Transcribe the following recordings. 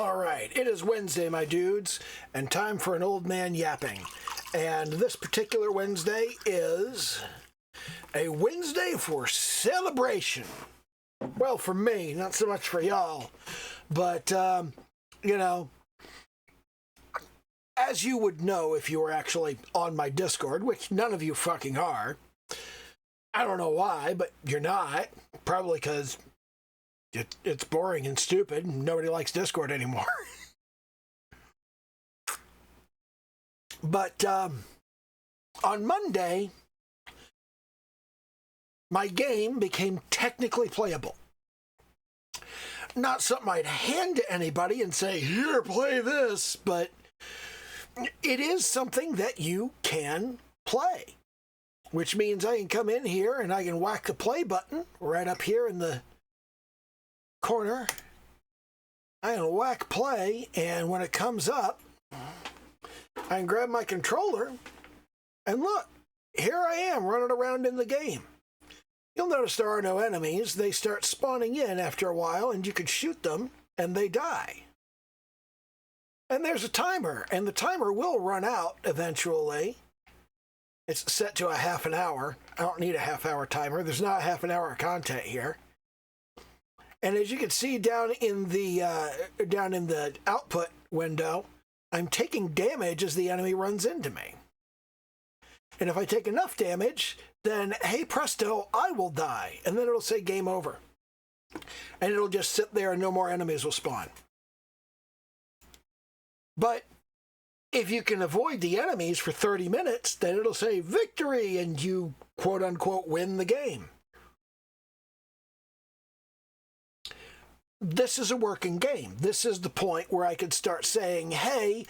All right, it is Wednesday, my dudes, and time for an old man yapping. And this particular Wednesday is a Wednesday for celebration. Well, for me, not so much for y'all, but, you know, as you would know if you were actually on my Discord, which none of you fucking are. I don't know why, but you're not. Probably because it's boring and stupid and nobody likes Discord anymore. But on Monday, my game became technically playable. Not something I'd hand to anybody and say, here, play this, but it is something that you can play, which means I can come in here and I can whack the play button right up here in the corner. I can whack play, and when it comes up, I can grab my controller and look, here I am running around in the game. You'll notice there are no enemies. They start spawning in after a while, and you can shoot them and they die. And there's a timer, and the timer will run out eventually. It's set to a half an hour. I don't need a half-hour timer. There's not a half an hour of content here. And as you can see down in the output window, I'm taking damage as the enemy runs into me. And if I take enough damage, then, hey presto, I will die. And then it'll say game over. And it'll just sit there and no more enemies will spawn. But if you can avoid the enemies for 30 minutes, then it'll say victory and you quote-unquote win the game. This is a working game. This is the point where I could start saying, hey,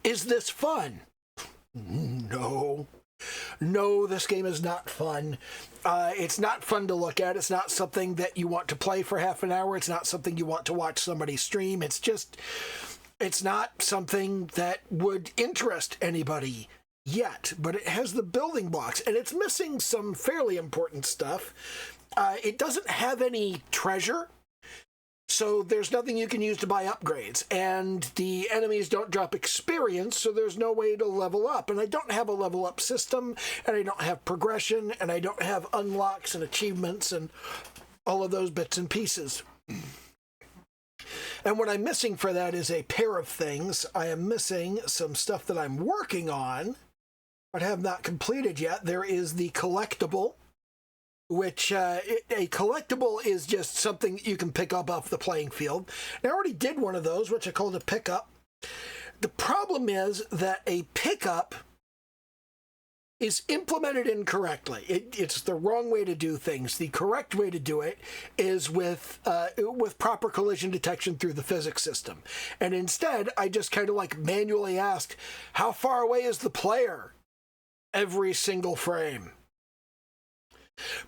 is this fun? No, this game is not fun. It's not fun to look at. It's not something that you want to play for half an hour. It's not something you want to watch somebody stream. It's not something that would interest anybody yet, but it has the building blocks, and it's missing some fairly important stuff. It doesn't have any treasure. So there's nothing you can use to buy upgrades, and the enemies don't drop experience, so there's no way to level up. And I don't have a level up system, and I don't have progression, and I don't have unlocks and achievements and all of those bits and pieces. And what I'm missing for that is a pair of things. I am missing some stuff that I'm working on, but have not completed yet. There is the collectible, which a collectible is just something you can pick up off the playing field. And I already did one of those, which I called a pickup. The problem is that a pickup is implemented incorrectly. It's the wrong way to do things. The correct way to do it is with proper collision detection through the physics system. And instead, I just kind of like manually ask, how far away is the player every single frame?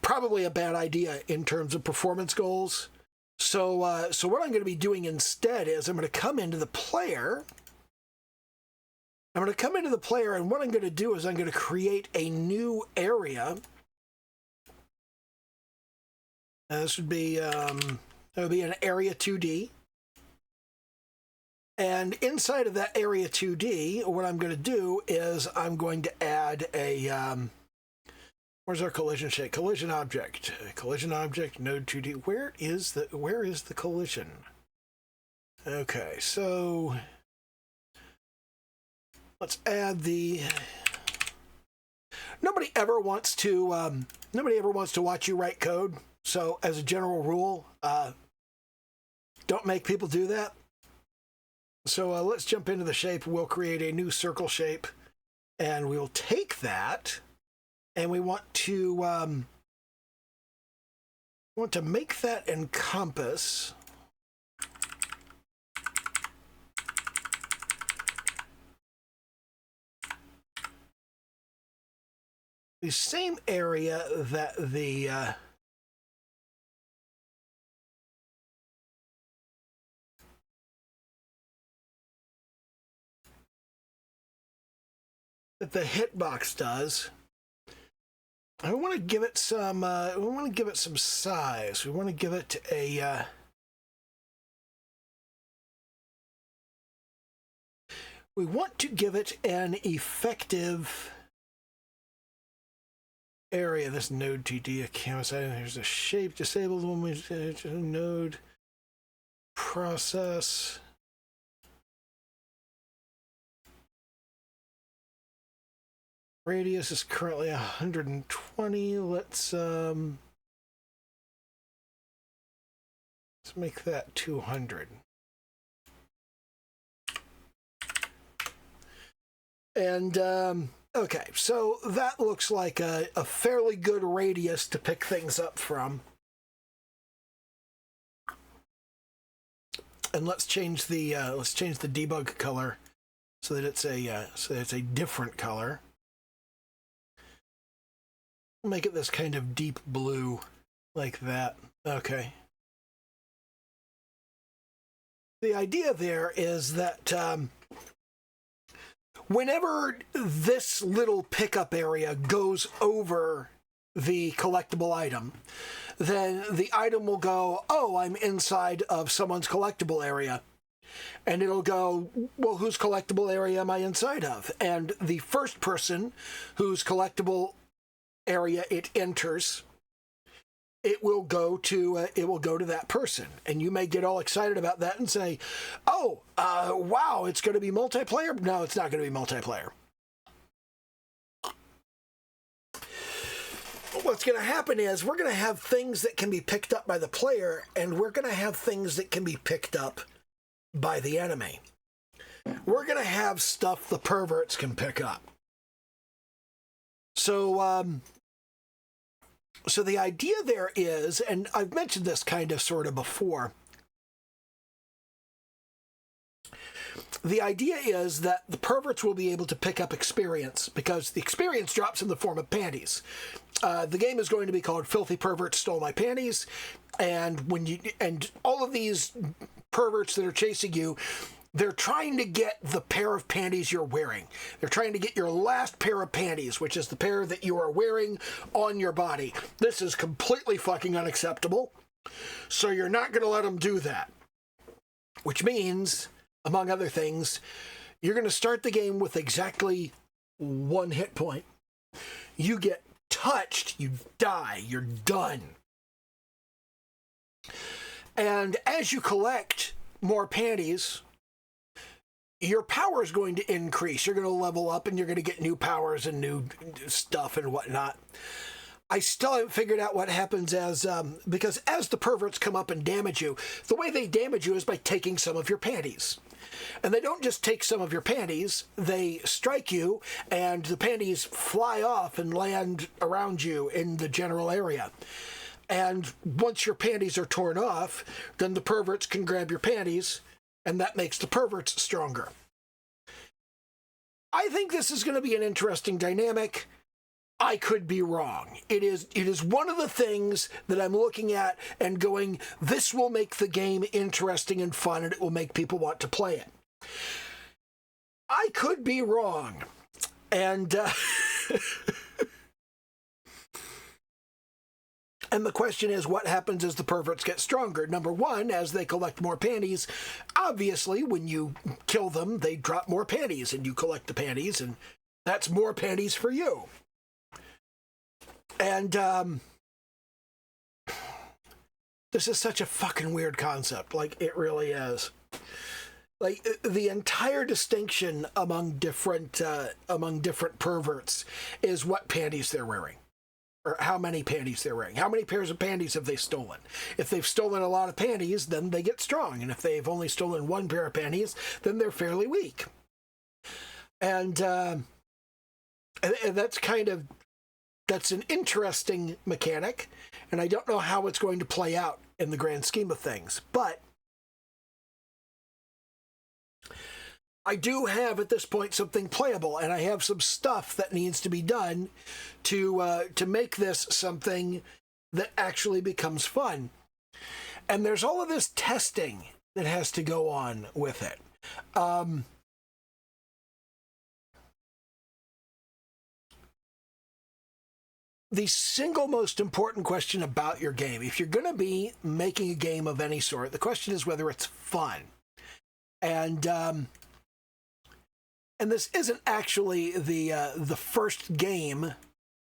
Probably a bad idea in terms of performance goals. So what I'm going to be doing instead is I'm going to come into the player. And what I'm going to do is I'm going to create a new area. This would be an area 2D. And inside of that area 2D, what I'm going to do is I'm going to add a where's our collision shape? Collision object, node 2D. Where is the collision? Okay, so let's add the. Nobody ever wants to watch you write code. So as a general rule, don't make people do that. So let's jump into the shape. We'll create a new circle shape, and we'll take that. And we want to make that encompass the same area that the hitbox does. I want to give it some. We want to give it some size. We want to give it a we want to give it an effective area. This node TD account. There's a shape disabled when we node process. Radius is currently 120. Let's make that 200. And okay, so that looks like a fairly good radius to pick things up from. And let's change the debug color so that it's a different color. Make it this kind of deep blue, like that. Okay. The idea there is that whenever this little pickup area goes over the collectible item, then the item will go, oh, I'm inside of someone's collectible area. And it'll go, well, whose collectible area am I inside of? And the first person whose collectible area it enters, it will go to that person. And you may get all excited about that and say, oh, wow, it's going to be multiplayer. No, it's not going to be multiplayer. What's going to happen is we're going to have things that can be picked up by the player, and we're going to have things that can be picked up by the enemy. We're going to have stuff the perverts can pick up. So the idea there is, and I've mentioned this kind of sort of before, the idea is that the perverts will be able to pick up experience, because the experience drops in the form of panties. The game is going to be called Filthy Perverts Stole My Panties, and all of these perverts that are chasing you, they're trying to get the pair of panties you're wearing. They're trying to get your last pair of panties, which is the pair that you are wearing on your body. This is completely fucking unacceptable. So you're not going to let them do that. Which means, among other things, you're going to start the game with exactly 1 hit point. You get touched, you die, you're done. And as you collect more panties, your power is going to increase. You're going to level up and you're going to get new powers and new stuff and whatnot. I still haven't figured out what happens because as the perverts come up and damage you, the way they damage you is by taking some of your panties. And they don't just take some of your panties, they strike you and the panties fly off and land around you in the general area. And once your panties are torn off, then the perverts can grab your panties, and that makes the perverts stronger. I think this is going to be an interesting dynamic. I could be wrong. It is one of the things that I'm looking at and going, this will make the game interesting and fun, and it will make people want to play it. I could be wrong. And and the question is, what happens as the perverts get stronger? Number one, as they collect more panties, obviously, when you kill them, they drop more panties, and you collect the panties, and that's more panties for you. And this is such a fucking weird concept. Like, it really is. Like, the entire distinction among different perverts is what panties they're wearing. Or how many panties they're wearing. How many pairs of panties have they stolen? If they've stolen a lot of panties, then they get strong. And if they've only stolen 1 pair of panties, then they're fairly weak. And that's an interesting mechanic. And I don't know how it's going to play out in the grand scheme of things. But I do have at this point something playable, and I have some stuff that needs to be done to make this something that actually becomes fun. And there's all of this testing that has to go on with it. The single most important question about your game, if you're going to be making a game of any sort, the question is whether it's fun. And And this isn't actually the first game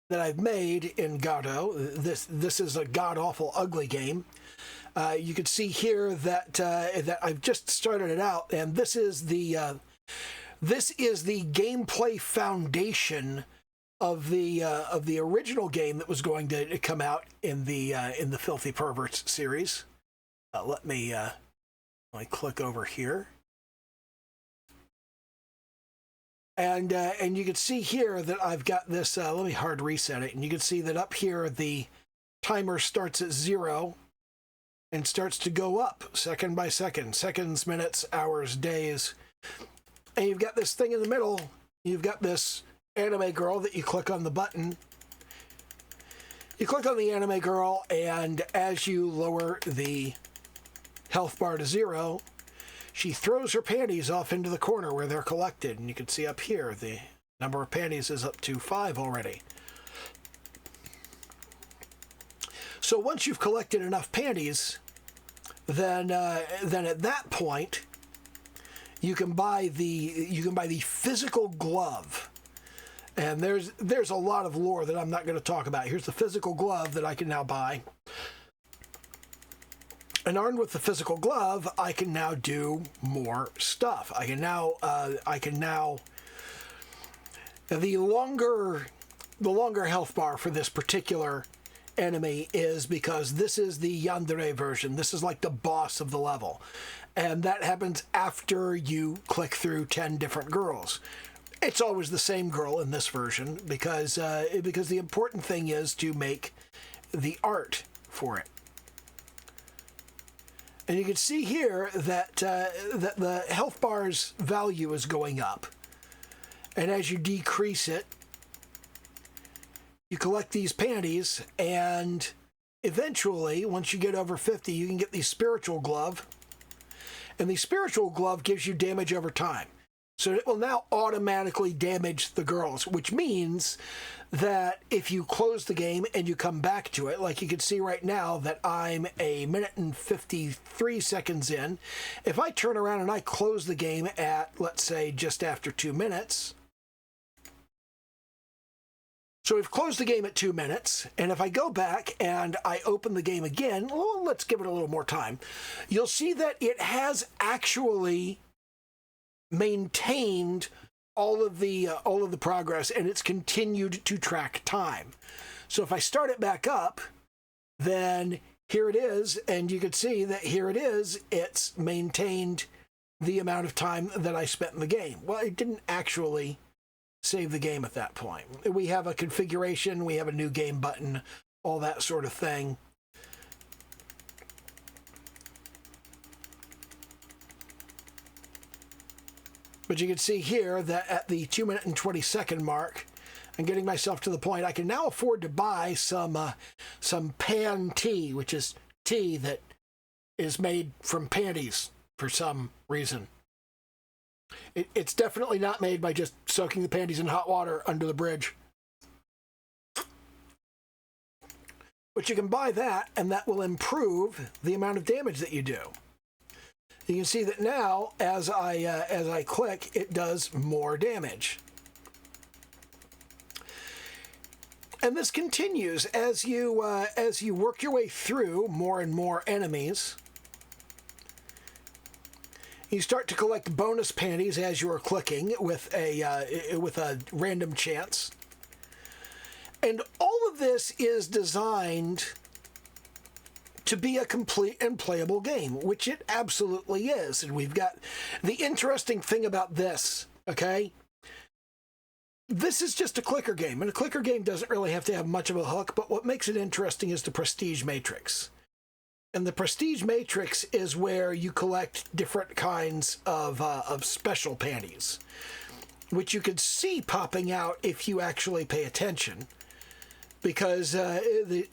that I've made in Godot. This is a god-awful ugly game. You can see here that that I've just started it out, and this is the gameplay foundation of the original game that was going to come out in the Filthy Perverts series. Let me click over here. And you can see here that I've got this, let me hard reset it, and you can see that up here the timer starts at 0 and starts to go up second by second, seconds, minutes, hours, days. And you've got this thing in the middle, you've got this anime girl that you click on the button. You click on the anime girl, and as you lower the health bar to 0, she throws her panties off into the corner where they're collected. And you can see up here, the number of panties is up to 5 already. So once you've collected enough panties, then at that point, you can buy the physical glove. And there's a lot of lore that I'm not going to talk about. Here's the physical glove that I can now buy. And armed with the physical glove, I can now do more stuff. I can now the longer health bar for this particular enemy is because this is the yandere version. This is like the boss of the level. And that happens after you click through 10 different girls. It's always the same girl in this version because the important thing is to make the art for it. And you can see here that that the health bar's value is going up. And as you decrease it, you collect these panties, and eventually, once you get over 50, you can get the spiritual glove. And the spiritual glove gives you damage over time. So it will now automatically damage the girls, which means that if you close the game and you come back to it, like you can see right now that I'm 1 minute and 53 seconds in. If I turn around and I close the game at, let's say, just after 2 minutes. So we've closed the game at 2 minutes, and if I go back and I open the game again, well, let's give it a little more time, you'll see that it has actually maintained all of the progress, and it's continued to track time. So if I start it back up, then here it is, and you can see that here it is. It's maintained the amount of time that I spent in the game. Well, it didn't actually save the game at that point. We have a configuration, we have a new game button, all that sort of thing. But you can see here that at the 2 minute and 20 second mark, I'm getting myself to the point I can now afford to buy some pan tea, which is tea that is made from panties for some reason. It's definitely not made by just soaking the panties in hot water under the bridge. But you can buy that, and that will improve the amount of damage that you do. You can see that now, as I click, it does more damage. And this continues as you work your way through more and more enemies. You start to collect bonus panties as you are clicking with a random chance. And all of this is designed to be a complete and playable game, which it absolutely is. And we've got the interesting thing about this, okay? This is just a clicker game, and a clicker game doesn't really have to have much of a hook, but what makes it interesting is the prestige matrix. And the prestige matrix is where you collect different kinds of special panties, which you can see popping out if you actually pay attention. Because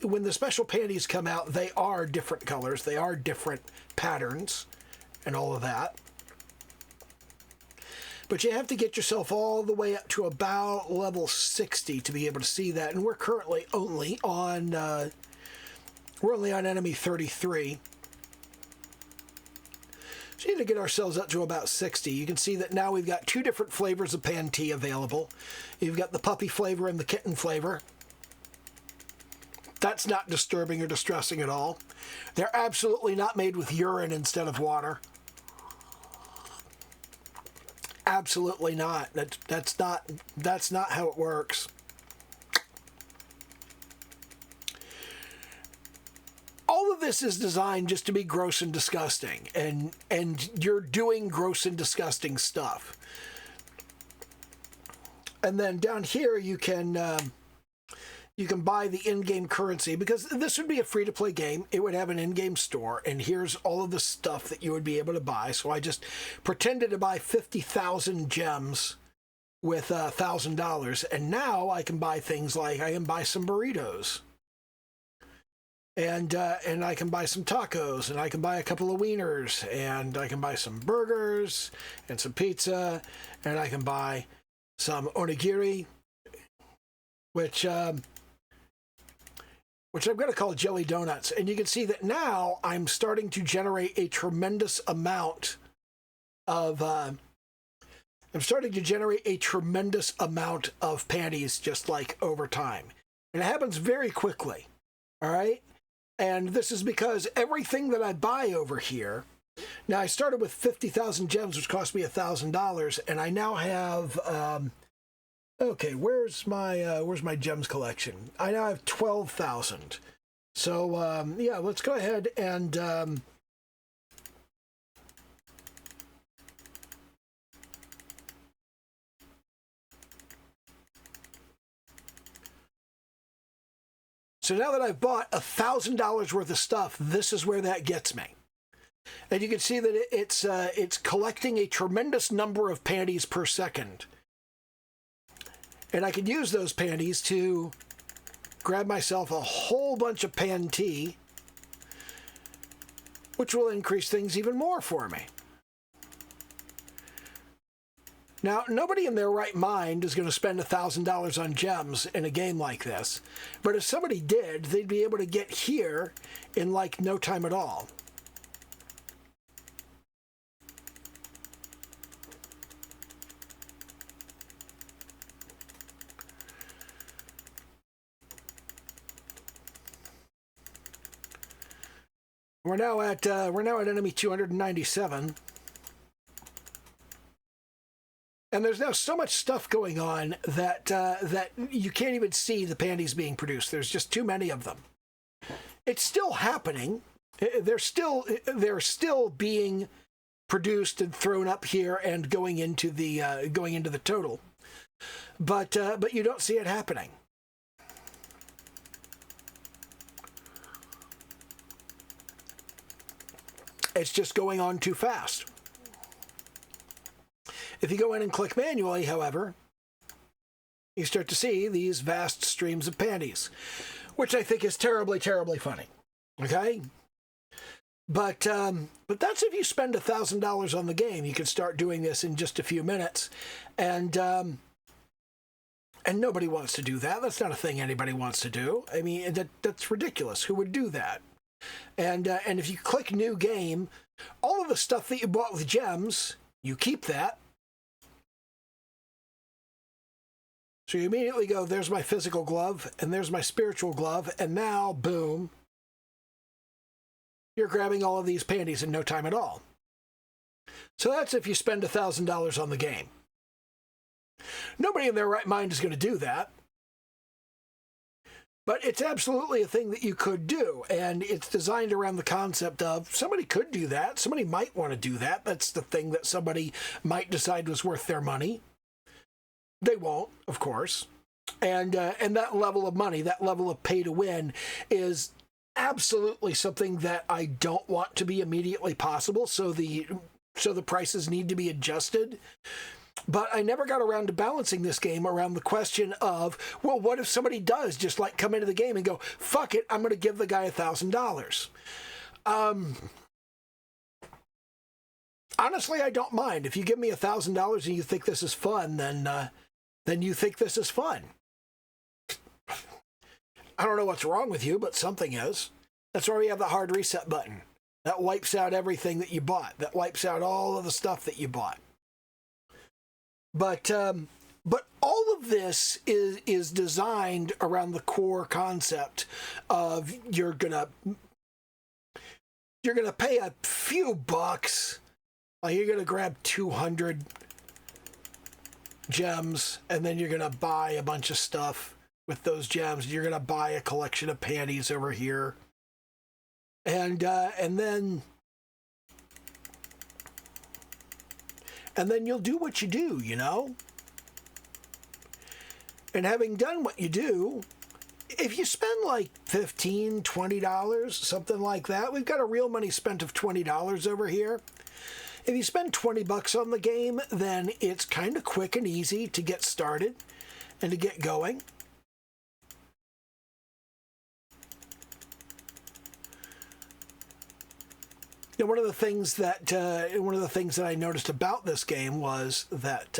when the special panties come out, they are different colors, they are different patterns, and all of that. But you have to get yourself all the way up to about level 60 to be able to see that, and we're currently only on enemy 33. So we need to get ourselves up to about 60. You can see that now we've got 2 different flavors of pan tea available. You've got the puppy flavor and the kitten flavor. That's not disturbing or distressing at all. They're absolutely not made with urine instead of water. Absolutely not. That's not how it works. All of this is designed just to be gross and disgusting, and you're doing gross and disgusting stuff. And then down here you can buy the in-game currency, because this would be a free-to-play game. It would have an in-game store, and here's all of the stuff that you would be able to buy. So I just pretended to buy 50,000 gems with $1,000, and now I can buy things like I can buy some burritos. And I can buy some tacos, and I can buy a couple of wieners, and I can buy some burgers and some pizza, and I can buy some onigiri, which I'm going to call jelly donuts. And you can see that now I'm starting to generate a tremendous amount of panties just like over time. And it happens very quickly. All right. And this is because everything that I buy over here, now I started with 50,000 gems, which cost me $1,000, and I now have, okay, where's my gems collection? I now have 12,000. So, yeah, let's go ahead and, so now that I've bought $1,000 worth of stuff, this is where that gets me. And you can see that it's collecting a tremendous number of panties per second. And I can use those panties to grab myself a whole bunch of pan tea, which will increase things even more for me. Now, nobody in their right mind is going to spend $1,000 on gems in a game like this. But if somebody did, they'd be able to get here in like no time at all. We're now at enemy 297. And there's now so much stuff going on that that you can't even see the panties being produced. There's just too many of them. It's still happening. They're still being produced and thrown up here and going into the total. But you don't see it happening. It's just going on too fast. If you go in and click manually, however, you start to see these vast streams of panties, which I think is terribly, terribly funny. Okay? But that's if you spend $1,000 on the game. You can start doing this in just a few minutes. And nobody wants to do that. That's not a thing anybody wants to do. I mean, that's ridiculous. Who would do that? And if you click new game, all of the stuff that you bought with gems, you keep that. So you immediately go, there's my physical glove, and there's my spiritual glove, and now, boom, you're grabbing all of these panties in no time at all. So that's if you spend $1,000 on the game. Nobody in their right mind is going to do that. But it's absolutely a thing that you could do, and it's designed around the concept of somebody could do that. Somebody might want to do that. That's the thing that somebody might decide was worth their money. They won't, of course. And that level of money, that level of pay to win is absolutely something that I don't want to be immediately possible. So the prices need to be adjusted. But I never got around to balancing this game around the question of, well, what if somebody does just like come into the game and go, fuck it, I'm going to give the guy $1,000. Honestly, I don't mind. If you give me $1,000 and you think this is fun, then you think this is fun. I don't know what's wrong with you, but something is. That's why we have the hard reset button. That wipes out everything that you bought. That wipes out all of the stuff that you bought. But all of this is designed around the core concept of you're gonna pay a few bucks. Like you're gonna grab 200 gems, and then you're gonna buy a bunch of stuff with those gems. You're gonna buy a collection of panties over here, and then you'll do what you do, you know? And having done what you do, if you spend like $15, $20, something like that, we've got a real money spent of $20 over here. If you spend 20 bucks on the game, then it's kind of quick and easy to get started and to get going. You know, one of the things that I noticed about this game was that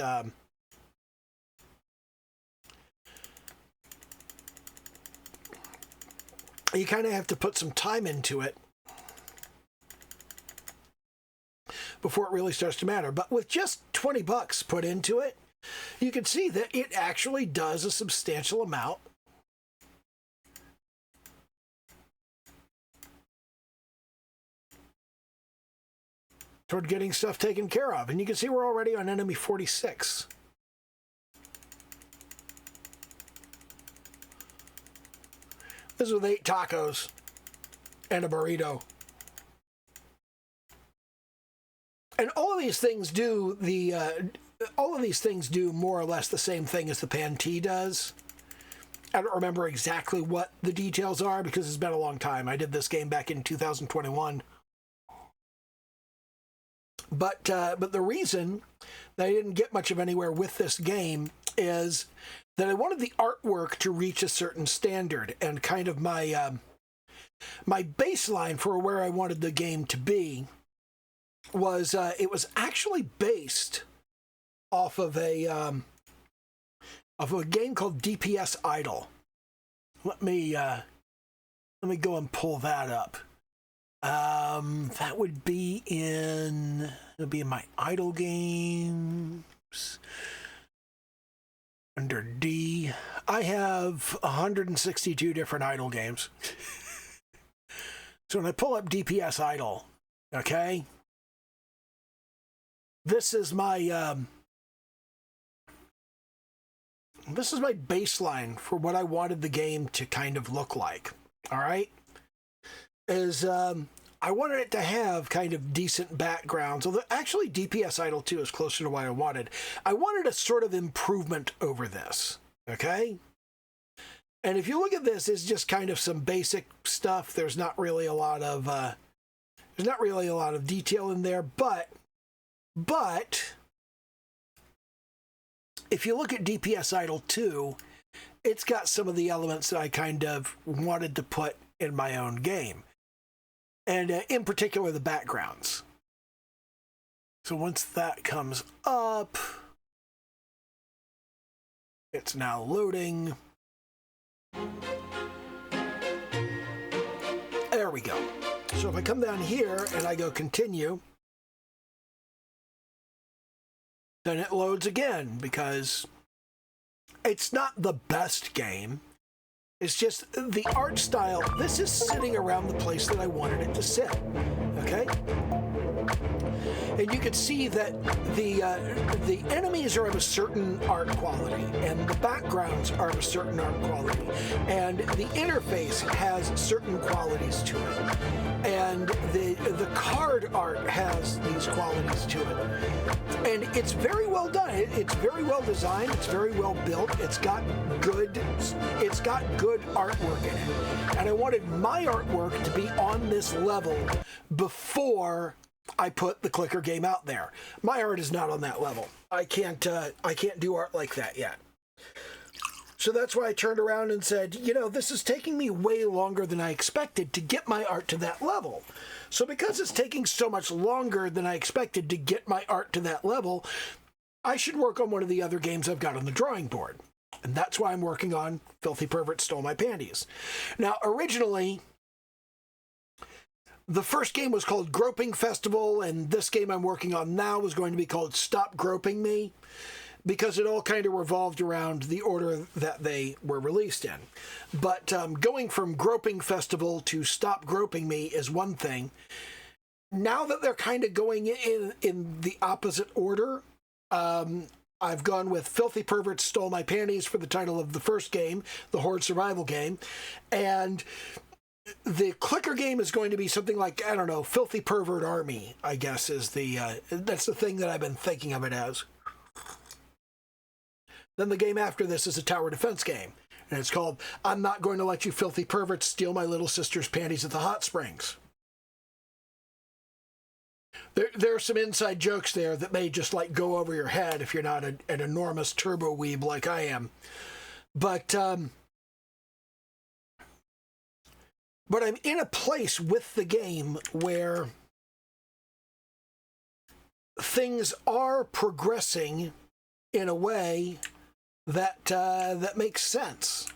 you kind of have to put some time into it before it really starts to matter. But with just 20 bucks put into it, you can see that it actually does a substantial amount toward getting stuff taken care of. And you can see we're already on enemy 46. This is with 8 tacos and a burrito. And all of these things do more or less the same thing as the Pantee does. I don't remember exactly what the details are because it's been a long time. I did this game back in 2021. But the reason that I didn't get much of anywhere with this game is that I wanted the artwork to reach a certain standard, and kind of my my baseline for where I wanted the game to be was it was actually based off of a game called DPS Idol. Let me go and pull that up. That would be in my idle games. Under D, I have 162 different idle games. So when I pull up DPS Idol, okay, this is my baseline for what I wanted the game to kind of look like. All right, I wanted it to have kind of decent backgrounds, although actually DPS Idol 2 is closer to what I wanted. I wanted a sort of improvement over this, okay? And if you look at this, it's just kind of some basic stuff. There's not really a lot of detail in there, but if you look at DPS Idol 2, it's got some of the elements that I kind of wanted to put in my own game. And in particular, the backgrounds. So once that comes up, it's now loading. There we go. So if I come down here and I go continue, then it loads again because it's not the best game. It's just the art style. This is sitting around the place that I wanted it to sit, okay? And you can see that the enemies are of a certain art quality, and the backgrounds are of a certain art quality, and the interface has certain qualities to it, and the card art has these qualities to it, and it's very well done. It's very well designed. It's very well built. It's got good artwork in it, and I wanted my artwork to be on this level before I put the clicker game out there. My art is not on that level. I can't do art like that yet. So that's why I turned around and said, you know, this is taking me way longer than I expected to get my art to that level. So because it's taking so much longer than I expected to get my art to that level, I should work on one of the other games I've got on the drawing board. And that's why I'm working on Filthy Pervert Stole My Panties. Now, originally, The first game was called Groping Festival, and this game I'm working on now is going to be called Stop Groping Me, because it all kind of revolved around the order that they were released in. But going from Groping Festival to Stop Groping Me is one thing. Now that they're kind of going in the opposite order, I've gone with Filthy Perverts Stole My Panties for the title of the first game, the Horde Survival game, and the clicker game is going to be something like, I don't know, Filthy Pervert Army, I guess, is that's the thing that I've been thinking of it as. Then the game after this is a tower defense game, and it's called I'm Not Going to Let You Filthy Perverts Steal My Little Sister's Panties at the Hot Springs. There are some inside jokes there that may just like go over your head if you're not an enormous turbo weeb like I am. But I'm in a place with the game where things are progressing in a way that makes sense.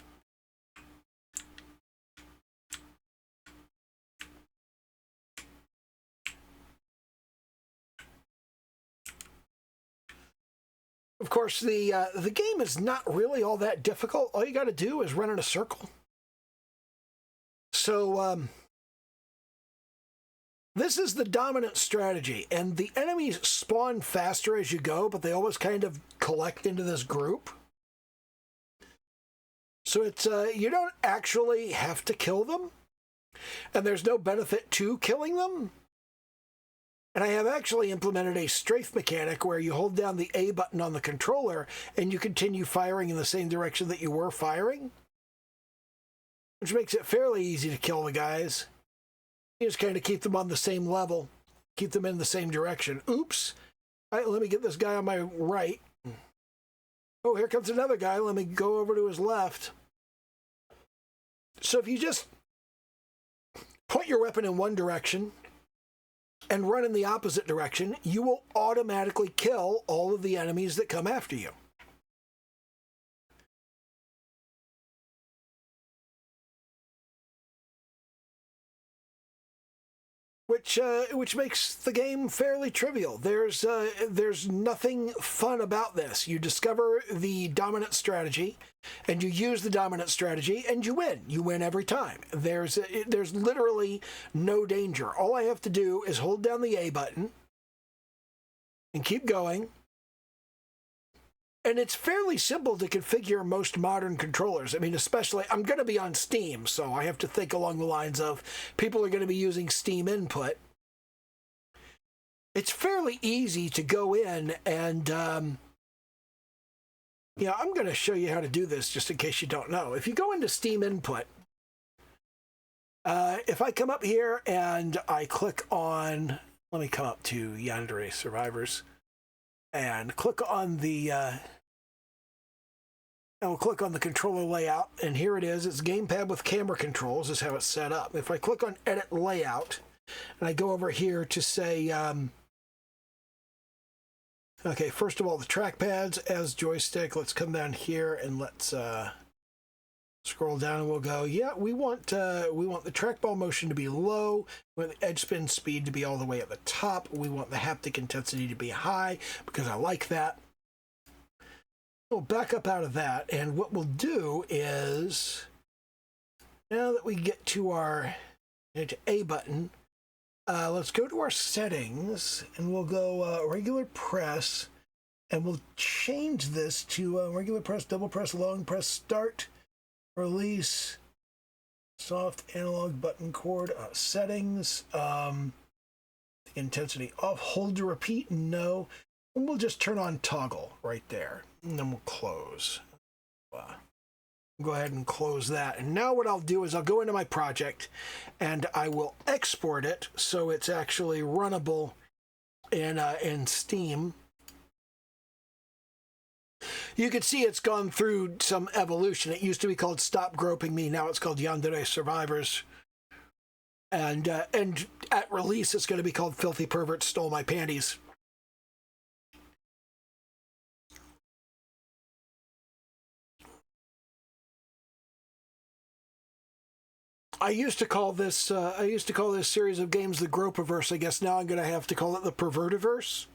Of course, the game is not really all that difficult. All you got to do is run in a circle. So this is the dominant strategy, and the enemies spawn faster as you go, but they always kind of collect into this group. So it's you don't actually have to kill them, and there's no benefit to killing them. And I have actually implemented a strafe mechanic where you hold down the A button on the controller and you continue firing in the same direction that you were firing, which makes it fairly easy to kill the guys. You just kind of keep them on the same level, keep them in the same direction. Oops. All right, let me get this guy on my right. Oh, here comes another guy. Let me go over to his left. So if you just point your weapon in one direction and run in the opposite direction, you will automatically kill all of the enemies that come after you. Which makes the game fairly trivial. There's nothing fun about this. You discover the dominant strategy, and you use the dominant strategy, and you win. You win every time. There's literally no danger. All I have to do is hold down the A button and keep going. And it's fairly simple to configure most modern controllers. I mean, especially, I'm going to be on Steam, so I have to think along the lines of people are going to be using Steam input. It's fairly easy to go in and, I'm going to show you how to do this just in case you don't know. If you go into Steam input, if I come up here and I click on, let me come up to Yandere Survivors, and click on the we'll click on the controller layout, and here it is. It's gamepad with camera controls is how it's set up. If I click on edit layout and I go over here to say okay, first of all, the trackpads as joystick. Let's come down here and let's scroll down, and we'll go, yeah, we want the trackball motion to be low. We want the edge spin speed to be all the way at the top. We want the haptic intensity to be high because I like that. We'll back up out of that, and what we'll do is, now that we get to our A button, let's go to our settings, and we'll go regular press, and we'll change this to regular press, double press, long press, start, release, soft analog button chord, settings, intensity off, hold to repeat, no, and we'll just turn on toggle right there, and then we'll close. Go ahead and close that. And now what I'll do is I'll go into my project and I will export it so it's actually runnable in Steam. You can see it's gone through some evolution. It used to be called Stop Groping Me. Now it's called Yandere Survivors. And at release, it's going to be called Filthy Perverts Stole My Panties. I used to call this series of games the Gropiverse. I guess now I'm going to have to call it the Pervertiverse.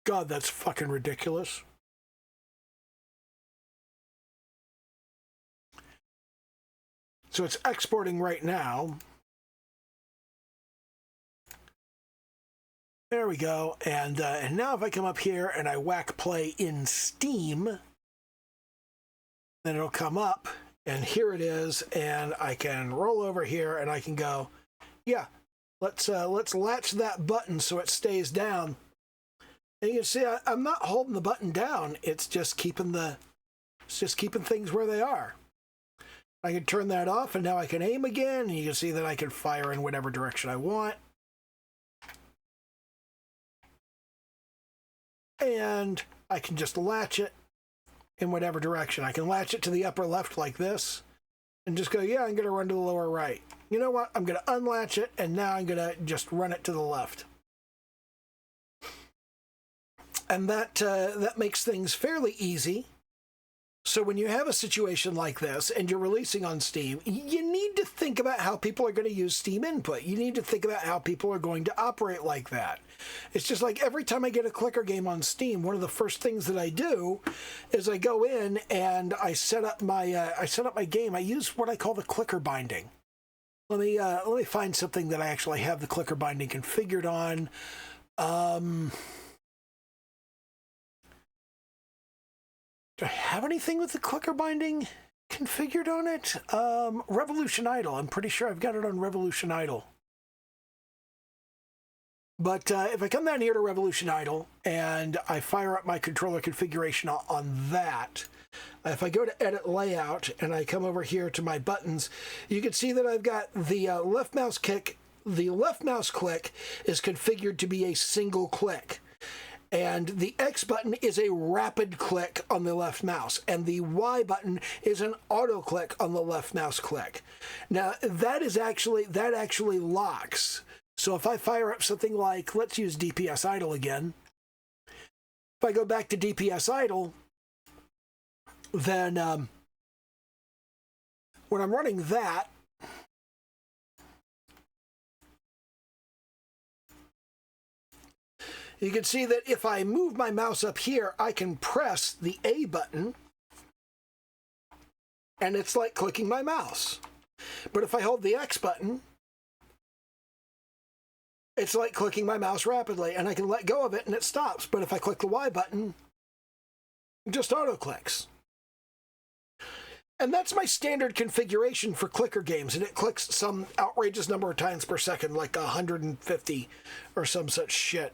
God, that's fucking ridiculous. So it's exporting right now. There we go. And now if I come up here and I whack play in Steam, then it'll come up, and here it is, and I can roll over here and I can go, yeah, let's latch that button so it stays down. And you can see I'm not holding the button down. It's just keeping things where they are. I can turn that off, and now I can aim again, and you can see that I can fire in whatever direction I want. And I can just latch it in whatever direction. I can latch it to the upper left like this and just go, yeah, I'm going to run to the lower right. You know what? I'm going to unlatch it, and now I'm going to just run it to the left. And that makes things fairly easy. So when you have a situation like this and you're releasing on Steam, you need to think about how people are going to use Steam input. You need to think about how people are going to operate like that. It's just like every time I get a clicker game on Steam, one of the first things that I do is I go in and I set up my game. I use what I call the clicker binding. Let me find something that I actually have the clicker binding configured on. Do I have anything with the clicker binding configured on it? Revolution Idle. I'm pretty sure I've got it on Revolution Idle. But if I come down here to Revolution Idle and I fire up my controller configuration on that, if I go to Edit Layout and I come over here to my buttons, you can see that I've got the left mouse click. The left mouse click is configured to be a single click. And the X button is a rapid click on the left mouse, and the Y button is an auto click on the left mouse click. Now that actually locks. So if I fire up something like, let's use DPS idle again. If I go back to DPS idle, then when I'm running that, you can see that if I move my mouse up here, I can press the A button, and it's like clicking my mouse. But if I hold the X button, it's like clicking my mouse rapidly, and I can let go of it and it stops. But if I click the Y button, it just auto-clicks. And that's my standard configuration for clicker games, and it clicks some outrageous number of times per second, like 150 or some such shit.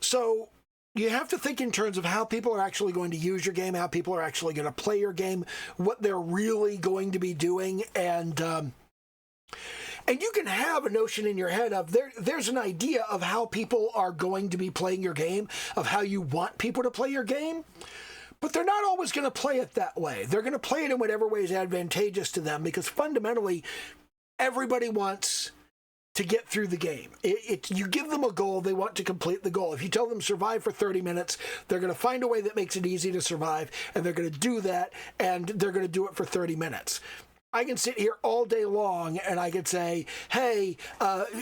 So you have to think in terms of how people are actually going to use your game, how people are actually going to play your game, what they're really going to be doing, and you can have a notion in your head of there's an idea of how people are going to be playing your game, of how you want people to play your game, but they're not always going to play it that way. They're going to play it in whatever way is advantageous to them, because fundamentally everybody wants to get through the game. You give them a goal, they want to complete the goal. If you tell them survive for 30 minutes, they're going to find a way that makes it easy to survive, and they're going to do that, and they're going to do it for 30 minutes. I can sit here all day long and I could say, hey,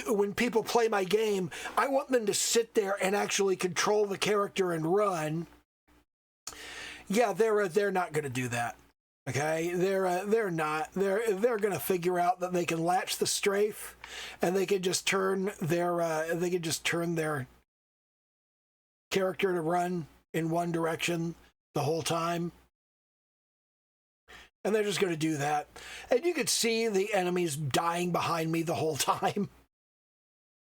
when people play my game, I want them to sit there and actually control the character and run. Yeah, they're not going to do that. Okay, they're not. They're going to figure out that they can latch the strafe, and they can just turn their character to run in one direction the whole time, and they're just going to do that. And you could see the enemies dying behind me the whole time.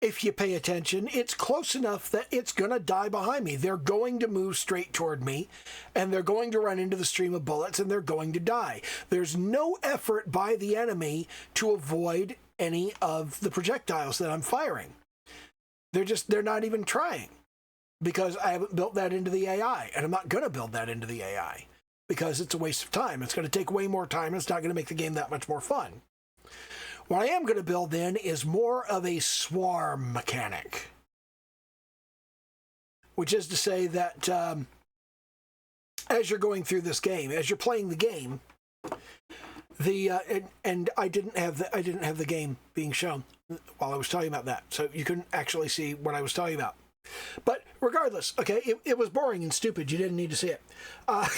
If you pay attention, it's close enough that it's going to die behind me. They're going to move straight toward me, and they're going to run into the stream of bullets, and they're going to die. There's no effort by the enemy to avoid any of the projectiles that I'm firing. They're not even trying, because I haven't built that into the AI, and I'm not going to build that into the AI, because it's a waste of time. It's going to take way more time, and it's not going to make the game that much more fun. What I am going to build in is more of a swarm mechanic, which is to say that as you're going through this game, as you're playing the game. And I didn't have the game being shown while I was talking about that, so you couldn't actually see what I was talking about. But regardless, okay, it was boring and stupid. You didn't need to see it. I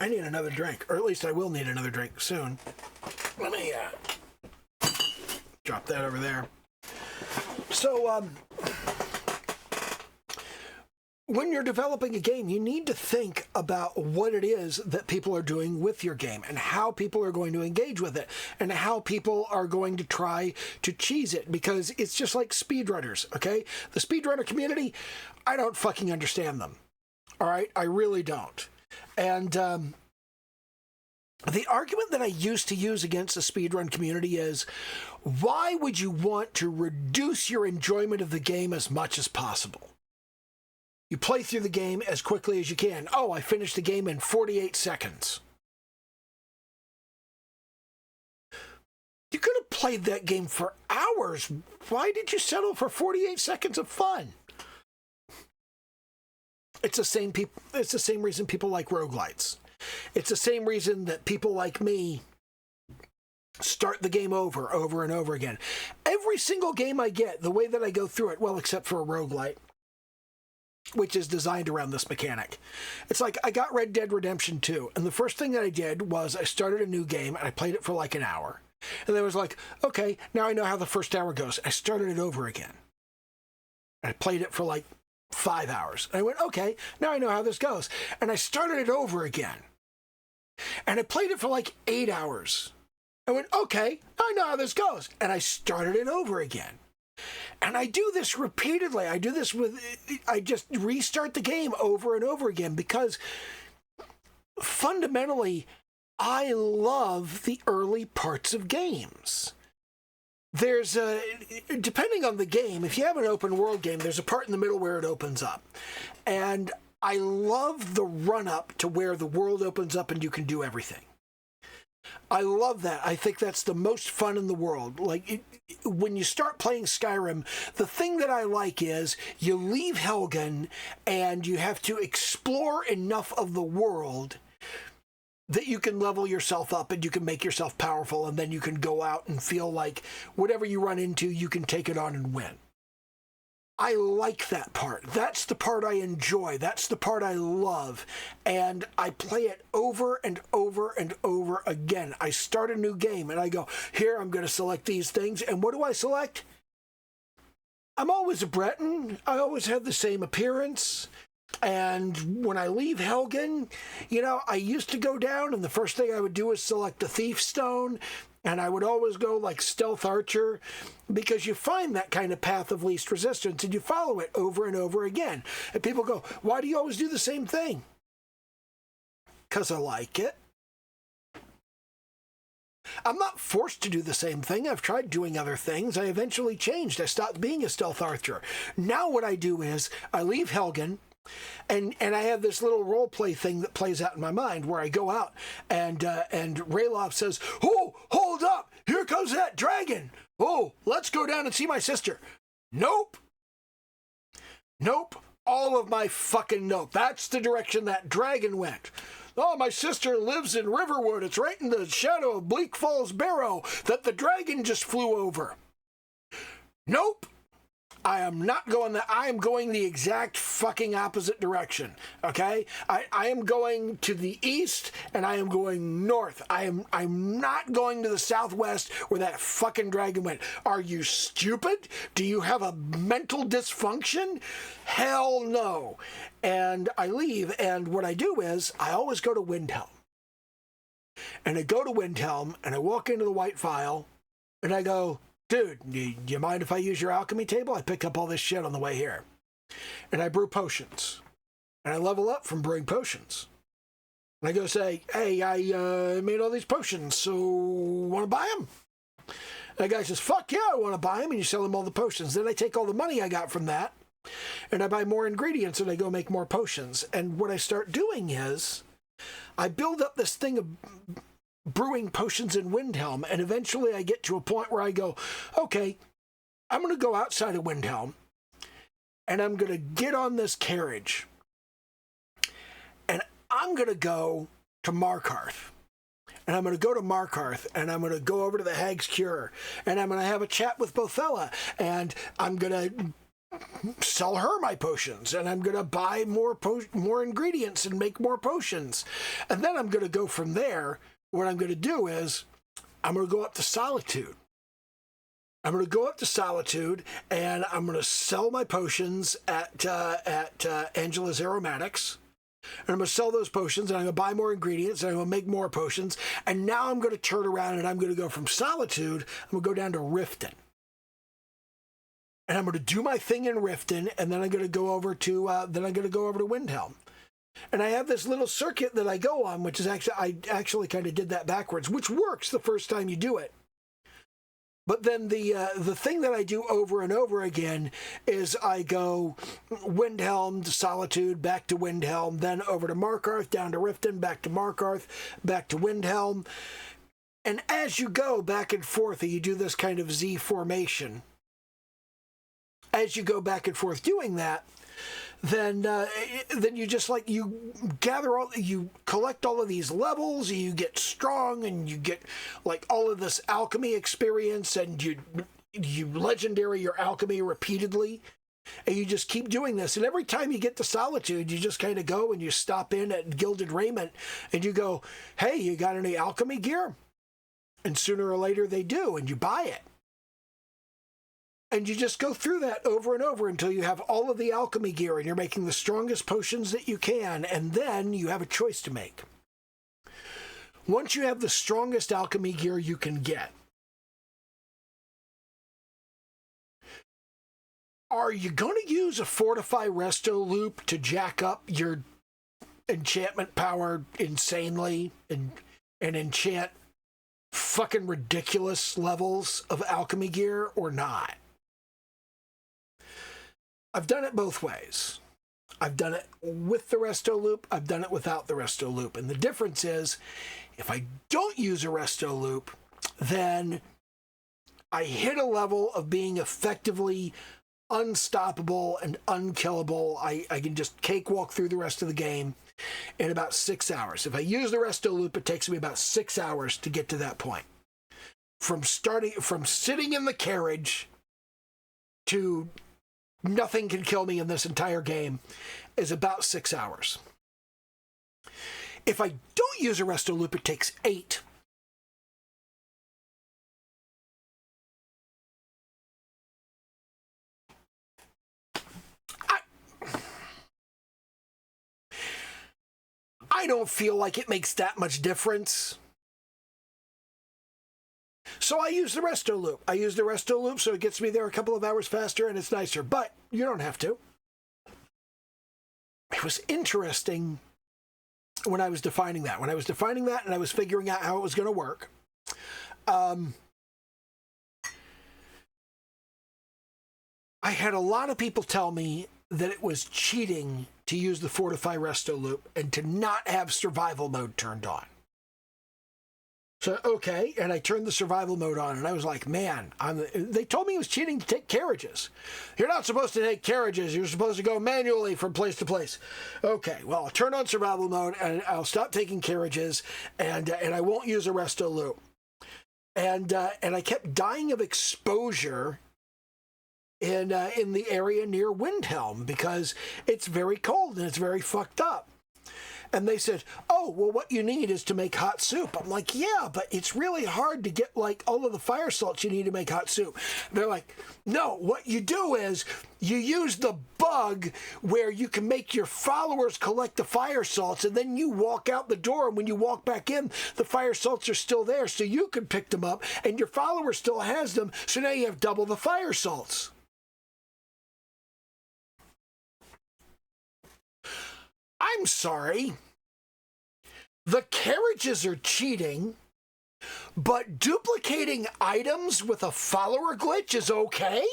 need another drink, or at least I will need another drink soon. Let me drop that over there. So, when you're developing a game, you need to think about what it is that people are doing with your game and how people are going to engage with it and how people are going to try to cheese it, because it's just like speedrunners, okay? The speedrunner community, I don't fucking understand them, all right? I really don't. And the argument that I used to use against the speedrun community is, why would you want to reduce your enjoyment of the game as much as possible? You play through the game as quickly as you can. Oh, I finished the game in 48 seconds. You could have played that game for hours. Why did you settle for 48 seconds of fun? It's the same reason people like roguelites. It's the same reason that people like me start the game over and over again. Every single game I get, the way that I go through it, well, except for a roguelite, which is designed around this mechanic. It's like I got Red Dead Redemption 2, and the first thing that I did was I started a new game, and I played it for like an hour. And then I was like, okay, now I know how the first hour goes. I started it over again. I played it for like 5 hours. And I went, okay, now I know how this goes. And I started it over again. And I played it for like 8 hours. I went, okay, now I know how this goes. And I started it over again. And I do this repeatedly. I just restart the game over and over again, because fundamentally, I love the early parts of games. There's depending on the game, if you have an open world game, there's a part in the middle where it opens up. And I love the run up to where the world opens up and you can do everything. I love that. I think that's the most fun in the world. Like, when you start playing Skyrim, the thing that I like is you leave Helgen and you have to explore enough of the world that you can level yourself up and you can make yourself powerful, and then you can go out and feel like whatever you run into, you can take it on and win. I like that part. That's the part I enjoy. That's the part I love. And I play it over and over and over again. I start a new game and I go, here, I'm going to select these things. And what do I select? I'm always a Breton. I always have the same appearance. And when I leave Helgen, I used to go down and the first thing I would do is select the Thief Stone. And I would always go like Stealth Archer, because you find that kind of path of least resistance and you follow it over and over again. And people go, why do you always do the same thing? Because I like it. I'm not forced to do the same thing. I've tried doing other things. I eventually changed. I stopped being a Stealth Archer. Now what I do is I leave Helgen, and I have this little role play thing that plays out in my mind where I go out and Rayloff says, oh, hold up, here comes that dragon. Oh, let's go down and see my sister. Nope. All of my fucking nope. That's the direction that dragon went. Oh, my sister lives in Riverwood. It's right in the shadow of Bleak Falls Barrow that the dragon just flew over. Nope. I am not going that. I am going the exact fucking opposite direction. Okay? I am going to the east and I am going north. I'm not going to the southwest where that fucking dragon went. Are you stupid? Do you have a mental dysfunction? Hell no. And I leave, and what I do is I always go to Windhelm. And I go to Windhelm and I walk into the White Phial and I go, dude, do you mind if I use your alchemy table? I picked up all this shit on the way here. And I brew potions. And I level up from brewing potions. And I go say, hey, I made all these potions, so want to buy them? And the guy says, fuck yeah, I want to buy them. And you sell him all the potions. Then I take all the money I got from that, and I buy more ingredients, and I go make more potions. And what I start doing is I build up this thing of brewing potions in Windhelm, and eventually I get to a point where I go, okay, I'm going to go outside of Windhelm, and I'm going to get on this carriage, and I'm going to go to Markarth. And I'm going to go to Markarth, and I'm going to go over to the Hag's Cure, and I'm going to have a chat with Bothella, and I'm going to sell her my potions, and I'm going to buy more ingredients and make more potions. And then I'm going to go from there. What I'm going to do is I'm going to go up to Solitude. I'm going to go up to Solitude, and I'm going to sell my potions at Angela's Aromatics. And I'm going to sell those potions, and I'm going to buy more ingredients, and I'm going to make more potions. And now I'm going to turn around, and I'm going to go from Solitude, I'm going to go down to Riften. And I'm going to do my thing in Riften, and then I'm going to go over to Windhelm. And I have this little circuit that I go on, which is I actually kind of did that backwards, which works the first time you do it. But then the thing that I do over and over again is I go Windhelm to Solitude, back to Windhelm, then over to Markarth, down to Riften, back to Markarth, back to Windhelm. And as you go back and forth, you do this kind of Z formation. As you go back and forth doing that, then you just you collect all of these levels, you get strong, and you get like all of this alchemy experience, and you legendary your alchemy repeatedly, and you just keep doing this. And every time you get to Solitude, you just kind of go and you stop in at Gilded Raiment, and you go, hey, you got any alchemy gear? And sooner or later they do, and you buy it. And you just go through that over and over until you have all of the alchemy gear and you're making the strongest potions that you can, and then you have a choice to make. Once you have the strongest alchemy gear you can get, are you going to use a Fortify Resto loop to jack up your enchantment power insanely and enchant fucking ridiculous levels of alchemy gear or not? I've done it both ways. I've done it with the Resto loop. I've done it without the Resto loop. And the difference is, if I don't use a Resto loop, then I hit a level of being effectively unstoppable and unkillable. I can just cakewalk through the rest of the game in about 6 hours. If I use the Resto loop, it takes me about 6 hours to get to that point. From sitting in the carriage to nothing can kill me in this entire game is about 6 hours. If I don't use a Resto loop, it takes 8. I don't feel like it makes that much difference. So I use the Resto loop. I use the Resto loop so it gets me there a couple of hours faster and it's nicer. But you don't have to. It was interesting when I was defining that. When I was defining that and I was figuring out how it was going to work. I had a lot of people tell me that it was cheating to use the Fortify Resto loop and to not have survival mode turned on. So, okay, and I turned the survival mode on, and I was like, man, they told me it was cheating to take carriages. You're not supposed to take carriages. You're supposed to go manually from place to place. Okay, well, I'll turn on survival mode, and I'll stop taking carriages, and I won't use a Resto loop. And I kept dying of exposure in the area near Windhelm because it's very cold and it's very fucked up. And they said, oh, well, what you need is to make hot soup. I'm like, yeah, but it's really hard to get, like, all of the fire salts you need to make hot soup. They're like, no, what you do is you use the bug where you can make your followers collect the fire salts, and then you walk out the door, and when you walk back in, the fire salts are still there, so you can pick them up, and your follower still has them, so now you have double the fire salts. I'm sorry. The carriages are cheating, but duplicating items with a follower glitch is okay?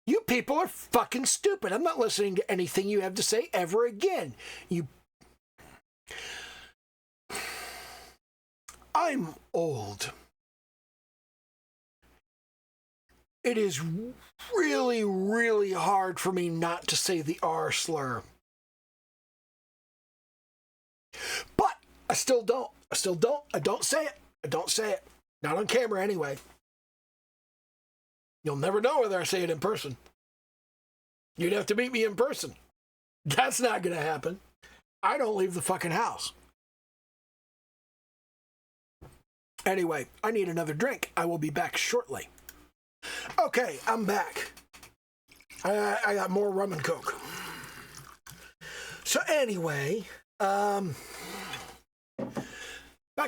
You people are fucking stupid. I'm not listening to anything you have to say ever again. I'm old. it is really, really hard for me not to say the R slur. But I still don't. I don't say it. Not on camera anyway. You'll never know whether I say it in person. You'd have to meet me in person. That's not going to happen. I don't leave the fucking house. Anyway, I need another drink. I will be back shortly. Okay, I'm back. I got more rum and coke. So anyway, back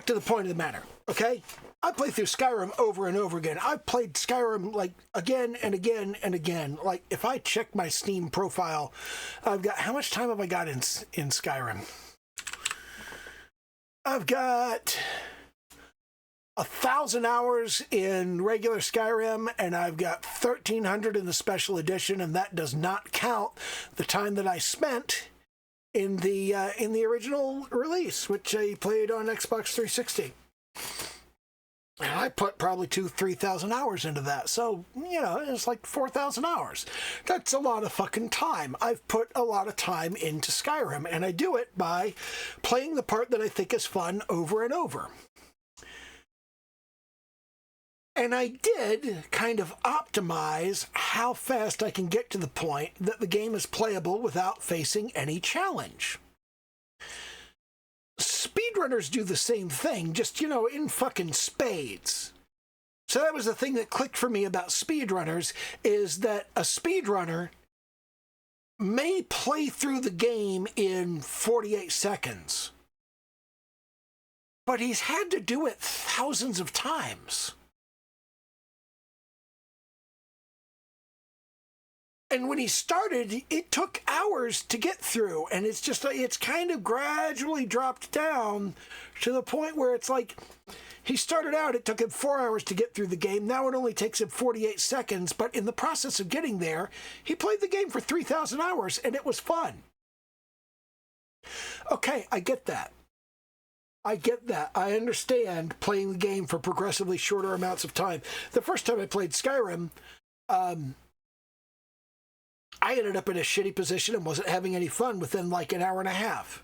to the point of the matter, okay? I play through Skyrim over and over again. I've played Skyrim, like, again and again and again. Like, if I check my Steam profile, I've got... How much time have I got in Skyrim? I've got 1,000 hours in regular Skyrim, and I've got 1,300 in the special edition, and that does not count the time that I spent in the original release, which I played on Xbox 360. And I put probably 2,000-3,000 hours into that. So, you know, it's like 4,000 hours. That's a lot of fucking time. I've put a lot of time into Skyrim, and I do it by playing the part that I think is fun over and over. And I did kind of optimize how fast I can get to the point that the game is playable without facing any challenge. Speedrunners do the same thing, just, you know, in fucking spades. So that was the thing that clicked for me about speedrunners, is that a speedrunner may play through the game in 48 seconds, but he's had to do it thousands of times. And when he started, it took hours to get through, and it's kind of gradually dropped down to the point where it's like, he started out, it took him 4 hours to get through the game. Now it only takes him 48 seconds, but in the process of getting there, he played the game for 3,000 hours, and it was fun. Okay, I get that. I understand playing the game for progressively shorter amounts of time. The first time I played Skyrim, I ended up in a shitty position and wasn't having any fun within like an hour and a half.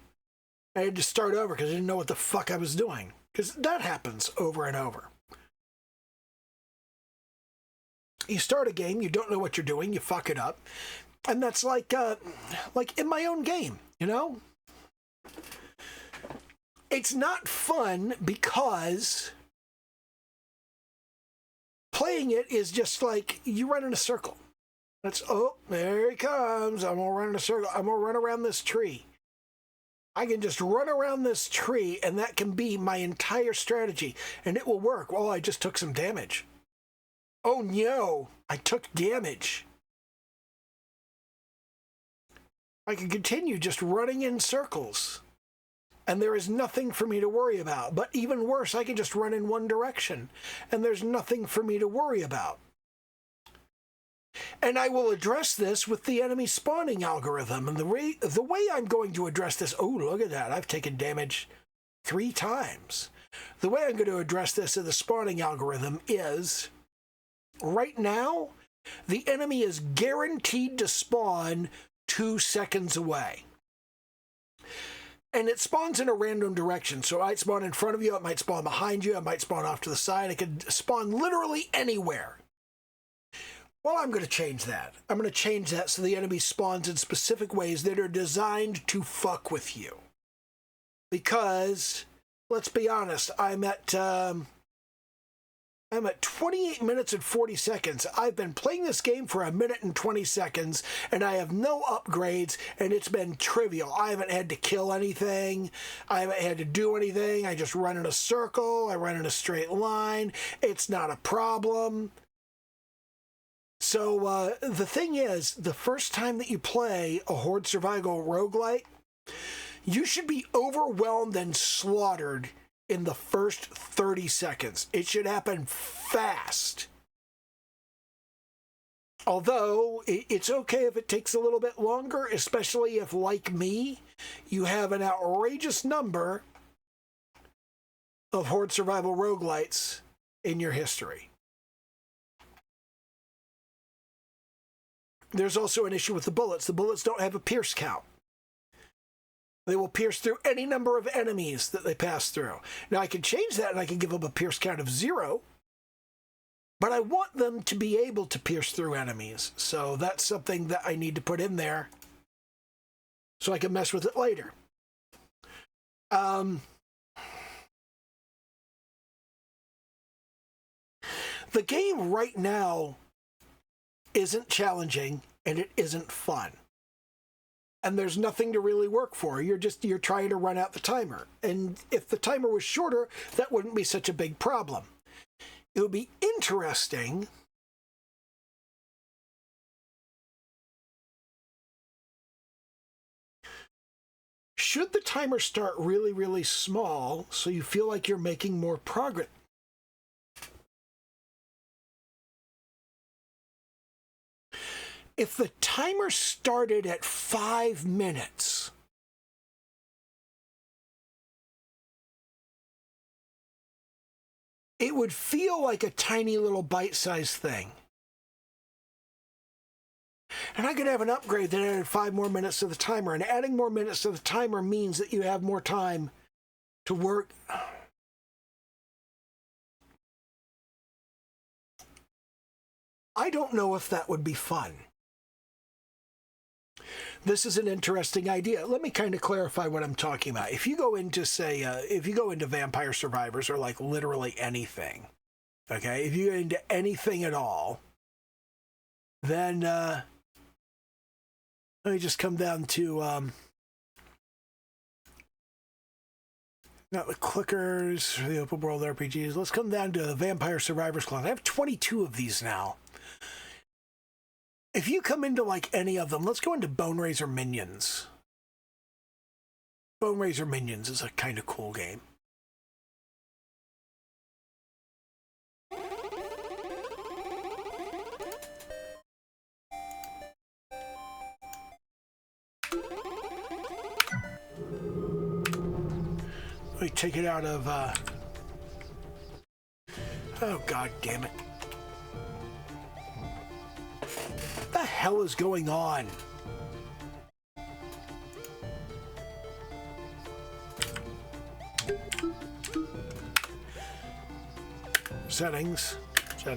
I had to start over because I didn't know what the fuck I was doing. Because that happens over and over. You start a game, you don't know what you're doing, you fuck it up. And that's like in my own game, you know? It's not fun because playing it is just like you run in a circle. That's, oh, there he comes. I'm going to run in a circle. I'm going to run around this tree. I can just run around this tree, and that can be my entire strategy, and it will work. Well, I just took some damage. Oh, no, I took damage. I can continue just running in circles, and there is nothing for me to worry about. But even worse, I can just run in one direction, and there's nothing for me to worry about. And I will address this with the enemy spawning algorithm. And the way I'm going to address this... Oh, look at that. I've taken damage 3 times. The way I'm going to address this in the spawning algorithm is... Right now, the enemy is guaranteed to spawn 2 seconds away. And it spawns in a random direction. So it might spawn in front of you. It might spawn behind you. It might spawn off to the side. It could spawn literally anywhere. Well, I'm going to change that. I'm going to change that so the enemy spawns in specific ways that are designed to fuck with you. Because, let's be honest, I'm at 28 minutes and 40 seconds. I've been playing this game for 1 minute and 20 seconds, and I have no upgrades, and it's been trivial. I haven't had to kill anything. I haven't had to do anything. I just run in a circle. I run in a straight line. It's not a problem. So the thing is, the first time that you play a Horde Survival roguelite, you should be overwhelmed and slaughtered in the first 30 seconds. It should happen fast. Although, it's okay if it takes a little bit longer, especially if, like me, you have an outrageous number of Horde Survival roguelites in your history. There's also an issue with the bullets. The bullets don't have a pierce count. They will pierce through any number of enemies that they pass through. Now, I can change that and I can give them a pierce count of 0, but I want them to be able to pierce through enemies. So that's something that I need to put in there so I can mess with it later. The game right now isn't challenging and it isn't fun. And there's nothing to really work for. You're trying to run out the timer. And if the timer was shorter, that wouldn't be such a big problem. It would be interesting should the timer start really, really small so you feel like you're making more progress. If the timer started at 5 minutes, it would feel like a tiny little bite-sized thing. And I could have an upgrade that added 5 more minutes to the timer, and adding more minutes to the timer means that you have more time to work. I don't know if that would be fun. This is an interesting idea. Let me kind of clarify what I'm talking about. If you go into, say, if you go into Vampire Survivors or like literally anything, okay, if you go into anything at all, then let me just come down to not the clickers, the open world RPGs. Let's come down to the Vampire Survivors class. I have 22 of these now. If you come into like any of them, let's go into Bone Razor Minions. Bone Razor Minions is a kind of cool game. Let me take it out of, oh, God damn it. What the hell is going on? Settings. What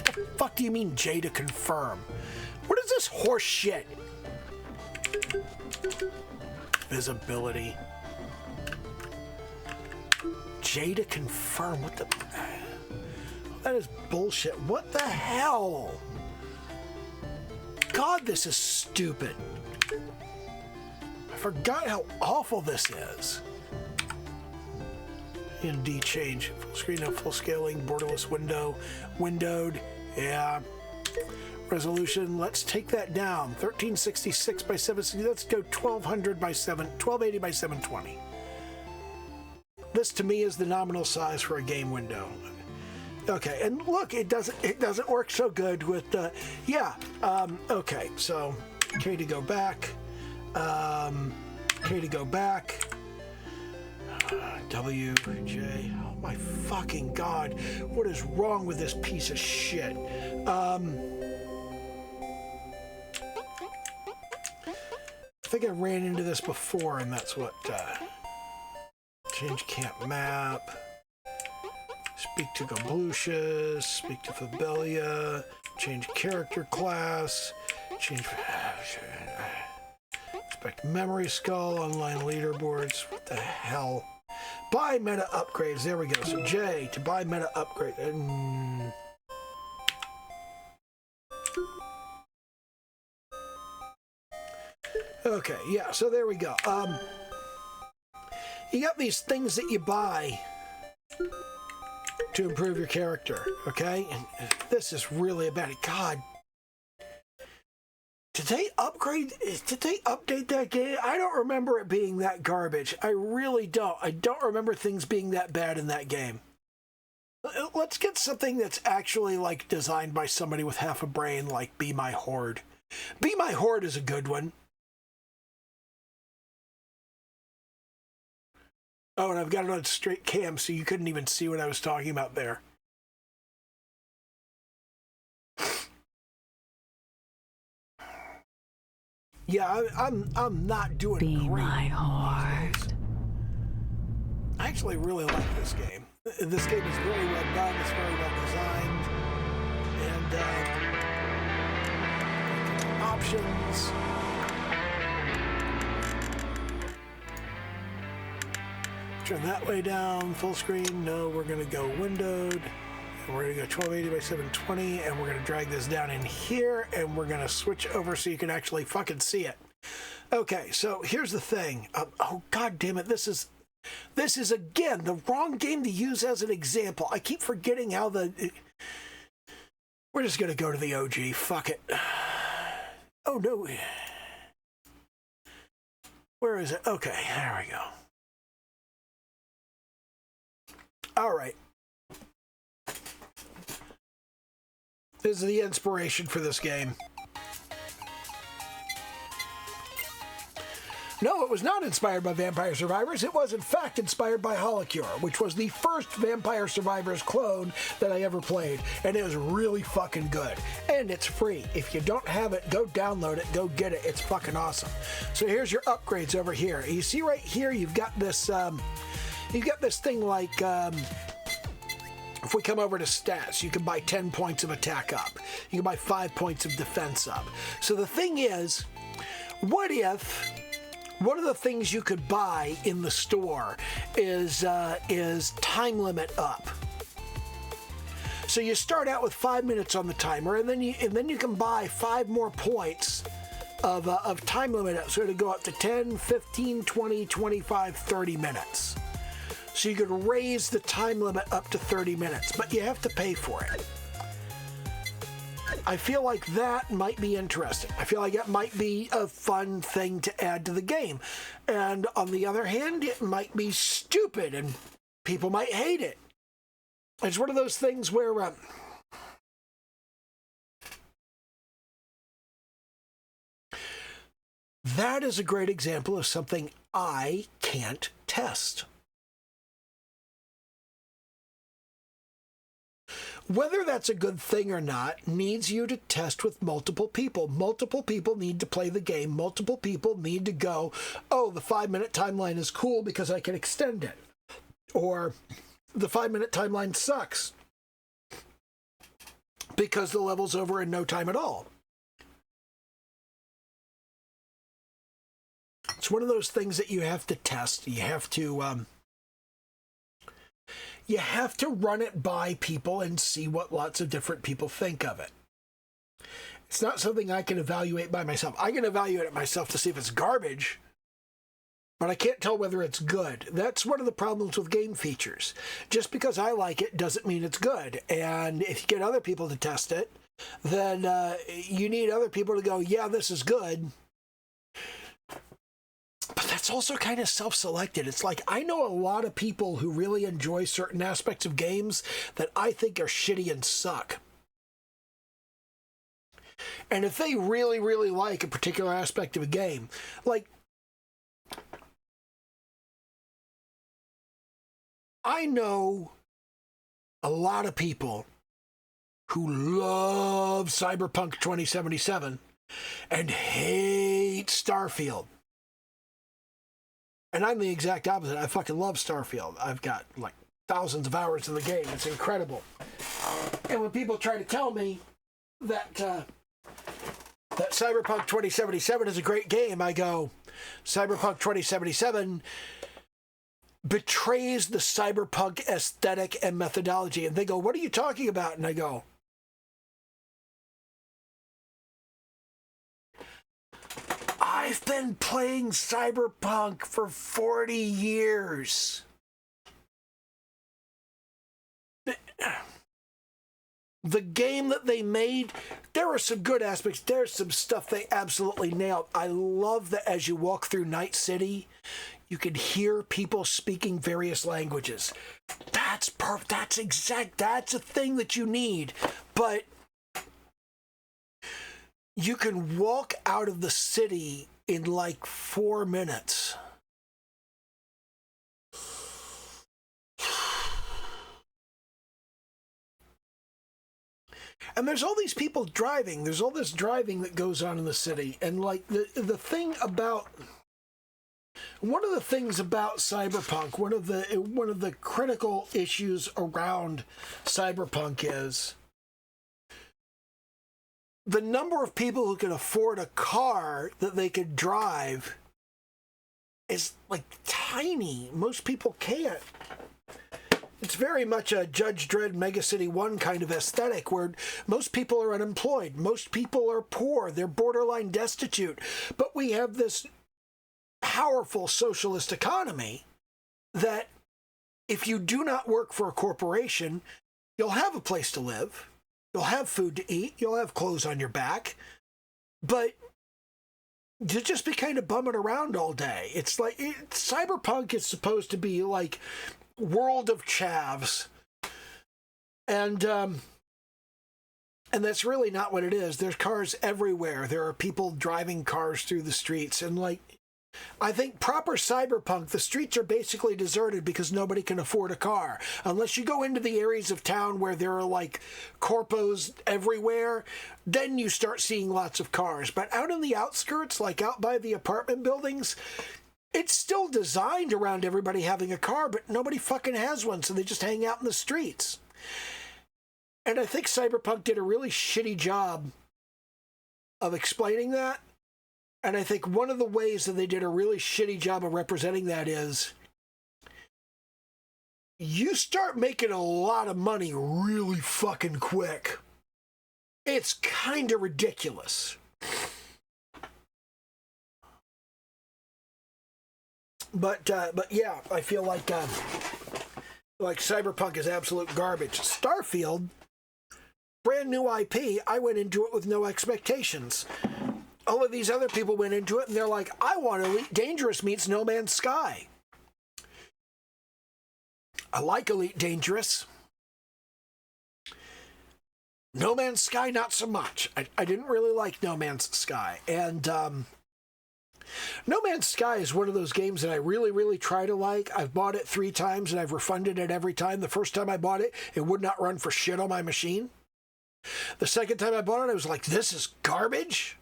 the fuck do you mean J to confirm? What is this horse shit? Visibility. J to confirm. What the... That is bullshit. What the hell? God, this is stupid. I forgot how awful this is. In D change. Full screen and full scaling. Borderless window. Windowed. Yeah. Resolution. Let's take that down. 1366 by 760. Let's go 1200 by 1280 by 720. This to me is the nominal size for a game window. Okay, and look, it doesn't work so good with okay, so K to go back, K to go back, W, J, oh my fucking God, what is wrong with this piece of shit? I think I ran into this before, and that's what, change camp map. Speak to Goblucius, speak to Fabelia, change character class, change... Expect memory skull, online leaderboards, what the hell? Buy meta upgrades, there we go. So J, to buy meta upgrade. Okay, yeah, so there we go. You got these things that you buy to improve your character, okay? And this is really a bad... God. Did they update that game? I don't remember it being that garbage. I really don't. I don't remember things being that bad in that game. Let's get something that's actually, like, designed by somebody with half a brain, like Be My Horde. Be My Horde is a good one. Oh, and I've got it on straight cam, so you couldn't even see what I was talking about there. Yeah, I'm not doing Be great. my whore. I actually really like this game. This game is very well done. It's very well designed, and options. Turn that way down. Full screen. No, we're gonna go windowed. And we're gonna go 1280 by 720, and we're gonna drag this down in here, and we're gonna switch over so you can actually fucking see it. Okay, so here's the thing. Oh god damn it! This is again the wrong game to use as an example. I keep forgetting how we're just gonna go to the OG. Fuck it. Oh no. Where is it? Okay, there we go. All right. This is the inspiration for this game. No, it was not inspired by Vampire Survivors. It was, in fact, inspired by Holocure, which was the first Vampire Survivors clone that I ever played, and it was really fucking good. And it's free. If you don't have it, go download it, go get it. It's fucking awesome. So here's your upgrades over here. You see right here, you've got this thing like, if we come over to stats, you can buy 10 points of attack up. You can buy 5 points of defense up. So the thing is, what if one of the things you could buy in the store is time limit up? So you start out with 5 minutes on the timer, and then you can buy 5 more points of time limit up. So it'll go up to 10, 15, 20, 25, 30 minutes. So you could raise the time limit up to 30 minutes, but you have to pay for it. I feel like that might be interesting. I feel like it might be a fun thing to add to the game. And on the other hand, it might be stupid and people might hate it. It's one of those things where that is a great example of something I can't test. Whether that's a good thing or not needs you to test with multiple people. Multiple people need to play the game. Multiple people need to go, oh, the 5-minute timeline is cool because I can extend it. Or the 5-minute timeline sucks because the level's over in no time at all. It's one of those things that you have to test. You have to run it by people and see what lots of different people think of it. It's not something I can evaluate by myself. I can evaluate it myself to see if it's garbage, but I can't tell whether it's good. That's one of the problems with game features. Just because I like it doesn't mean it's good. And if you get other people to test it, then you need other people to go, yeah, this is good. But that's also kind of self-selected. It's like, I know a lot of people who really enjoy certain aspects of games that I think are shitty and suck. And if they really, really like a particular aspect of a game, like, I know a lot of people who love Cyberpunk 2077 and hate Starfield. And I'm the exact opposite. I fucking love Starfield. I've got like thousands of hours in the game. It's incredible. And when people try to tell me that that Cyberpunk 2077 is a great game, I go, Cyberpunk 2077 betrays the cyberpunk aesthetic and methodology. And they go, what are you talking about? And I go, I've been playing Cyberpunk for 40 years. The game that they made, there are some good aspects. There's some stuff they absolutely nailed. I love that as you walk through Night City, you can hear people speaking various languages. That's perfect. That's a thing that you need. But you can walk out of the city in like 4 minutes. And there's all these people driving. There's all this driving that goes on in the city. And like one of the things about Cyberpunk, one of the critical issues around Cyberpunk is the number of people who can afford a car that they could drive is like tiny. Most people can't. It's very much a Judge Dredd Mega City 1 kind of aesthetic where most people are unemployed. Most people are poor. They're borderline destitute. But we have this powerful socialist economy that if you do not work for a corporation, you'll have a place to live. You'll have food to eat. You'll have clothes on your back. But to just be kind of bumming around all day. It's like Cyberpunk is supposed to be like world of chavs, and that's really not what it is. There's cars everywhere. There are people driving cars through the streets, and like I think proper Cyberpunk, the streets are basically deserted because nobody can afford a car. Unless you go into the areas of town where there are like corpos everywhere, then you start seeing lots of cars. But out in the outskirts, like out by the apartment buildings, it's still designed around everybody having a car, but nobody fucking has one, so they just hang out in the streets. And I think Cyberpunk did a really shitty job of explaining that. And I think one of the ways that they did a really shitty job of representing that is you start making a lot of money really fucking quick. It's kind of ridiculous. But yeah, I feel like Cyberpunk is absolute garbage. Starfield, brand new IP, I went into it with no expectations. All of these other people went into it and they're like, I want Elite Dangerous meets No Man's Sky. I like Elite Dangerous. No Man's Sky, not so much. I didn't really like No Man's Sky. And No Man's Sky is one of those games that I really, really try to like. I've bought it 3 times and I've refunded it every time. The first time I bought it, it would not run for shit on my machine. The second time I bought it, I was like, this is garbage.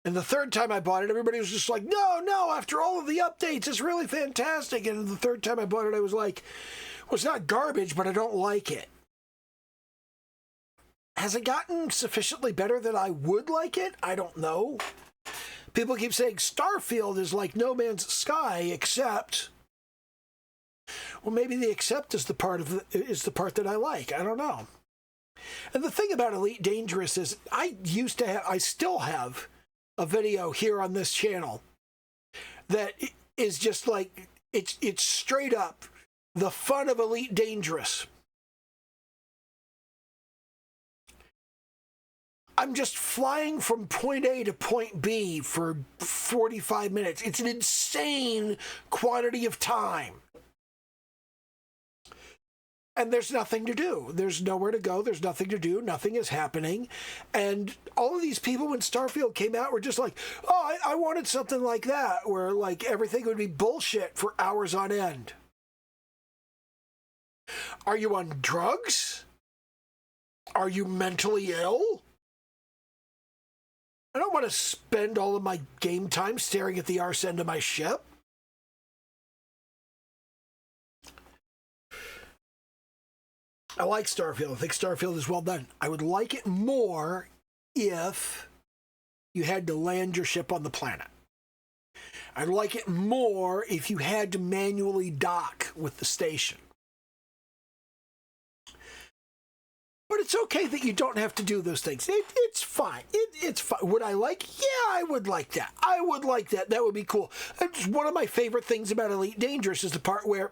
And the third time I bought it, everybody was just like, no, after all of the updates, it's really fantastic. And the third time I bought it, I was like, well, it's not garbage, but I don't like it. Has it gotten sufficiently better that I would like it? I don't know. People keep saying Starfield is like No Man's Sky, except, well, maybe the except is the part that I like. I don't know. And the thing about Elite Dangerous is I still have a video here on this channel that is just like, it's straight up the fun of Elite Dangerous. I'm just flying from point A to point B for 45 minutes. It's an insane quantity of time. And there's nothing to do. There's nowhere to go. There's nothing to do. Nothing is happening. And all of these people, when Starfield came out, were just like, oh, I wanted something like that, where like everything would be bullshit for hours on end. Are you on drugs? Are you mentally ill? I don't want to spend all of my game time staring at the arse end of my ship. I like Starfield. I think Starfield is well done. I would like it more if you had to land your ship on the planet. I'd like it more if you had to manually dock with the station. But it's okay that you don't have to do those things. It's fine. It's fine. Would I like? Yeah, I would like that. I would like that. That would be cool. It's one of my favorite things about Elite Dangerous is the part where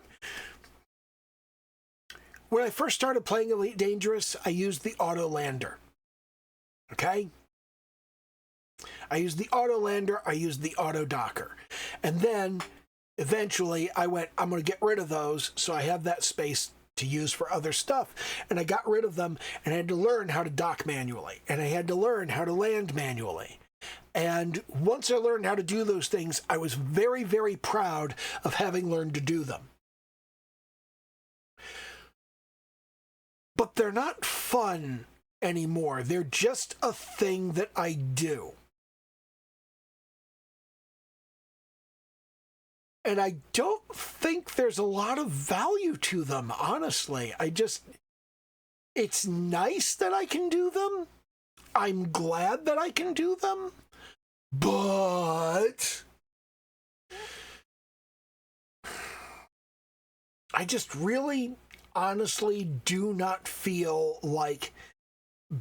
when I first started playing Elite Dangerous, I used the auto lander. Okay? I used the auto lander. I used the auto docker. And then eventually I went, I'm going to get rid of those so I have that space to use for other stuff. And I got rid of them and I had to learn how to dock manually. And I had to learn how to land manually. And once I learned how to do those things, I was very, very proud of having learned to do them. But they're not fun anymore. They're just a thing that I do. And I don't think there's a lot of value to them, honestly. It's nice that I can do them. I'm glad that I can do them. But I just really, honestly do not feel like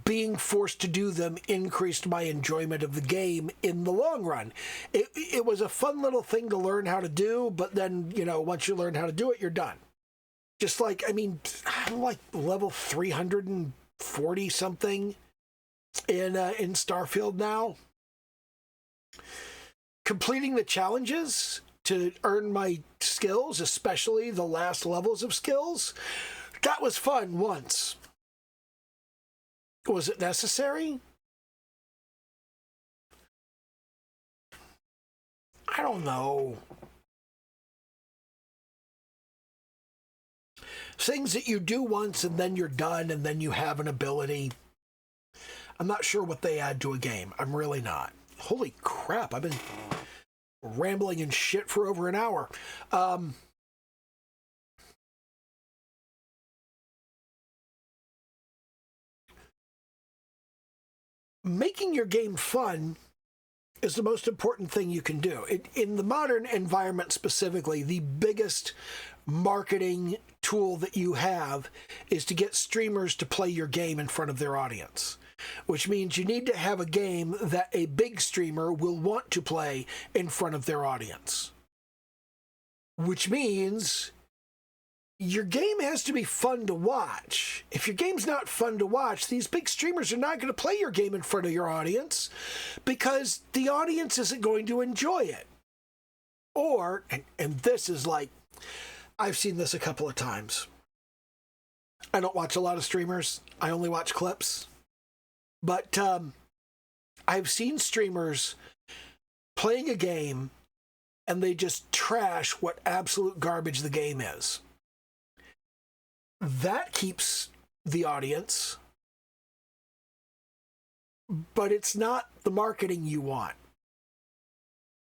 being forced to do them increased my enjoyment of the game in the long run. It was a fun little thing to learn how to do, but then, once you learn how to do it, you're done. Just like, I'm like level 340 something in Starfield now. Completing the challenges to earn my skills, especially the last levels of skills, that was fun once. Was it necessary? I don't know. Things that you do once and then you're done and then you have an ability. I'm not sure what they add to a game. I'm really not. Holy crap, I've been rambling and shit for over an hour. Making your game fun is the most important thing you can do. In the modern environment specifically, the biggest marketing tool that you have is to get streamers to play your game in front of their audience, which means you need to have a game that a big streamer will want to play in front of their audience, which means your game has to be fun to watch. If your game's not fun to watch, these big streamers are not going to play your game in front of your audience because the audience isn't going to enjoy it. Or, and this is like, I've seen this a couple of times. I don't watch a lot of streamers. I only watch clips. But I've seen streamers playing a game and they just trash what absolute garbage the game is. That keeps the audience, but it's not the marketing you want.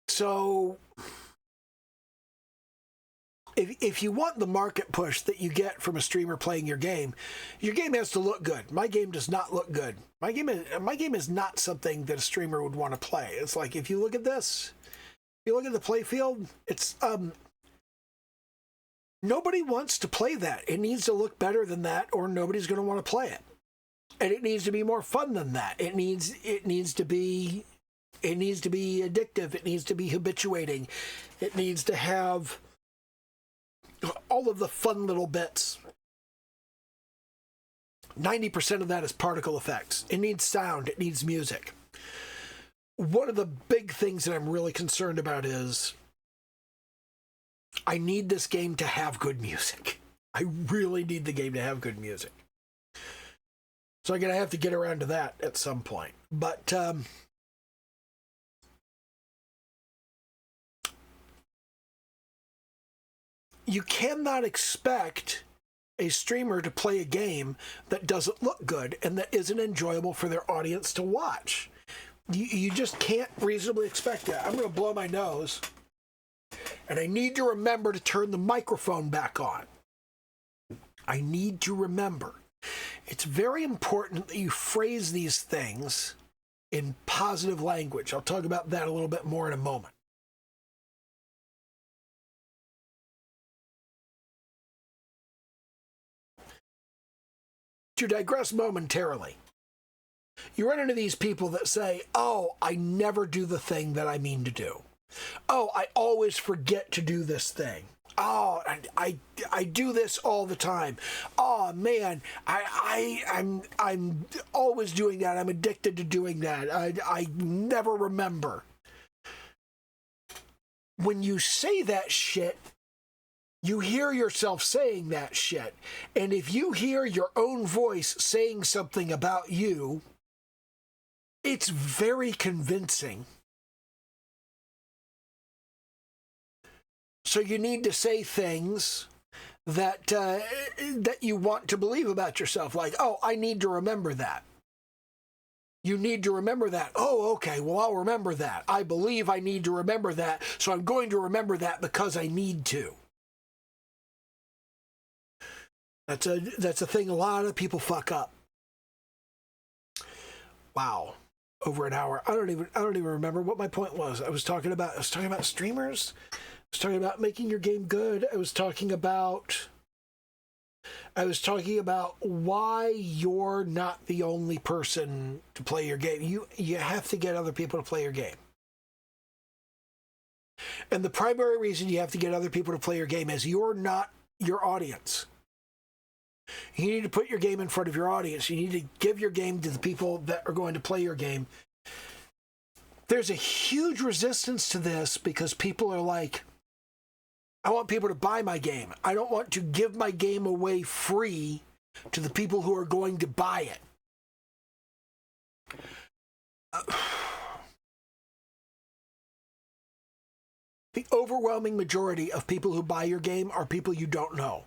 So if you want the market push that you get from a streamer playing your game has to look good. My game does not look good. My game is not something that a streamer would want to play. It's like, if you look at this, if you look at the playfield, it's nobody wants to play that. It needs to look better than that, or nobody's going to want to play it. And it needs to be more fun than that. It needs to be addictive. It needs to be habituating. It needs to have all of the fun little bits. 90% of that is particle effects. It needs sound. It needs music. One of the big things that I'm really concerned about is I need this game to have good music. I really need the game to have good music. So I'm going to have to get around to that at some point. But you cannot expect a streamer to play a game that doesn't look good and that isn't enjoyable for their audience to watch. You just can't reasonably expect that. I'm going to blow my nose. And I need to remember to turn the microphone back on. I need to remember. It's very important that you phrase these things in positive language. I'll talk about that a little bit more in a moment. To digress momentarily, you run into these people that say, oh, I never do the thing that I mean to do. Oh, I always forget to do this thing. Oh, I do this all the time. Oh man, I'm always doing that. I'm addicted to doing that. I never remember. When you say that shit, you hear yourself saying that shit. And if you hear your own voice saying something about you, it's very convincing. So you need to say things that that you want to believe about yourself. Like, oh, I need to remember that. You need to remember that. Oh, okay, well, I'll remember that. I believe I need to remember that, so I'm going to remember that because I need to. That's a thing a lot of people fuck up. Wow. Over an hour. I don't even remember what my point was. I was talking about streamers. I was talking about making your game good. I was talking about why you're not the only person to play your game. You have to get other people to play your game. And the primary reason you have to get other people to play your game is you're not your audience. You need to put your game in front of your audience. You need to give your game to the people that are going to play your game. There's a huge resistance to this because people are like, I want people to buy my game. I don't want to give my game away free to the people who are going to buy it. The overwhelming majority of people who buy your game are people you don't know.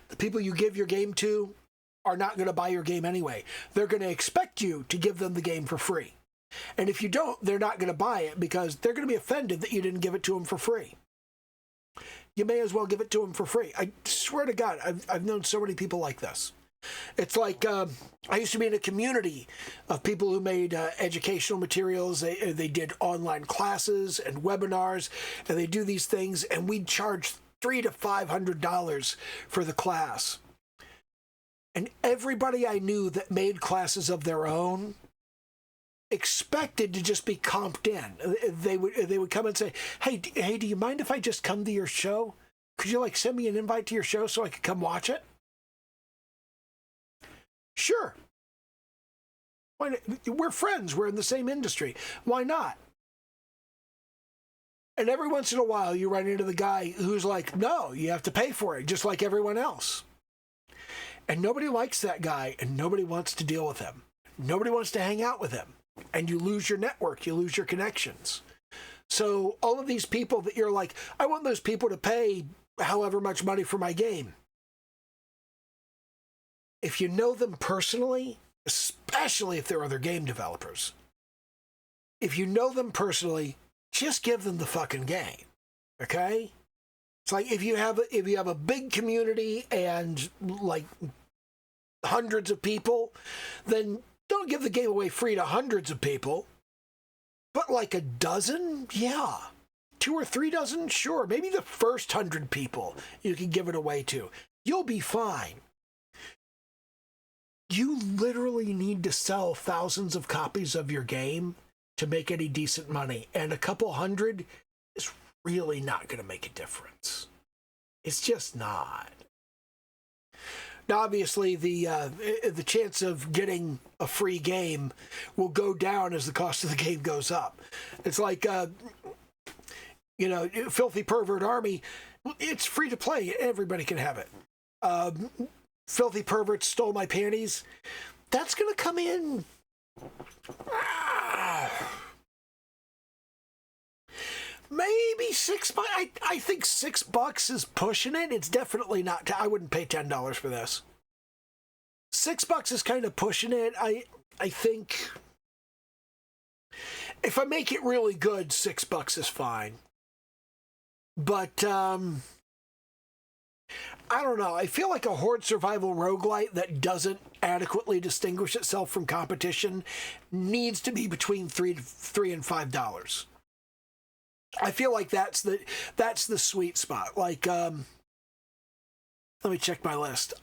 The people you give your game to are not going to buy your game anyway. They're going to expect you to give them the game for free. And if you don't, they're not going to buy it because they're going to be offended that you didn't give it to them for free. You may as well give it to them for free. I swear to God, I've known so many people like this. It's like I used to be in a community of people who made educational materials. They did online classes and webinars, and they do these things, and we'd charge $300 to $500 for the class. And everybody I knew that made classes of their own expected to just be comped in. They would come and say, hey, do you mind if I just come to your show? Could you send me an invite to your show so I could come watch it? Sure. Why not? We're friends. We're in the same industry. Why not? And every once in a while, you run into the guy who's like, no, you have to pay for it, just like everyone else. And nobody likes that guy, and nobody wants to deal with him. Nobody wants to hang out with him. And you lose your network. You lose your connections. So all of these people that you're like, I want those people to pay however much money for my game. If you know them personally, especially if they're other game developers, if you know them personally, just give them the fucking game, okay? It's like if you have a big community and hundreds of people, then don't give the game away free to hundreds of people. But a dozen, yeah. 2 or 3 dozen, sure. Maybe the first 100 people you can give it away to. You'll be fine. You literally need to sell thousands of copies of your game to make any decent money, and a couple hundred is really not going to make a difference. It's just not. Now, obviously, the chance of getting a free game will go down as the cost of the game goes up. It's like, Filthy Pervert Army, it's free to play. Everybody can have it. Filthy Pervert Stole My Panties. That's going to come in... maybe $6. I think $6 is pushing it. It's definitely not. I wouldn't pay $10 for this. $6 is kind of pushing it. I think if I make it really good, $6 is fine. But I don't know. I feel like a horde survival roguelite that doesn't adequately distinguish itself from competition needs to be between $3 and $5. I feel like that's the sweet spot. Let me check my list.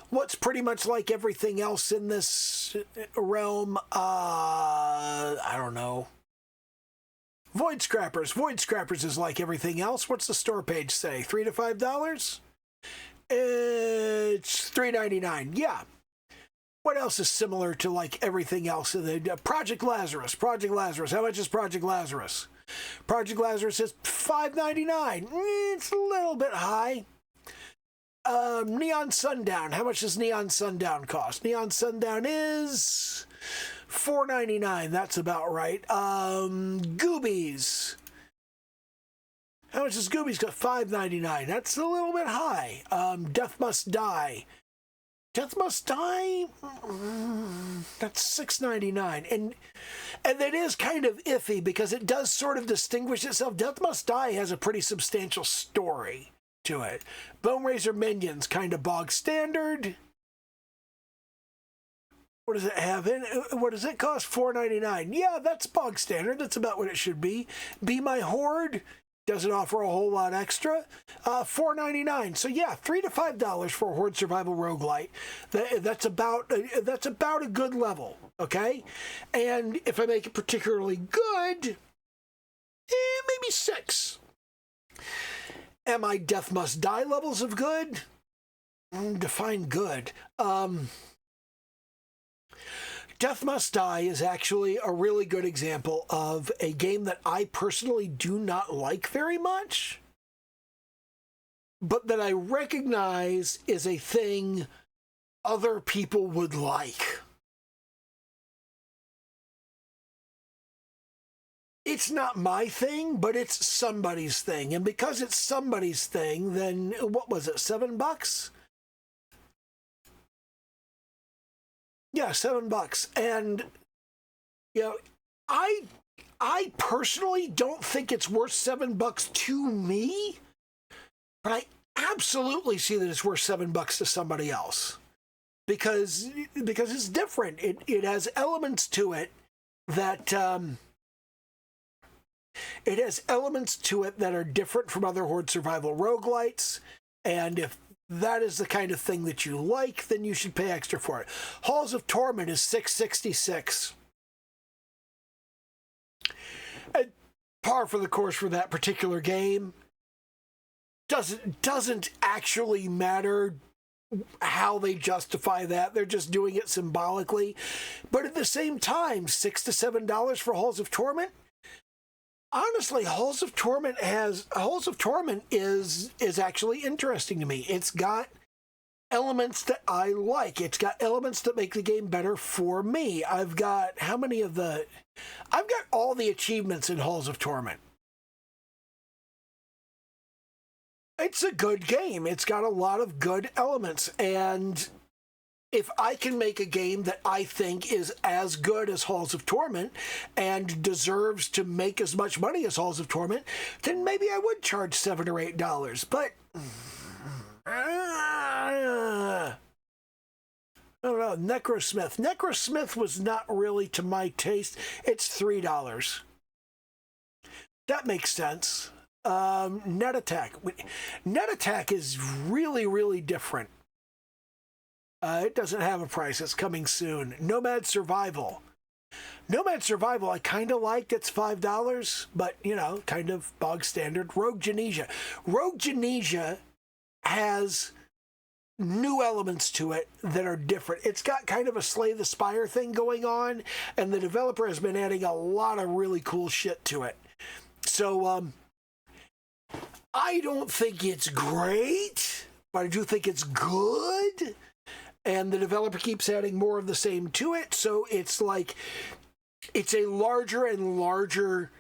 What's pretty much like everything else in this realm? I don't know. Void Scrappers. Void Scrappers is like everything else. What's the store page say? $3 to $5? It's $3.99. Yeah. What else is similar to everything else? Project Lazarus. Project Lazarus. How much is Project Lazarus? Project Lazarus is $5.99. It's a little bit high. Neon Sundown. How much does Neon Sundown cost? Neon Sundown is $4.99. That's about right. Goobies. How much does Goobies cost? $5.99. That's a little bit high. Death Must Die. Death Must Die, that's $6.99, and that is kind of iffy because it does sort of distinguish itself. Death Must Die has a pretty substantial story to it. Bone Razor Minions, kind of bog standard. What does it have in? What does it cost? $4.99. Yeah, that's bog standard. That's about what it should be. Be My Horde doesn't offer a whole lot extra. $4.99. So yeah, $3 to $5 for a Horde Survival Roguelite. That's about a good level. Okay, and if I make it particularly good, maybe $6. Am I Death Must Die levels of good? Define good. Death Must Die is actually a really good example of a game that I personally do not like very much, but that I recognize is a thing other people would like. It's not my thing, but it's somebody's thing. And because it's somebody's thing, then what was it, $7? Yeah, $7. And, you know, I personally don't think it's worth $7 to me, but I absolutely see that it's worth $7 to somebody else. Because it's different. It has elements to it that are different from other Horde Survival roguelites, and if that is the kind of thing that you like, then you should pay extra for it. Halls of Torment is $6.66. And par for the course for that particular game. Doesn't actually matter how they justify that. They're just doing it symbolically. But at the same time, $6 to $7 for Halls of Torment. Honestly, Halls of Torment is actually interesting to me. It's got elements that I like. It's got elements that make the game better for me. I've got all the achievements in Halls of Torment. It's a good game. It's got a lot of good elements, and if I can make a game that I think is as good as Halls of Torment and deserves to make as much money as Halls of Torment, then maybe I would charge $7 or $8. But I don't know. Necrosmith. Necrosmith was not really to my taste. It's $3. That makes sense. Net Attack. Net Attack is really, really different. It doesn't have a price. It's coming soon. Nomad Survival. Nomad Survival I kind of liked. It's $5, but, you know, kind of bog standard. Rogue Genesia. Rogue Genesia has new elements to it that are different. It's got kind of a Slay the Spire thing going on, and the developer has been adding a lot of really cool shit to it. So, I don't think it's great, but I do think it's good. And the developer keeps adding more of the same to it. So it's like, it's a larger and larger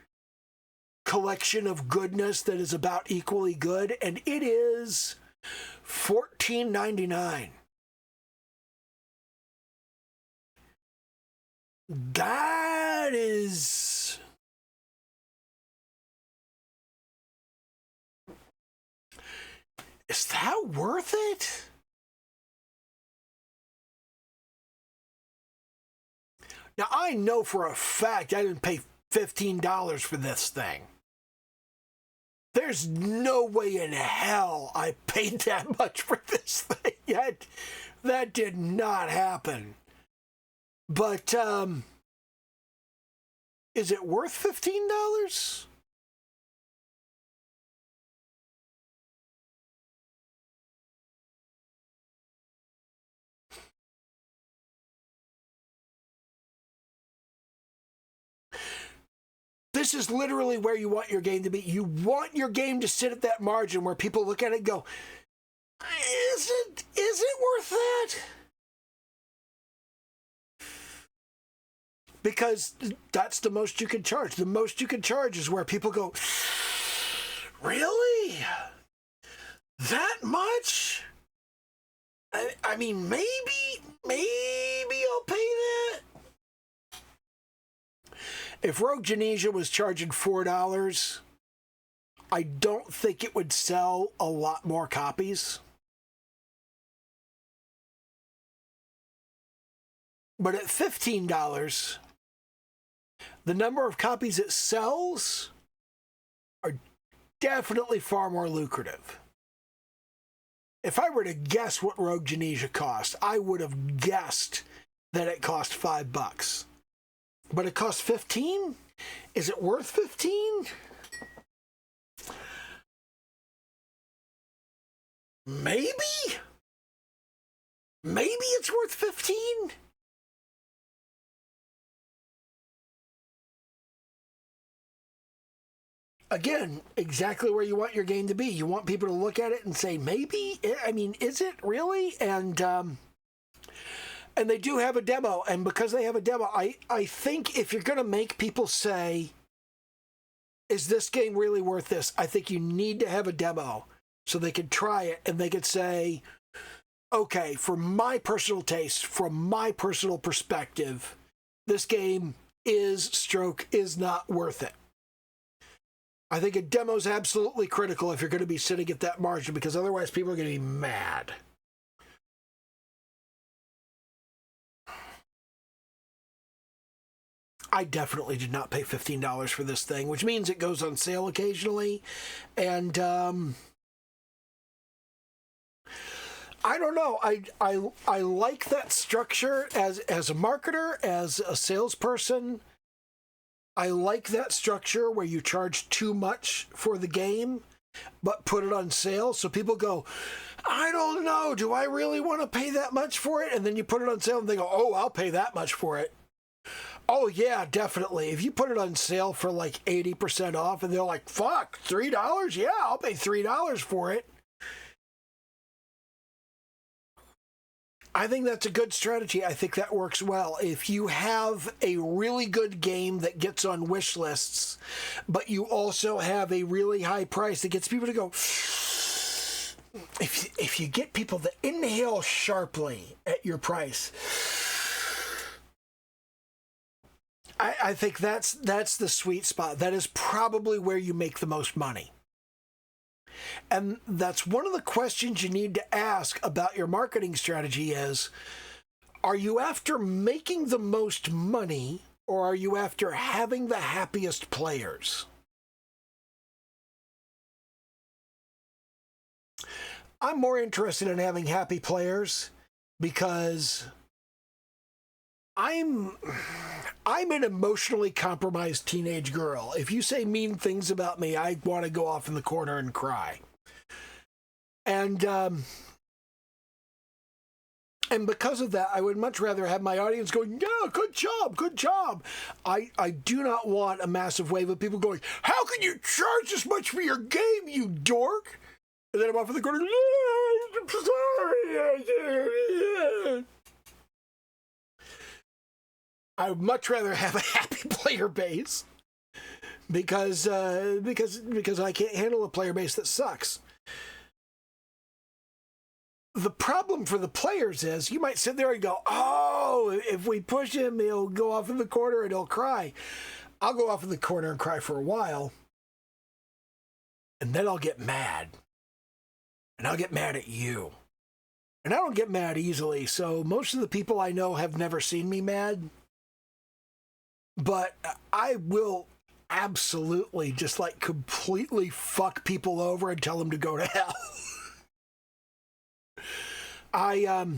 collection of goodness that is about equally good. And it is $14.99. That is... Is that worth it? Now, I know for a fact I didn't pay $15 for this thing. There's no way in hell I paid that much for this thing yet. That did not happen. But, is it worth $15? This is literally where you want your game to be. You want your game to sit at that margin where people look at it and go, is it worth that? Because that's the most you can charge. The most you can charge is where people go, really? That much? I mean, maybe I'll pay that. If Rogue Genesia was charging $4, I don't think it would sell a lot more copies. But at $15, the number of copies it sells are definitely far more lucrative. If I were to guess what Rogue Genesia cost, I would have guessed that it cost $5. But it cost 15? Is it worth 15? Maybe? Maybe it's worth 15? Again, exactly where you want your game to be. You want people to look at it and say, maybe? I mean, is it really? And they do have a demo. And because they have a demo, I think if you're going to make people say, is this game really worth this? I think you need to have a demo so they can try it and they could say, okay, for my personal taste, from my personal perspective, this game is not worth it. I think a demo is absolutely critical if you're going to be sitting at that margin, because otherwise people are going to be mad. I definitely did not pay $15 for this thing, which means it goes on sale occasionally. And I don't know. I like that structure as a marketer, as a salesperson. I like that structure where you charge too much for the game, but put it on sale. So people go, I don't know, do I really want to pay that much for it? And then you put it on sale and they go, oh, I'll pay that much for it. Oh, yeah, definitely. If you put it on sale for like 80% off and they're like, fuck, $3? Yeah, I'll pay $3 for it. I think that's a good strategy. I think that works well. If you have a really good game that gets on wish lists, but you also have a really high price that gets people to go, if you get people to inhale sharply at your price, I think that's the sweet spot. That is probably where you make the most money. And that's one of the questions you need to ask about your marketing strategy is, are you after making the most money or are you after having the happiest players? I'm more interested in having happy players because I'm an emotionally compromised teenage girl. If you say mean things about me, I want to go off in the corner and cry. And because of that, I would much rather have my audience going, yeah, good job, good job. I do not want a massive wave of people going, how can you charge this much for your game, you dork? And then I'm off in the corner, I'm sorry. I would much rather have a happy player base because I can't handle a player base that sucks. The problem for the players is you might sit there and go, oh, if we push him, he'll go off in the corner and he'll cry. I'll go off in the corner and cry for a while, and then I'll get mad. And I'll get mad at you. And I don't get mad easily, so most of the people I know have never seen me mad. But I will absolutely just like completely fuck people over and tell them to go to hell. I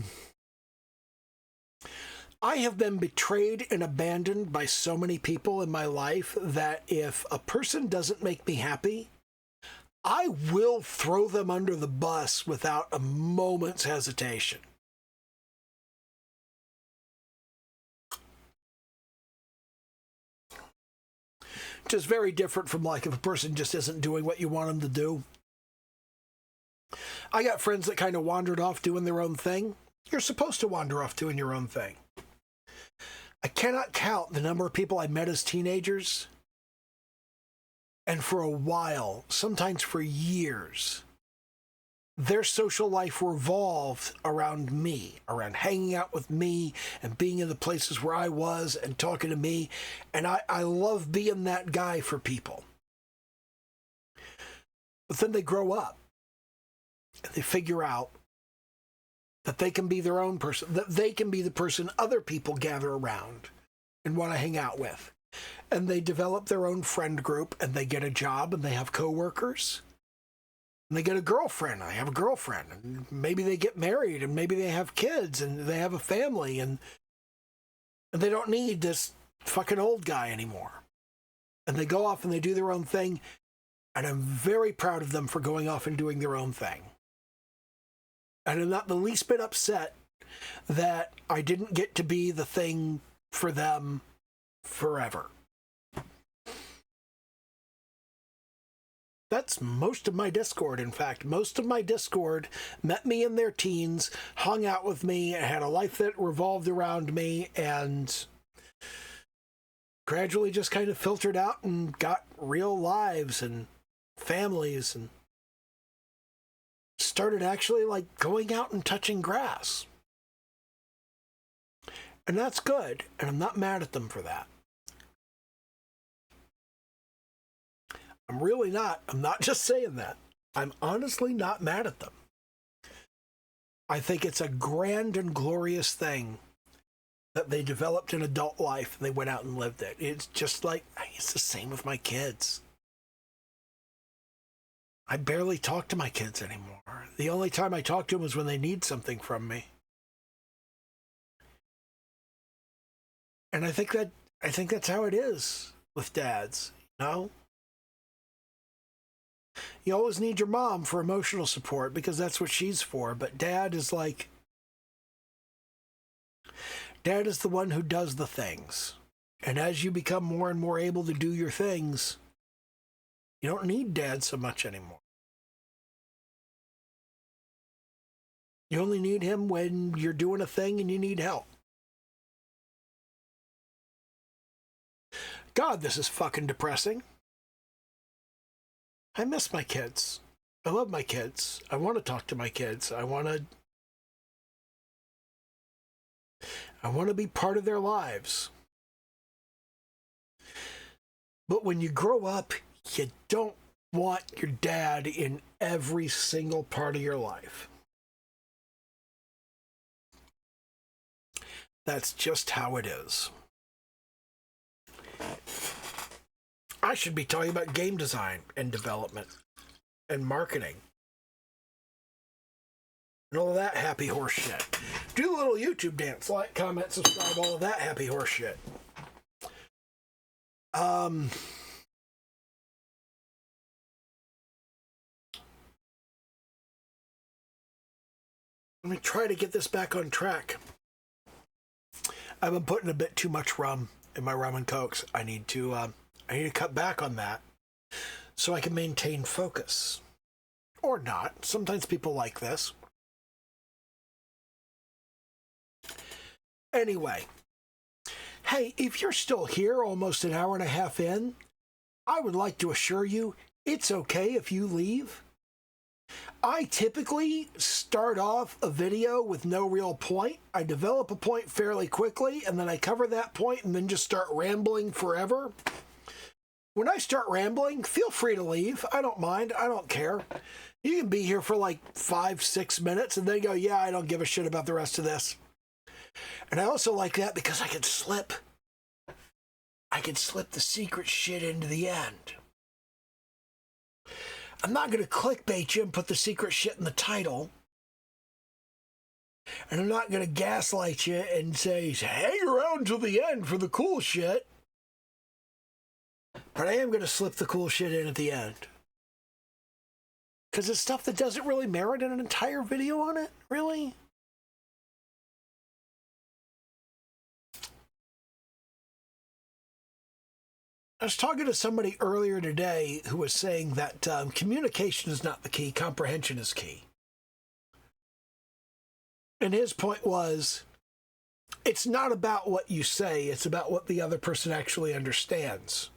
have been betrayed and abandoned by so many people in my life that if a person doesn't make me happy, I will throw them under the bus without a moment's hesitation. Which is very different from like if a person just isn't doing what you want them to do. I got friends that kind of wandered off doing their own thing. You're supposed to wander off doing your own thing. I cannot count the number of people I met as teenagers, and for a while, sometimes for years, their social life revolved around me, around hanging out with me and being in the places where I was and talking to me. And I love being that guy for people. But then they grow up and they figure out that they can be their own person, that they can be the person other people gather around and want to hang out with. And they develop their own friend group, and they get a job, and they have coworkers. And they get a girlfriend, and they have a girlfriend. And maybe they get married, and maybe they have kids, and they have a family, and they don't need this fucking old guy anymore. And they go off and they do their own thing, and I'm very proud of them for going off and doing their own thing. And I'm not the least bit upset that I didn't get to be the thing for them forever. That's most of my Discord, in fact. Most of my Discord met me in their teens, hung out with me, had a life that revolved around me, and gradually just kind of filtered out and got real lives and families and started actually like going out and touching grass. And that's good, and I'm not mad at them for that. I'm really not. I'm not just saying that. I'm honestly not mad at them. I think it's a grand and glorious thing that they developed an adult life and they went out and lived it. It's just like, it's the same with my kids. I barely talk to my kids anymore. The only time I talk to them is when they need something from me. And I think that's how it is with dads, you know? You always need your mom for emotional support because that's what she's for. But dad is the one who does the things. And as you become more and more able to do your things, you don't need dad so much anymore. You only need him when you're doing a thing and you need help. God, this is fucking depressing. I miss my kids. I love my kids. I want to talk to my kids. I want to be part of their lives. But when you grow up, you don't want your dad in every single part of your life. That's just how it is. I should be talking about game design and development and marketing and all of that happy horse shit. Do the little YouTube dance, like, comment, subscribe, all of that happy horse shit. Let me try to get this back on track. I've been putting a bit too much rum in my rum and cokes. I need to cut back on that so I can maintain focus. Or not. Sometimes people like this. Anyway. Hey, if you're still here almost an hour and a half in, I would like to assure you it's okay if you leave. I typically start off a video with no real point. I develop a point fairly quickly, and then I cover that point and then just start rambling forever. When I start rambling, feel free to leave. I don't mind. I don't care. You can be here for like 5-6 minutes and then go, yeah, I don't give a shit about the rest of this. And I also like that because I can slip the secret shit into the end. I'm not going to clickbait you and put the secret shit in the title. And I'm not going to gaslight you and say, hang around till the end for the cool shit. But I am going to slip the cool shit in at the end. Because it's stuff that doesn't really merit an entire video on it, really. I was talking to somebody earlier today who was saying that communication is not the key, comprehension is key. And his point was, it's not about what you say, it's about what the other person actually understands.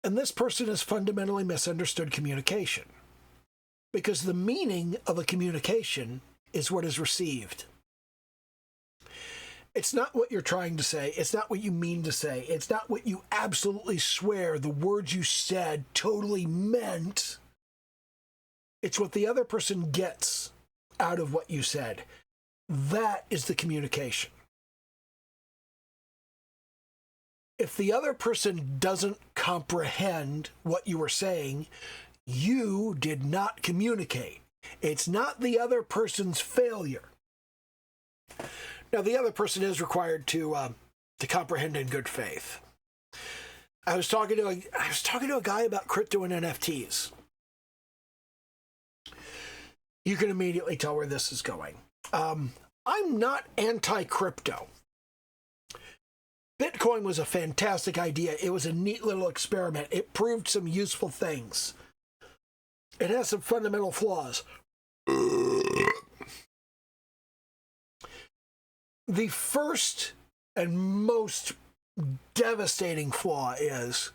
And this person has fundamentally misunderstood communication. because the meaning of a communication is what is received. It's not what you're trying to say. It's not what you mean to say. It's not what you absolutely swear the words you said totally meant. It's what the other person gets out of what you said. That is the communication. If the other person doesn't comprehend what you were saying, you did not communicate. It's not the other person's failure. Now, the other person is required to comprehend in good faith. I was talking to a guy about crypto and NFTs. You can immediately tell where this is going. I'm not anti-crypto. Bitcoin was a fantastic idea. It was a neat little experiment. It proved some useful things. It has some fundamental flaws. The first and most devastating flaw is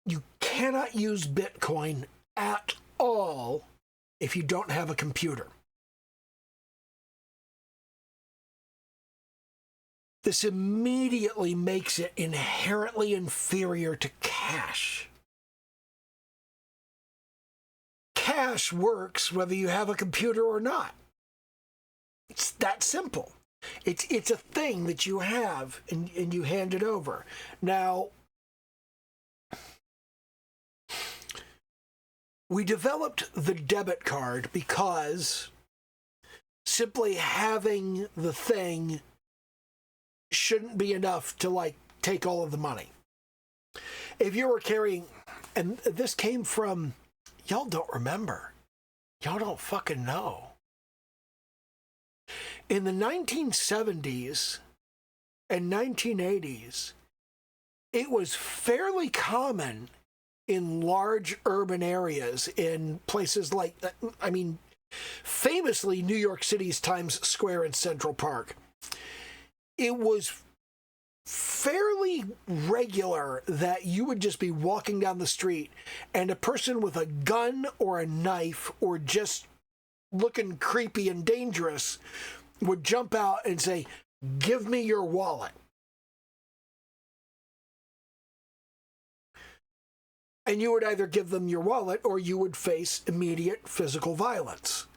you cannot use Bitcoin at all if you don't have a computer. This immediately makes it inherently inferior to cash. Cash works whether you have a computer or not. It's that simple. It's a thing that you have and you hand it over. Now, we developed the debit card because simply having the thing shouldn't be enough to take all of the money. If you were carrying, and this came from, y'all don't remember. Y'all don't fucking know. In the 1970s and 1980s, it was fairly common in large urban areas, in places like, famously New York City's Times Square and Central Park. It was fairly regular that you would just be walking down the street and a person with a gun or a knife or just looking creepy and dangerous would jump out and say, "Give me your wallet." And you would either give them your wallet or you would face immediate physical violence.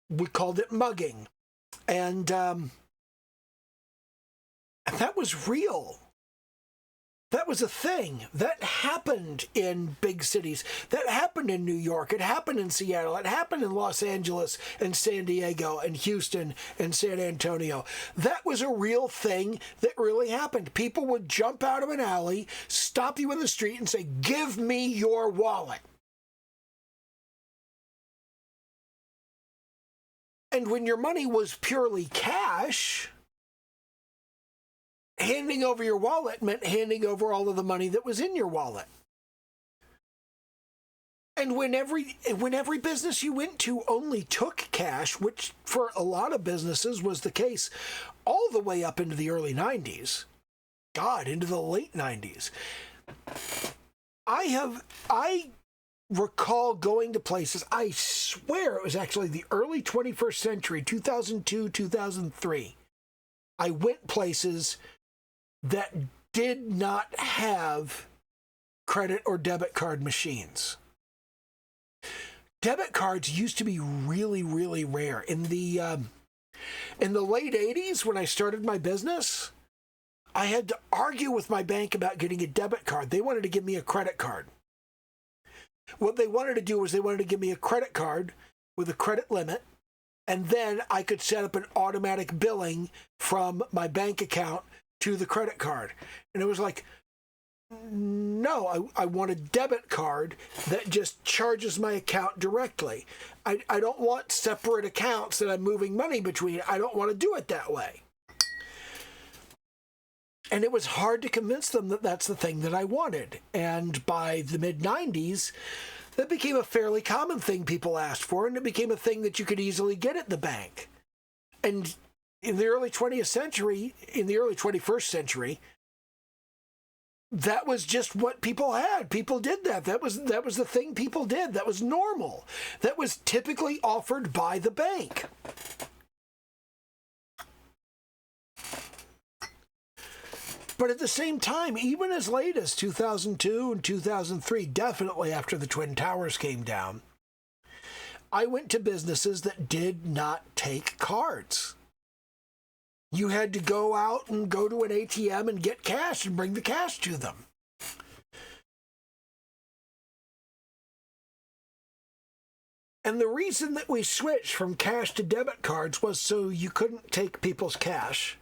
We called it mugging. And that was real. That was a thing. That happened in big cities. That happened in New York. It happened in Seattle. It happened in Los Angeles and San Diego and Houston and San Antonio. That was a real thing that really happened. People would jump out of an alley, stop you in the street and say, "Give me your wallet." And when your money was purely cash, handing over your wallet meant handing over all of the money that was in your wallet. And when every business you went to only took cash, which for a lot of businesses was the case all the way up into the early 90s, into the late 90s. I recall going to places, I swear it was actually the early 21st century, 2002, 2003. I went places that did not have credit or debit card machines. Debit cards used to be really, really rare. In the late 80s, when I started my business, I had to argue with my bank about getting a debit card. They wanted to give me a credit card. What they wanted to do was they wanted to give me a credit card with a credit limit, and then I could set up an automatic billing from my bank account to the credit card. And it was like, no, I want a debit card that just charges my account directly. I don't want separate accounts that I'm moving money between. I don't want to do it that way. And it was hard to convince them that that's the thing that I wanted. And by the mid-90s, that became a fairly common thing people asked for, and it became a thing that you could easily get at the bank. And in the early 20th century, in the early 21st century, that was just what people had. People did that. That was the thing people did. That was normal. That was typically offered by the bank. But at the same time, even as late as 2002 and 2003, definitely after the Twin Towers came down, I went to businesses that did not take cards. You had to go out and go to an ATM and get cash and bring the cash to them. And the reason that we switched from cash to debit cards was so you couldn't take people's cash.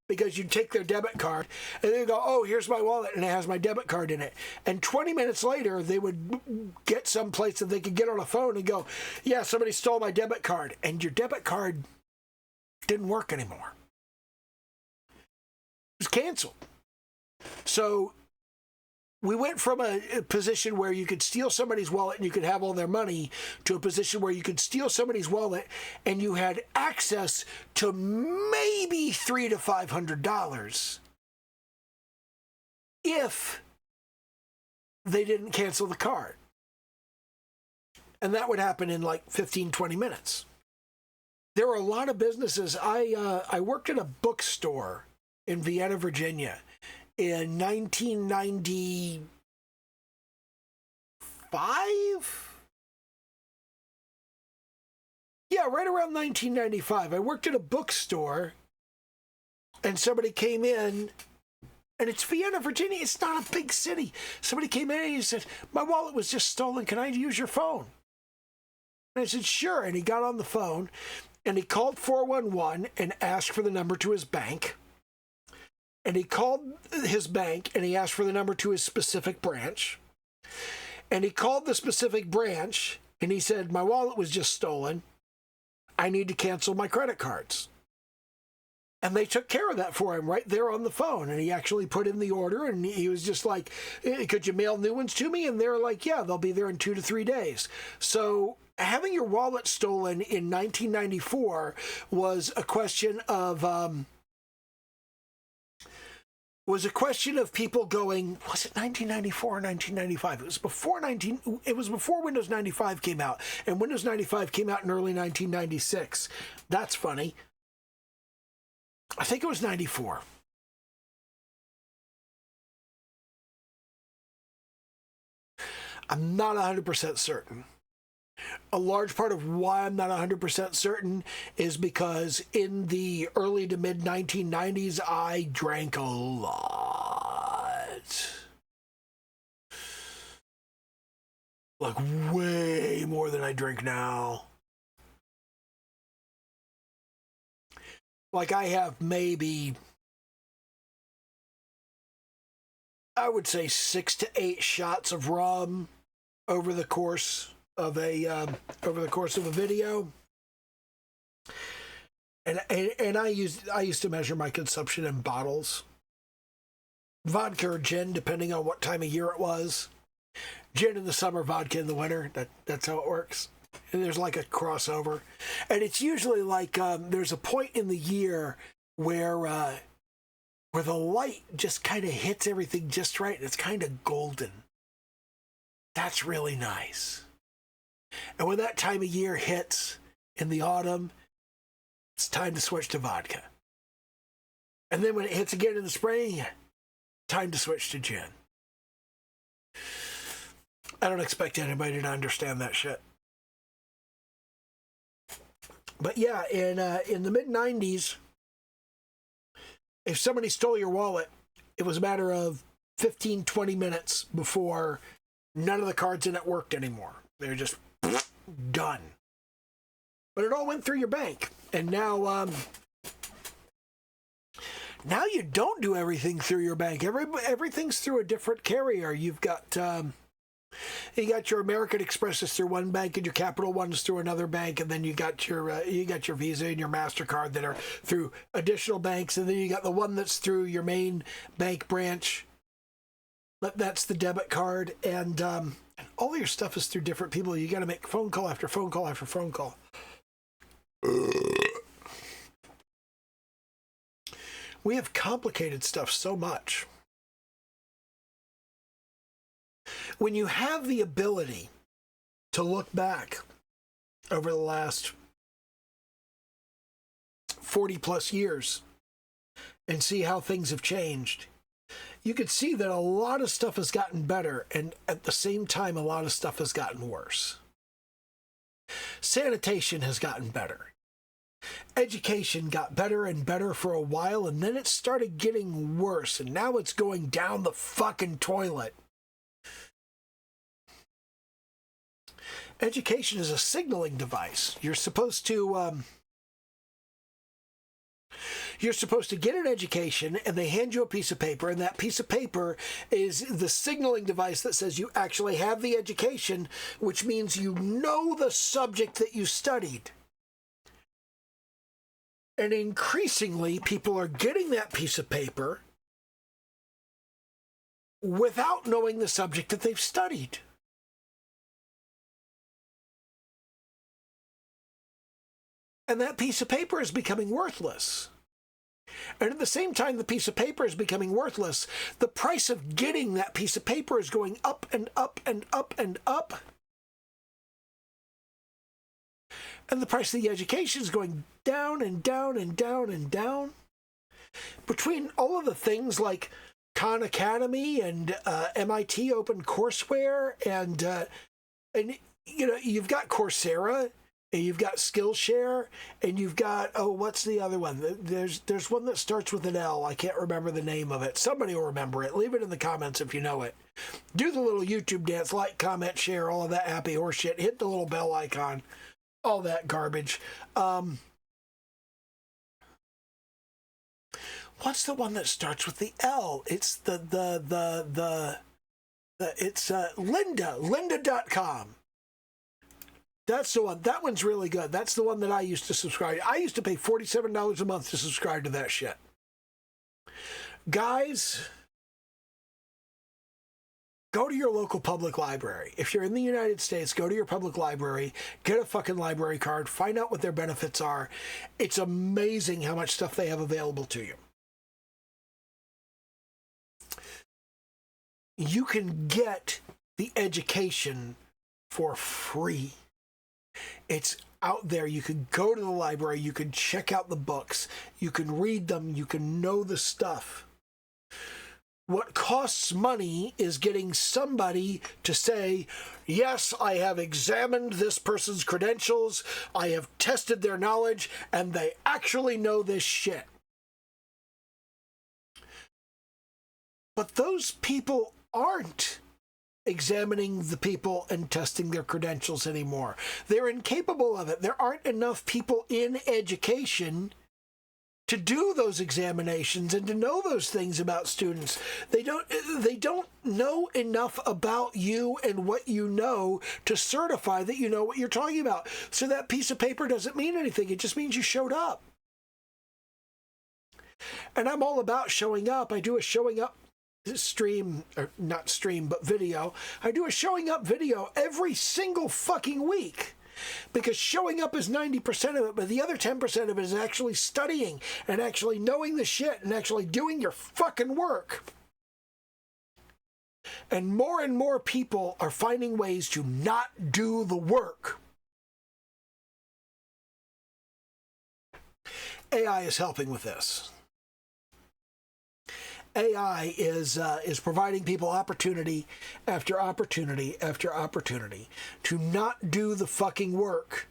Because you'd take their debit card and they'd go, oh, here's my wallet and it has my debit card in it. And 20 minutes later, they would get someplace that they could get on a phone and go, yeah, somebody stole my debit card. And your debit card didn't work anymore. It was canceled. So we went from a position where you could steal somebody's wallet and you could have all their money to a position where you could steal somebody's wallet and you had access to maybe $300 to $500 if they didn't cancel the card. And that would happen in like 15, 20 minutes. There were a lot of businesses. I worked at a bookstore in Vienna, Virginia in 1995? Yeah, right around 1995. I worked at a bookstore and somebody came in, and it's Vienna, Virginia. It's not a big city. Somebody came in and he said, my wallet was just stolen. Can I use your phone? And I said, sure. And he got on the phone and he called 411 and asked for the number to his bank. And he called his bank and he asked for the number to his specific branch. And he called the specific branch and he said, my wallet was just stolen. I need to cancel my credit cards. And they took care of that for him right there on the phone. And he actually put in the order and he was just like, could you mail new ones to me? And they're like, yeah, they'll be there in 2 to 3 days. So having your wallet stolen in 1994 was a question of... people going, was it 1994 or 1995? It was before Windows 95 came out, and Windows 95 came out in early 1996. That's funny. I think it was 94. I'm not 100% certain. A large part of why I'm not 100% certain is because in the early to mid 1990s, I drank a lot. Like way more than I drink now. Like I have maybe, I would say 6 to 8 shots of rum over the course of a video, and I used to measure my consumption in bottles, vodka or gin, depending on what time of year it was. Gin in the summer, vodka in the winter. That's how it works. And there's like a crossover, and it's usually like there's a point in the year where the light just kind of hits everything just right, and it's kind of golden. That's really nice. And when that time of year hits in the autumn, it's time to switch to vodka. And then when it hits again in the spring, time to switch to gin. I don't expect anybody to understand that shit. But yeah, in the mid-90s, if somebody stole your wallet, it was a matter of 15, 20 minutes before none of the cards in it worked anymore. They were just done. But it all went through your bank. And now you don't do everything through your bank. Everything's through a different carrier. You got your American Express is through one bank, and your Capital One is through another bank, and then you got your Visa and your MasterCard that are through additional banks, and then you got the one that's through your main bank branch. That's the debit card, and all your stuff is through different people. You got to make phone call after phone call after phone call. We have complicated stuff so much. When you have the ability to look back over the last 40 plus years and see how things have changed, you can see that a lot of stuff has gotten better, and at the same time, a lot of stuff has gotten worse. Sanitation has gotten better. Education got better and better for a while, and then it started getting worse, and now it's going down the fucking toilet. Education is a signaling device. You're supposed to get an education, and they hand you a piece of paper, and that piece of paper is the signaling device that says you actually have the education, which means you know the subject that you studied. And increasingly, people are getting that piece of paper without knowing the subject that they've studied. And that piece of paper is becoming worthless. And at the same time the piece of paper is becoming worthless, the price of getting that piece of paper is going up and up and up and up. And the price of the education is going down and down and down and down. Between all of the things like Khan Academy and MIT Open Courseware and you know, you've got Coursera, and you've got Skillshare, and you've got, oh, what's the other one? There's one that starts with an L. I can't remember the name of it. Somebody will remember it. Leave it in the comments if you know it. Do the little YouTube dance, like, comment, share, all of that happy horse shit. Hit the little bell icon, all that garbage. What's the one that starts with the L? It's it's lynda.com. That's the one. That one's really good. That's the one that I used to subscribe to. I used to pay $47 a month to subscribe to that shit. Guys, go to your local public library. If you're in the United States, go to your public library, get a fucking library card, find out what their benefits are. It's amazing how much stuff they have available to you. You can get the education for free. It's out there. You can go to the library, you can check out the books, you can read them, you can know the stuff. What costs money is getting somebody to say, yes, I have examined this person's credentials, I have tested their knowledge, and they actually know this shit. But those people aren't examining the people and testing their credentials anymore. They're incapable of it. There aren't enough people in education to do those examinations and to know those things about students. They don't know enough about you and what you know to certify that you know what you're talking about. So that piece of paper doesn't mean anything. It just means you showed up. And I'm all about showing up. I do a showing up stream, or not stream, but video. I do a showing up video every single fucking week, because showing up is 90% of it, but the other 10% of it is actually studying and actually knowing the shit and actually doing your fucking work. And more people are finding ways to not do the work. AI is helping with this. AI is providing people opportunity after opportunity after opportunity to not do the fucking work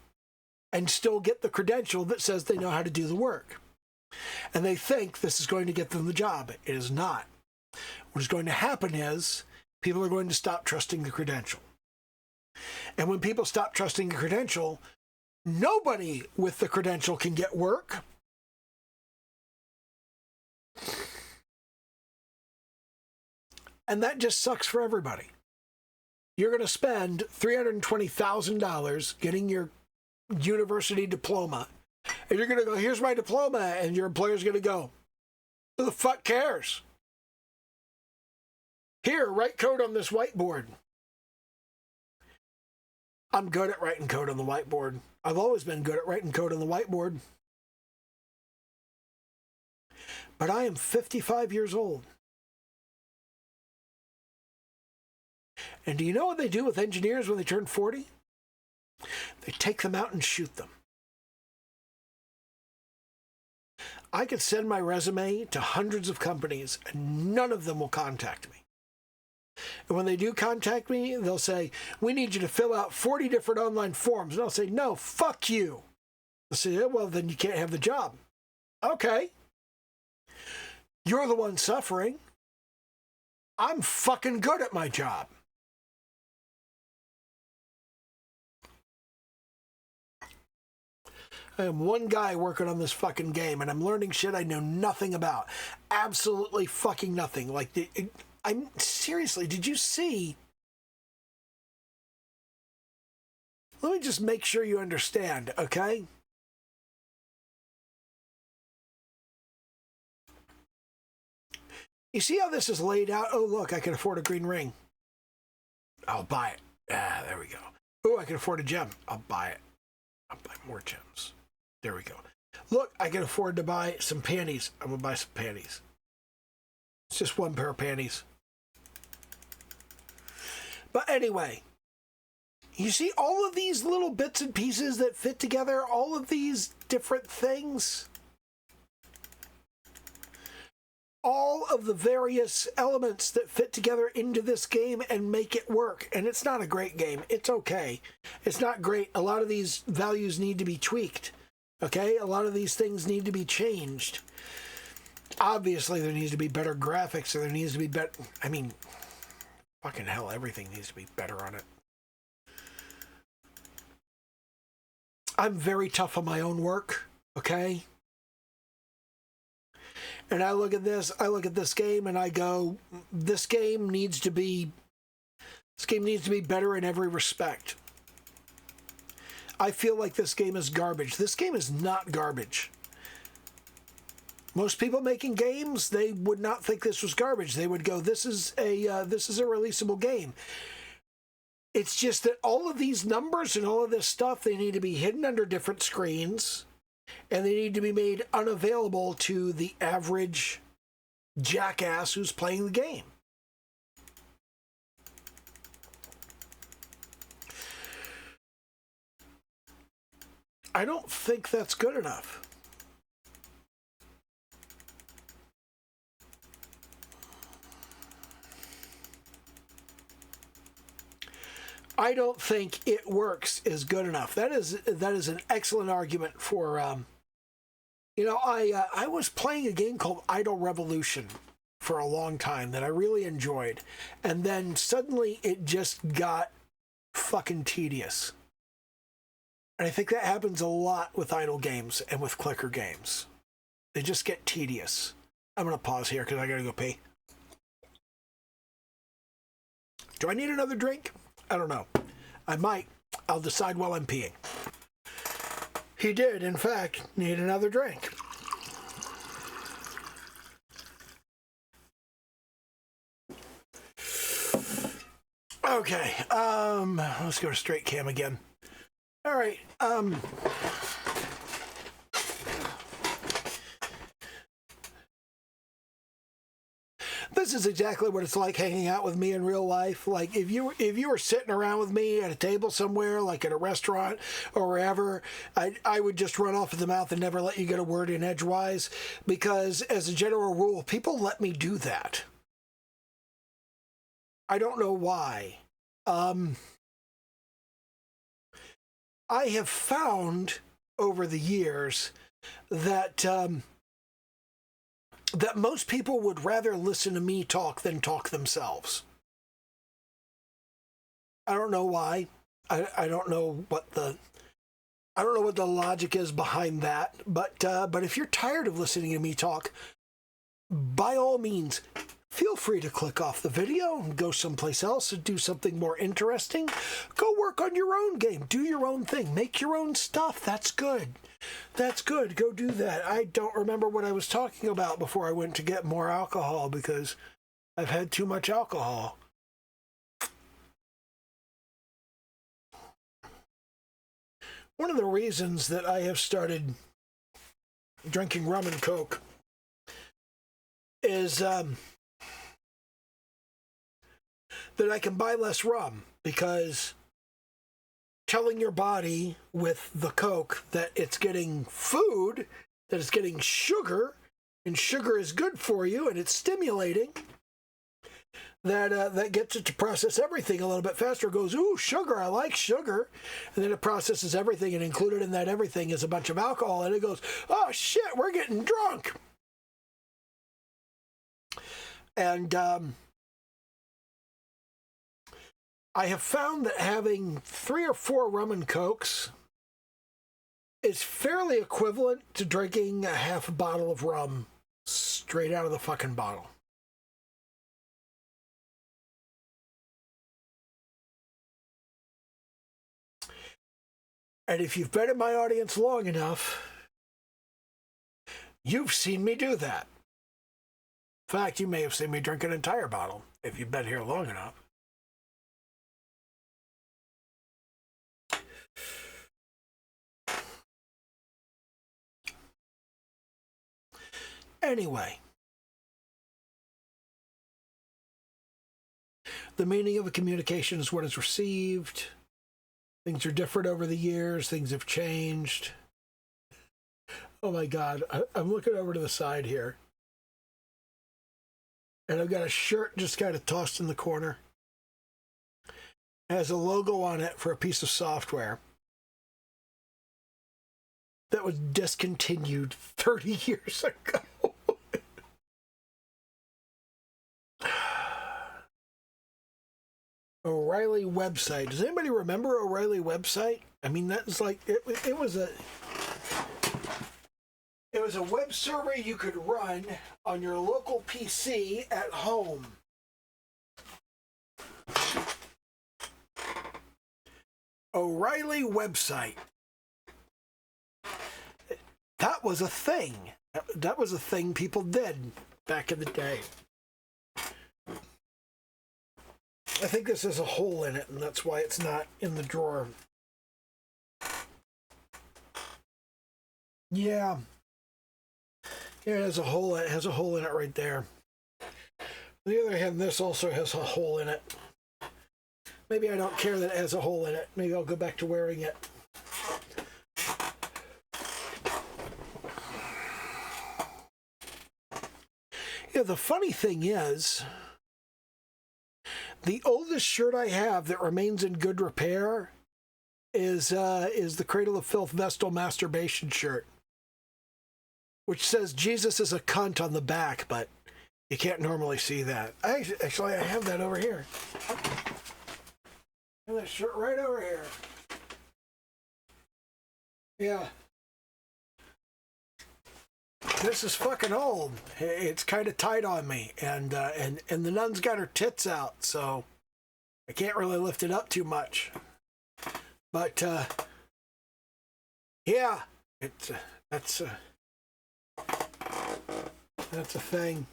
and still get the credential that says they know how to do the work. And they think this is going to get them the job. It is not. What is going to happen is people are going to stop trusting the credential. And when people stop trusting the credential, nobody with the credential can get work. And that just sucks for everybody. You're going to spend $320,000 getting your university diploma. And you're going to go, here's my diploma. And your employer's going to go, who the fuck cares? Here, write code on this whiteboard. I'm good at writing code on the whiteboard. I've always been good at writing code on the whiteboard. But I am 55 years old. And do you know what they do with engineers when they turn 40? They take them out and shoot them. I could send my resume to hundreds of companies, and none of them will contact me. And when they do contact me, they'll say, we need you to fill out 40 different online forms. And I'll say, no, fuck you. They'll say, well, then you can't have the job. Okay. You're the one suffering. I'm fucking good at my job. I am one guy working on this fucking game, and I'm learning shit I know nothing about. Absolutely fucking nothing. Like, I'm seriously, did you see? Let me just make sure you understand, okay? You see how this is laid out? Oh, look, I can afford a green ring. I'll buy it. Ah, there we go. Oh, I can afford a gem. I'll buy it. I'll buy more gems. There we go. Look, I can afford to buy some panties. I'm going to buy some panties. It's just one pair of panties. But anyway, you see all of these little bits and pieces that fit together, all of these different things, all of the various elements that fit together into this game and make it work. And it's not a great game. It's okay. It's not great. A lot of these values need to be tweaked. Okay? A lot of these things need to be changed. Obviously, there needs to be better graphics, or there needs to be better... I mean, fucking hell, everything needs to be better on it. I'm very tough on my own work, okay? And I look at this game, and I go, this game needs to be better in every respect. I feel like this game is garbage. This game is not garbage. Most people making games, they would not think this was garbage. They would go, this is a releasable game. It's just that all of these numbers and all of this stuff, they need to be hidden under different screens, and they need to be made unavailable to the average jackass who's playing the game. I don't think that's good enough. I don't think it works is good enough. That is an excellent argument for, I was playing a game called Idle Revolution for a long time that I really enjoyed. And then suddenly it just got fucking tedious. And I think that happens a lot with idle games and with clicker games. They just get tedious. I'm going to pause here because I got to go pee. Do I need another drink? I don't know. I might. I'll decide while I'm peeing. He did, in fact, need another drink. Okay, let's go to straight cam again. All right, this is exactly what it's like hanging out with me in real life. Like if you were sitting around with me at a table somewhere, like at a restaurant or wherever, I would just run off at the mouth and never let you get a word in edgewise, because as a general rule, people let me do that. I don't know why. I have found over the years that that most people would rather listen to me talk than talk themselves. I don't know why. I don't know what the logic is behind that. But if you're tired of listening to me talk, by all means, feel free to click off the video and go someplace else and do something more interesting. Go work on your own game. Do your own thing. Make your own stuff. That's good. That's good. Go do that. I don't remember what I was talking about before I went to get more alcohol because I've had too much alcohol. One of the reasons that I have started drinking rum and coke is that I can buy less rum, because telling your body with the Coke that it's getting food, that it's getting sugar, and sugar is good for you and it's stimulating, that gets it to process everything a little bit faster. It goes, ooh, sugar, I like sugar. And then it processes everything, and included in that everything is a bunch of alcohol, and it goes, oh shit, we're getting drunk. And I have found that having 3 or 4 rum and Cokes is fairly equivalent to drinking a half a bottle of rum straight out of the fucking bottle. And if you've been in my audience long enough, you've seen me do that. In fact, you may have seen me drink an entire bottle if you've been here long enough. Anyway, the meaning of a communication is what is received. Things are different over the years. Things have changed. Oh my God, I'm looking over to the side here, and I've got a shirt just kind of tossed in the corner. It has a logo on it for a piece of software that was discontinued 30 years ago. O'Reilly website. Does anybody remember O'Reilly website? I mean, that was like, it was a web server you could run on your local PC at home. O'Reilly website. That was a thing. That was a thing people did back in the day. I think this has a hole in it, and that's why it's not in the drawer. Yeah. Here it has a hole. It has a hole in it right there. On the other hand, this also has a hole in it. Maybe I don't care that it has a hole in it. Maybe I'll go back to wearing it. Yeah, the funny thing is, the oldest shirt I have that remains in good repair is the Cradle of Filth Vestal Masturbation shirt, which says Jesus is a cunt on the back, but you can't normally see that. Actually, I have that over here. I have that shirt right over here. Yeah. This is fucking old. It's kind of tight on me, and the nun's got her tits out, so I can't really lift it up too much. But yeah, that's a thing.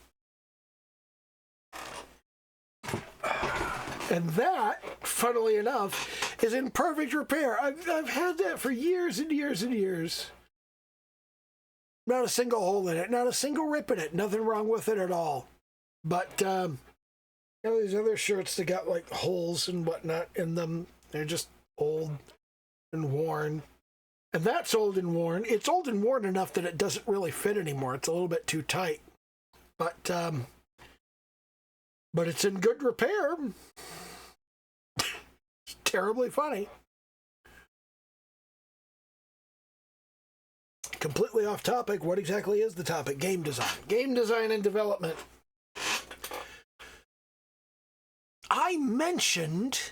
And that, funnily enough, is in perfect repair. I've had that for years and years and years. Not a single hole in it, not a single rip in it, nothing wrong with it at all. But, you know, these other shirts that got like holes and whatnot in them, they're just old and worn. And that's old and worn. It's old and worn enough that it doesn't really fit anymore. It's a little bit too tight. But it's in good repair. It's terribly funny. Completely off topic. What exactly is the topic? Game design. Game design and development. I mentioned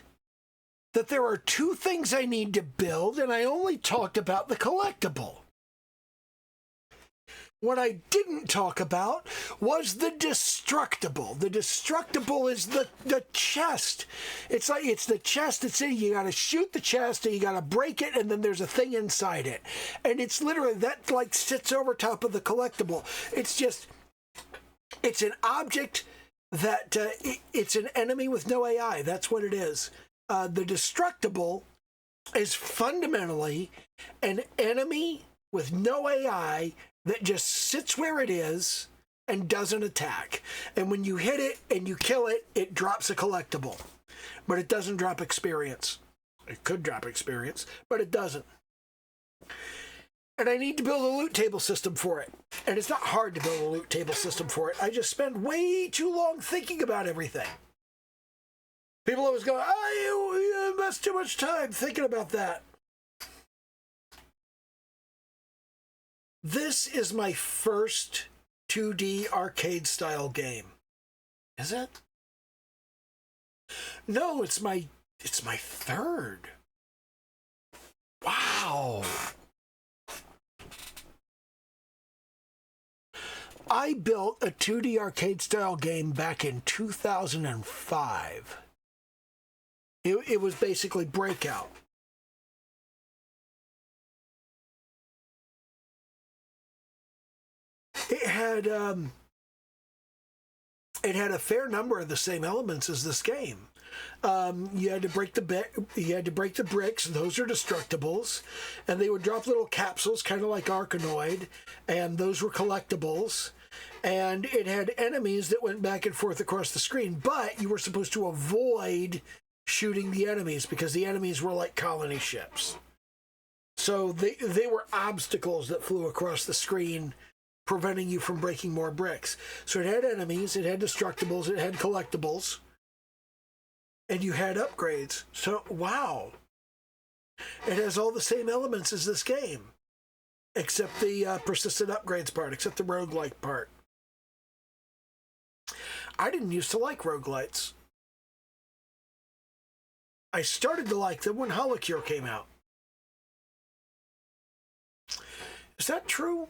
that there are 2 things I need to build, and I only talked about the collectible. What I didn't talk about was the destructible. The destructible is the chest. It's the chest. It's in. You got to shoot the chest, and you got to break it, and then there's a thing inside it. And it's literally that like sits over top of the collectible. It's an object that it's an enemy with no AI. That's what it is. The destructible is fundamentally an enemy with no AI that just sits where it is and doesn't attack. And when you hit it and you kill it, it drops a collectible. but it doesn't drop experience. It could drop experience, but it doesn't. And I need to build a loot table system for it. And it's not hard to build a loot table system for it. I just spend way too long thinking about everything. People always go, you invest too much time thinking about that. This is my first 2D arcade style game. Is it? No, it's my third. Wow. I built a 2D arcade style game back in 2005. It was basically Breakout. It had a fair number of the same elements as this game. You had to break the bricks. Those are destructibles, and they would drop little capsules, kind of like Arkanoid, and those were collectibles. And it had enemies that went back and forth across the screen, but you were supposed to avoid shooting the enemies because the enemies were like colony ships. So they were obstacles that flew across the screen, preventing you from breaking more bricks. So it had enemies, it had destructibles, it had collectibles, and you had upgrades. So, wow. It has all the same elements as this game, except the persistent upgrades part, except the roguelike part. I didn't used to like roguelites. I started to like them when Holocure came out. Is that true?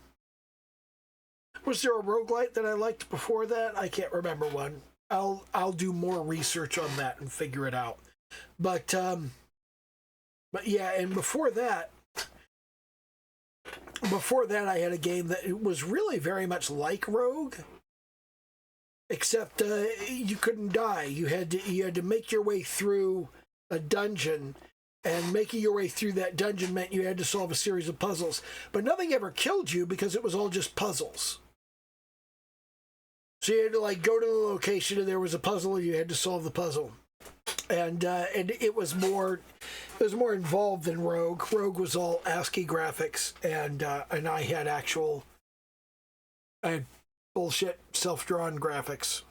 Was there a roguelite that I liked before that? I can't remember one. I'll do more research on that and figure it out. But yeah, and before that I had a game that was really very much like Rogue, except you couldn't die. You had to make your way through a dungeon, and making your way through that dungeon meant you had to solve a series of puzzles. But nothing ever killed you because it was all just puzzles. So you had to like go to the location and there was a puzzle and you had to solve the puzzle. And it was more involved than Rogue. Rogue was all ASCII graphics, and I had bullshit self-drawn graphics.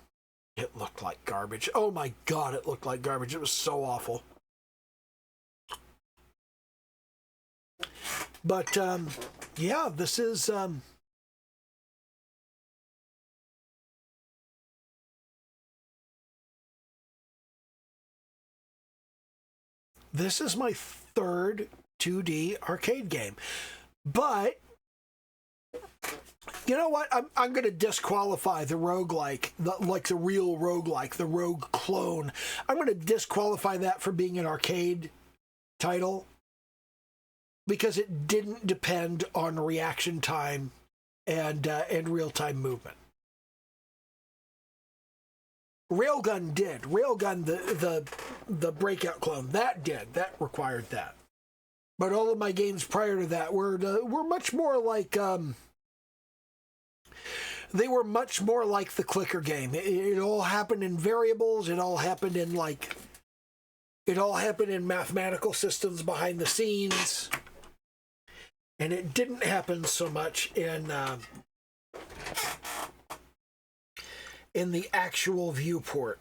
It looked like garbage. Oh my God, it looked like garbage. It was so awful. But yeah, this is my third 2D arcade game. But you know what? I'm going to disqualify the roguelike, the real roguelike, the rogue clone. I'm going to disqualify that for being an arcade title because it didn't depend on reaction time and real-time movement. Railgun did. Railgun, the Breakout clone, that required that. But all of my games prior to that were much more like they were much more like the clicker game. It all happened in variables. It all happened in mathematical systems behind the scenes, and it didn't happen so much in the actual viewport.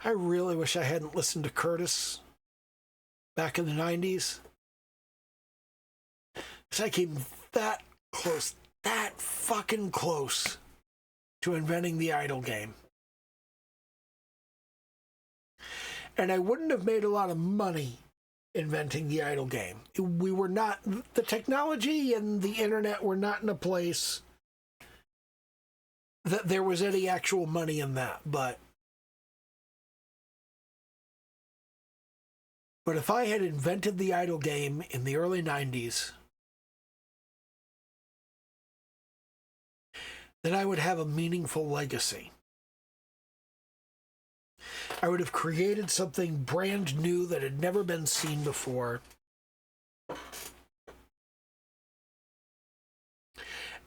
I really wish I hadn't listened to Curtis back in the 90s. Because I came that close, that fucking close to inventing the idle game. And I wouldn't have made a lot of money inventing the idle game. We were not, the technology and the internet were not in a place that there was any actual money in that. But if I had invented the idle game in the early 90s, then I would have a meaningful legacy. I would have created something brand new that had never been seen before.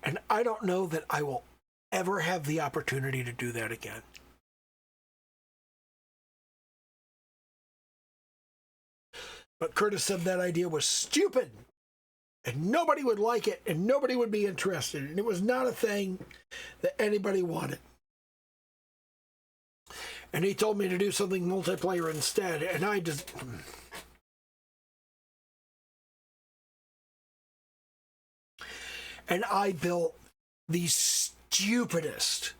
And I don't know that I will ever have the opportunity to do that again. But Curtis said that idea was stupid, and nobody would like it, and nobody would be interested, and it was not a thing that anybody wanted. And he told me to do something multiplayer instead, and I just... And I built the stupidest,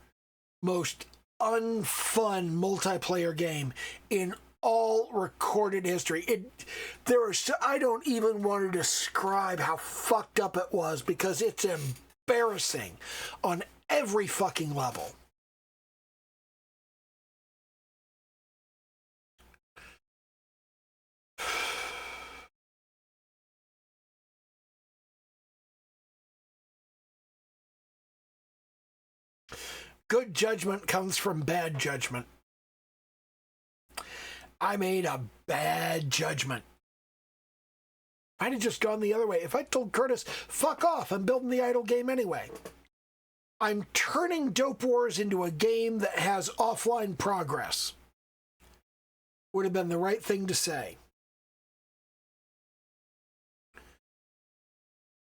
most unfun multiplayer game in all recorded history. I don't even want to describe how fucked up it was, because it's embarrassing on every fucking level. Good judgment comes from bad judgment. I made a bad judgment. I'd have just gone the other way. If I told Curtis, fuck off, I'm building the idle game anyway. I'm turning Dope Wars into a game that has offline progress. Would have been the right thing to say.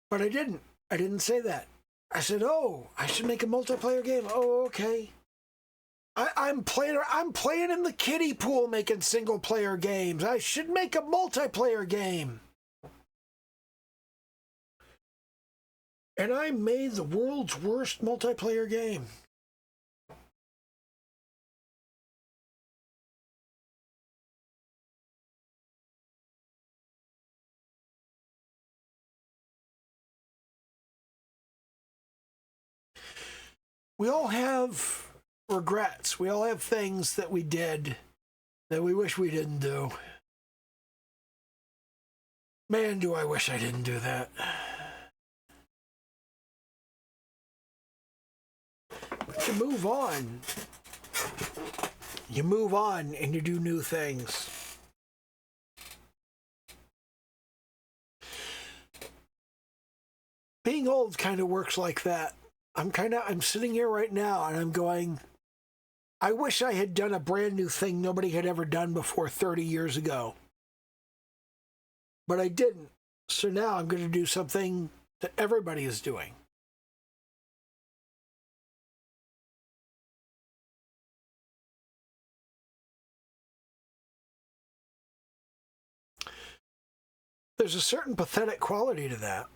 But I didn't. I didn't say that. I said, oh, I should make a multiplayer game. Oh, okay. I'm playing in the kiddie pool making single player games. I should make a multiplayer game. And I made the world's worst multiplayer game. We all have regrets. We all have things that we did that we wish we didn't do. Man, do I wish I didn't do that. But you move on. You move on and you do new things. Being old kind of works like that. I'm sitting here right now and I'm going, I wish I had done a brand new thing nobody had ever done before 30 years ago. But I didn't. So now I'm going to do something that everybody is doing. There's a certain pathetic quality to that.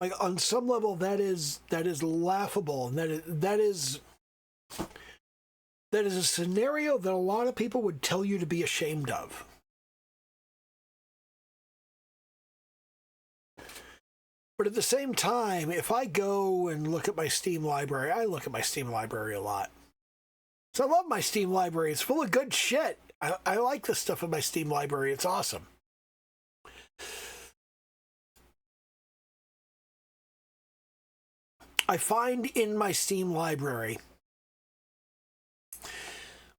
Like, on some level, that is laughable, and that is a scenario that a lot of people would tell you to be ashamed of. But at the same time, if I go and look at my Steam library, I look at my Steam library a lot. So I love my Steam library. It's full of good shit. I like the stuff in my Steam library. It's awesome. I find in my Steam library,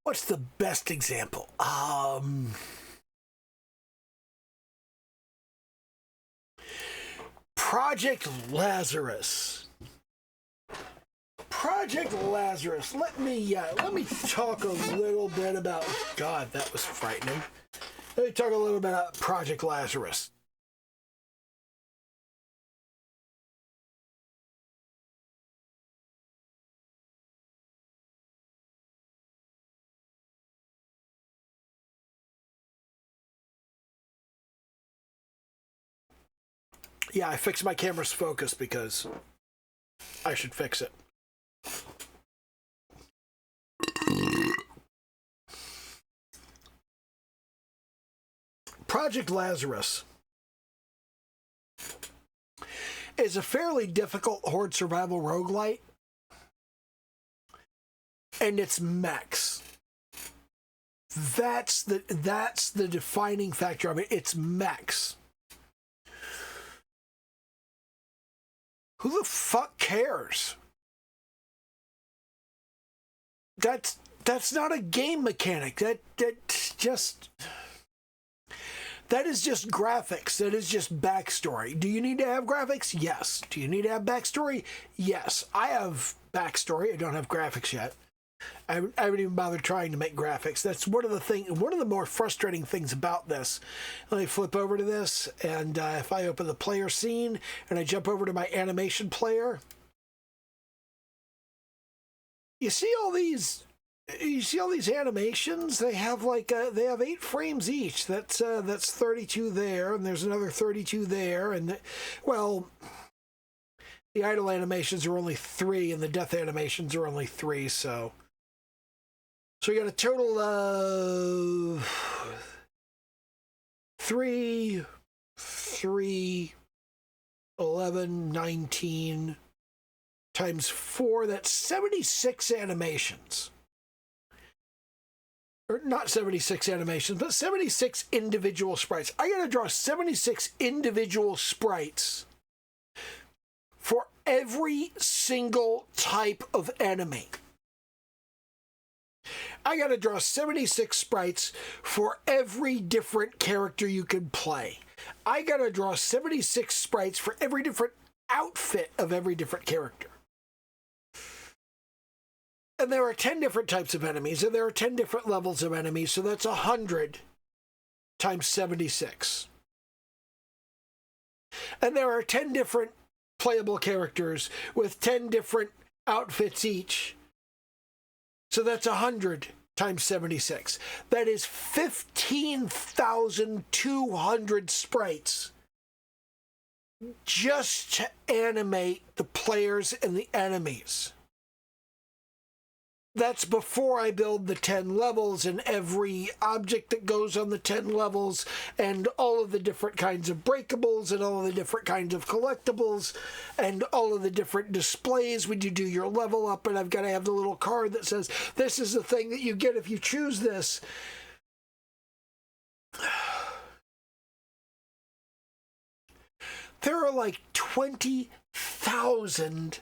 what's the best example? Project Lazarus. Project Lazarus. Let me talk a little bit about. God, that was frightening. Let me talk a little bit about Project Lazarus. Yeah, I fixed my camera's focus because I should fix it. Project Lazarus is a fairly difficult horde survival roguelite, and it's mechs. That's the defining factor of it. It's mechs. Who the fuck cares? That's not a game mechanic. That's just... That is just graphics. That is just backstory. Do you need to have graphics? Yes. Do you need to have backstory? Yes. I have backstory. I don't have graphics yet. I haven't even bothered trying to make graphics. That's one of the more frustrating things about this. Let me flip over to this, and if I open the player scene and I jump over to my animation player, you see all these animations. They have they have 8 frames each. That's 32 there, and there's another 32 there, and the idle animations are only 3, and the death animations are only 3. So we got a total of 3, 11, 19 times 4. That's 76 animations. Or not 76 animations, but 76 individual sprites. I gotta draw 76 individual sprites for every single type of enemy. I gotta draw 76 sprites for every different character you can play. I gotta draw 76 sprites for every different outfit of every different character. And there are 10 different types of enemies, and there are 10 different levels of enemies, so that's 100 times 76. And there are 10 different playable characters with 10 different outfits each. So that's 100 times 76. That is 15,200 sprites just to animate the players and the enemies. That's before I build the 10 levels and every object that goes on the 10 levels and all of the different kinds of breakables and all of the different kinds of collectibles and all of the different displays when you do your level up. And I've got to have the little card that says, this is the thing that you get if you choose this. There are like 20,000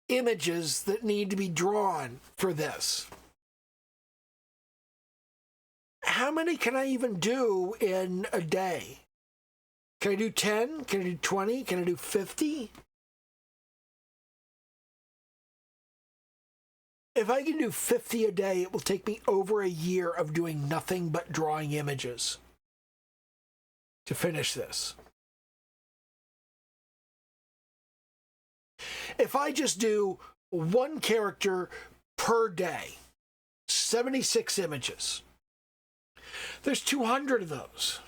images that need to be drawn for this. How many can I even do in a day? Can I do 10? Can I do 20? Can I do 50? If I can do 50 a day, it will take me over a year of doing nothing but drawing images to finish this. If I just do one character per day, 76 images, there's 200 of those.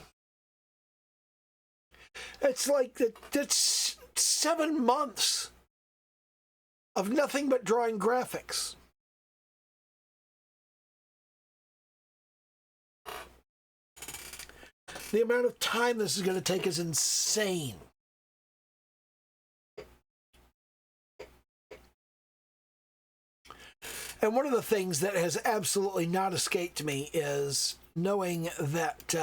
It's like that's 7 months of nothing but drawing graphics. The amount of time this is going to take is insane. And one of the things that has absolutely not escaped me is knowing that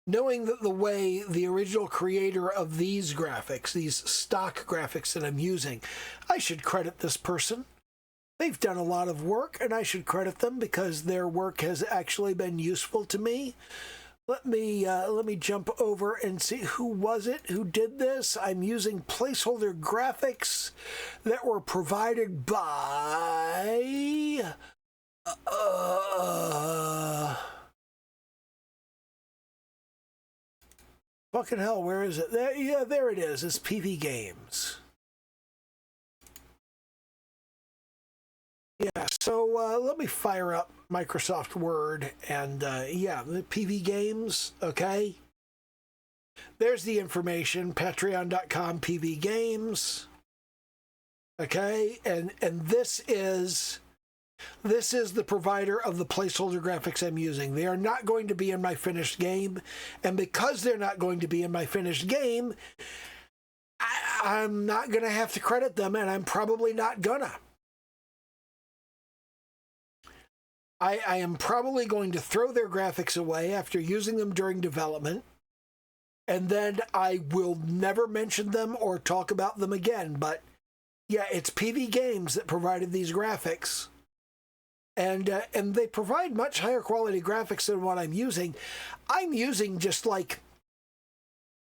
the way the original creator of these graphics, these stock graphics that I'm using, I should credit this person. They've done a lot of work, and I should credit them because their work has actually been useful to me. Let me jump over and see who was it who did this. I'm using placeholder graphics that were provided by fucking hell, where is it? There, yeah, there it is. It's PV Games. Yeah, so let me fire up Microsoft Word and yeah, the PV Games, okay? There's the information, patreon.com PV Games, okay? And this is the provider of the placeholder graphics I'm using. They are not going to be in my finished game, and because they're not going to be in my finished game, I'm not going to have to credit them, and I'm probably not gonna. I am probably going to throw their graphics away after using them during development, and then I will never mention them or talk about them again. But yeah, it's PV Games that provided these graphics, and they provide much higher quality graphics than what I'm using. I'm using just like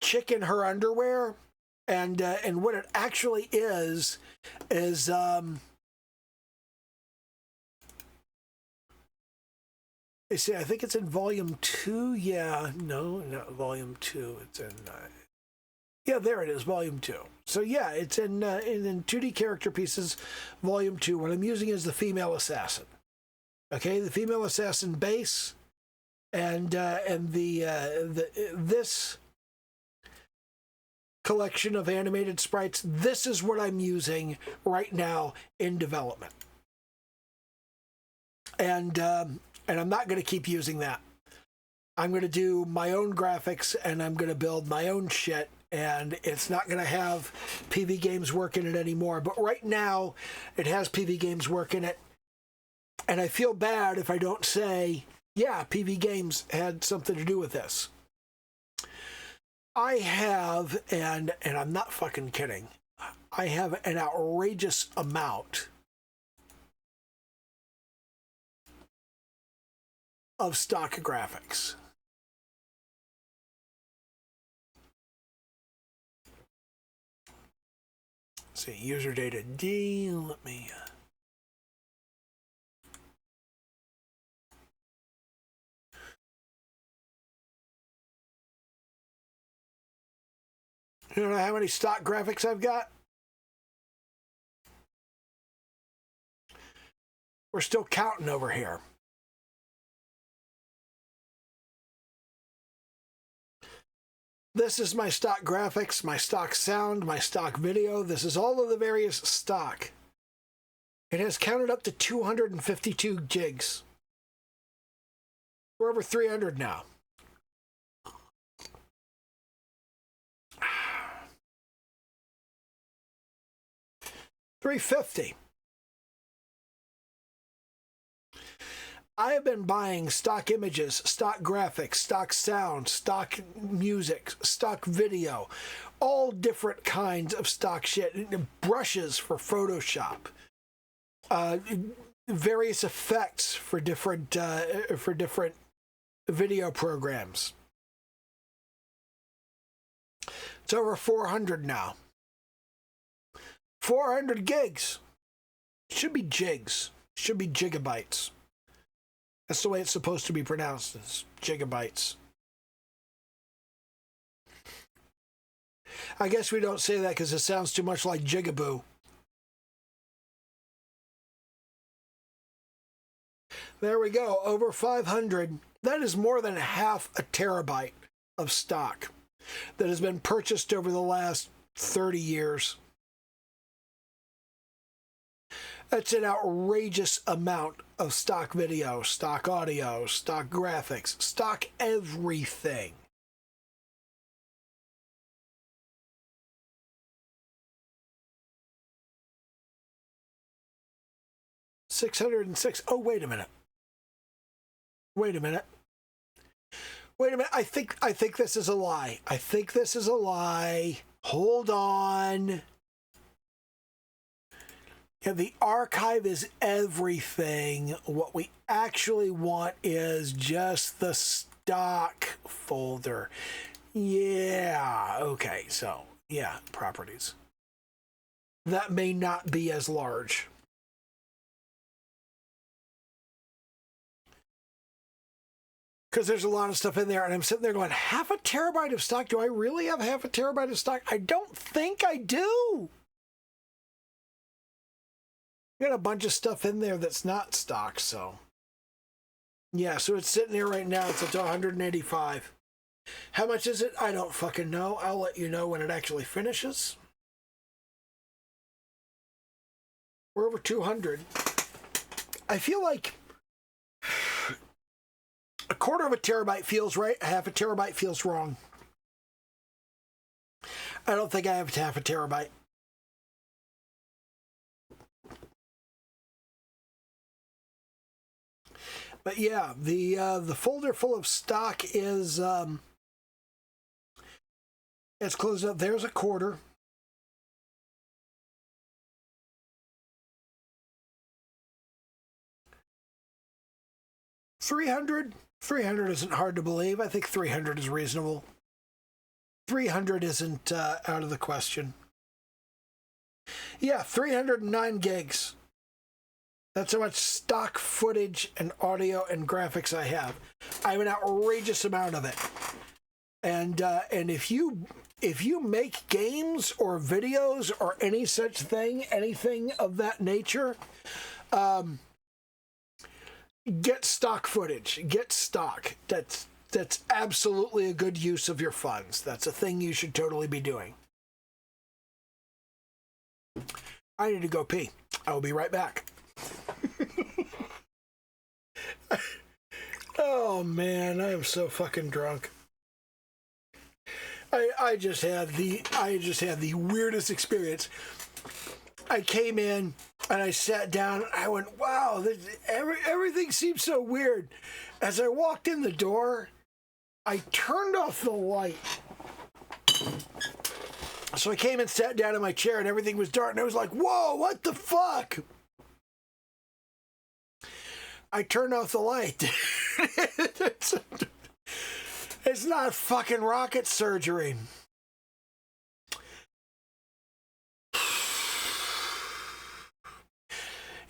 chick in her underwear, and what it actually is I see. I think it's in volume 2. Yeah, no, not volume 2. It's in. Yeah, there it is, volume 2. So yeah, it's in 2D character pieces, volume 2. What I'm using is the female assassin. Okay, the female assassin base, and this collection of animated sprites. This is what I'm using right now in development, and I'm not going to keep using that. I'm going to do my own graphics, and I'm going to build my own shit, and it's not going to have PV Games work in it anymore. But right now, it has PV Games work in it, and I feel bad if I don't say, yeah, PV Games had something to do with this. I have, and I'm not fucking kidding, I have an outrageous amount of stock graphics. Let's see, user data D, let me... You know how many stock graphics I've got? We're still counting over here. This is my stock graphics, my stock sound, my stock video. This is all of the various stock. It has counted up to 252 gigs. We're over 300 now. $350. I have been buying stock images, stock graphics, stock sound, stock music, stock video, all different kinds of stock shit, brushes for Photoshop, various effects for different video programs. It's over 400 now. 400 gigs. Should be jigs. Should be gigabytes. That's the way it's supposed to be pronounced, is gigabytes. I guess we don't say that because it sounds too much like jigaboo. There we go, over 500. That is more than half a terabyte of stock that has been purchased over the last 30 years. That's an outrageous amount of stock video, stock audio, stock graphics, stock everything. $606. Oh, wait a minute. Wait a minute. Wait a minute. I think this is a lie. I think this is a lie. Hold on. Yeah, the archive is everything. What we actually want is just the stock folder. Yeah, okay, so, yeah, properties. That may not be as large. Because there's a lot of stuff in there, and I'm sitting there going, half a terabyte of stock? Do I really have half a terabyte of stock? I don't think I do. Got a bunch of stuff in there that's not stock, so. Yeah, so it's sitting here right now. It's at 185. How much is it? I don't fucking know. I'll let you know when it actually finishes. We're over 200. I feel like a quarter of a terabyte feels right. Half a terabyte feels wrong. I don't think I have half a terabyte. But yeah, the folder full of stock is it's closed up. There's a quarter. 300? 300 isn't hard to believe. I think 300 is reasonable. 300 isn't out of the question. Yeah, 309 gigs. That's how much stock footage and audio and graphics I have. I have an outrageous amount of it. And if you make games or videos or any such thing, anything of that nature, get stock footage. Get stock. That's absolutely a good use of your funds. That's a thing you should totally be doing. I need to go pee. I will be right back. Oh man, I am so fucking drunk. I just had the weirdest experience. I came in and I sat down and I went, wow, everything seems so weird. As I walked in the door, I turned off the light. So I came and sat down in my chair and everything was dark and I was like, whoa, what the fuck? I turned off the light. It's not fucking rocket surgery.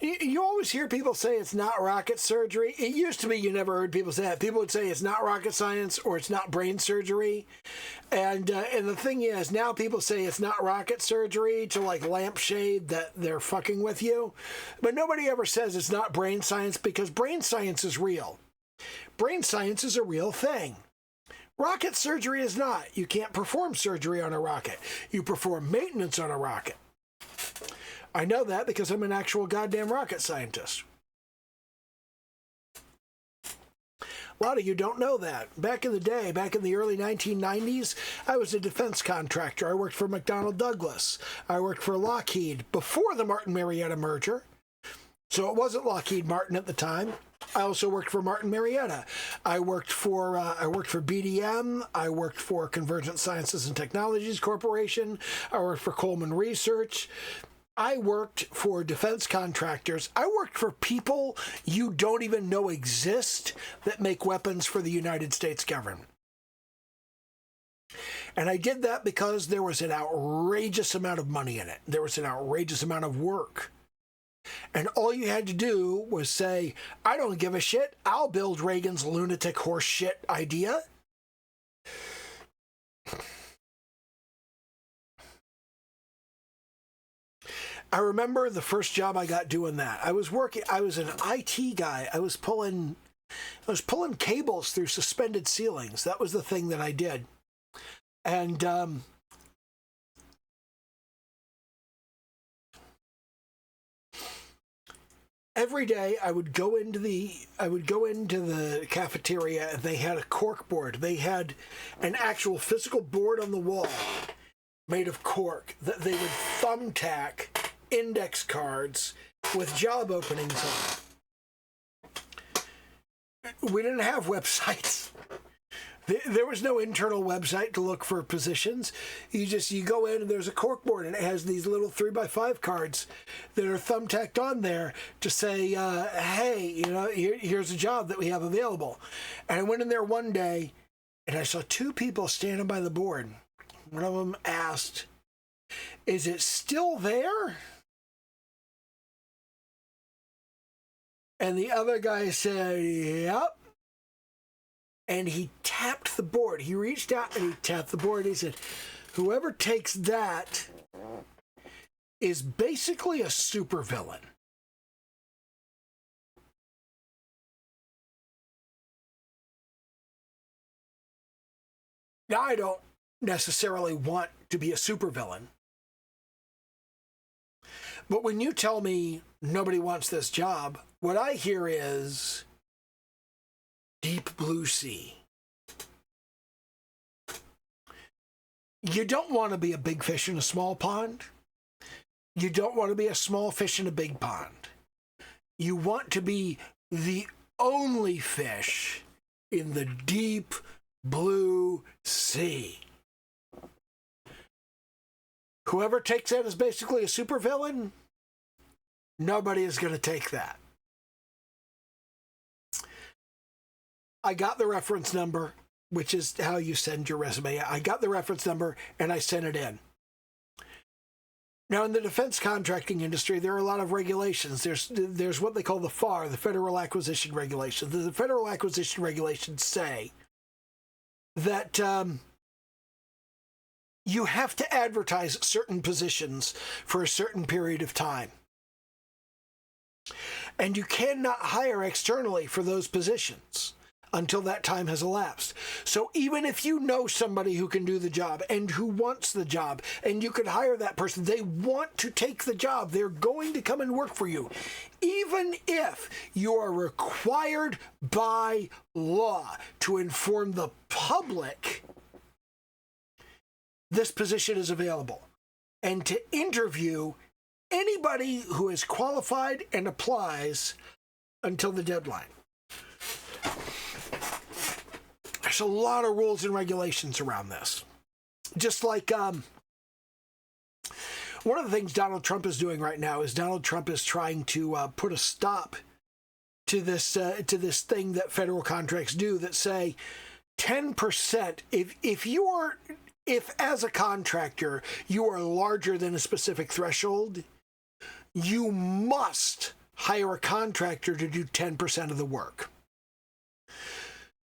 You always hear people say it's not rocket surgery. It used to be you never heard people say that. People would say it's not rocket science or it's not brain surgery. And the thing is, now people say it's not rocket surgery to like lampshade that they're fucking with you. But nobody ever says it's not brain science because brain science is real. Brain science is a real thing. Rocket surgery is not. You can't perform surgery on a rocket. You perform maintenance on a rocket. I know that because I'm an actual goddamn rocket scientist. A lot of you don't know that. Back in the day, back in the early 1990s, I was a defense contractor. I worked for McDonnell Douglas. I worked for Lockheed before the Martin Marietta merger. So it wasn't Lockheed Martin at the time. I also worked for Martin Marietta. I worked for BDM. I worked for Convergent Sciences and Technologies Corporation. I worked for Coleman Research. I worked for defense contractors. I worked for people you don't even know exist that make weapons for the United States government. And I did that because there was an outrageous amount of money in it. There was an outrageous amount of work. And all you had to do was say, I don't give a shit. I'll build Reagan's lunatic horse shit idea. I remember the first job I got doing that. I was an IT guy. I was pulling cables through suspended ceilings. That was the thing that I did. And every day I would go into the cafeteria and they had a cork board. They had an actual physical board on the wall made of cork that they would thumbtack index cards with job openings on. We didn't have websites. There was no internal website to look for positions. You go in and there's a cork board and it has these little 3x5 cards that are thumbtacked on there to say, hey, here's a job that we have available. And I went in there one day and I saw two people standing by the board. One of them asked, is it still there? And the other guy said, yep. And he tapped the board. He reached out and he tapped the board. He said, whoever takes that is basically a supervillain. Now, I don't necessarily want to be a supervillain. But when you tell me nobody wants this job, what I hear is deep blue sea. You don't want to be a big fish in a small pond. You don't want to be a small fish in a big pond. You want to be the only fish in the deep blue sea. Whoever takes that is basically a supervillain. Nobody is going to take that. I got the reference number, which is how you send your resume. I got the reference number and I sent it in. Now, in the defense contracting industry, there are a lot of regulations. There's what they call the FAR, the Federal Acquisition Regulations. The Federal Acquisition Regulations say that you have to advertise certain positions for a certain period of time. And you cannot hire externally for those positions until that time has elapsed. So even if you know somebody who can do the job and who wants the job, and you could hire that person, they want to take the job, they're going to come and work for you. Even if you are required by law to inform the public this position is available, and to interview anybody who is qualified and applies until the deadline. There's a lot of rules and regulations around this. Just like one of the things Donald Trump is doing right now is Donald Trump is trying to put a stop to this thing that federal contracts do that say 10%. If as a contractor you are larger than a specific threshold, you must hire a contractor to do 10% of the work.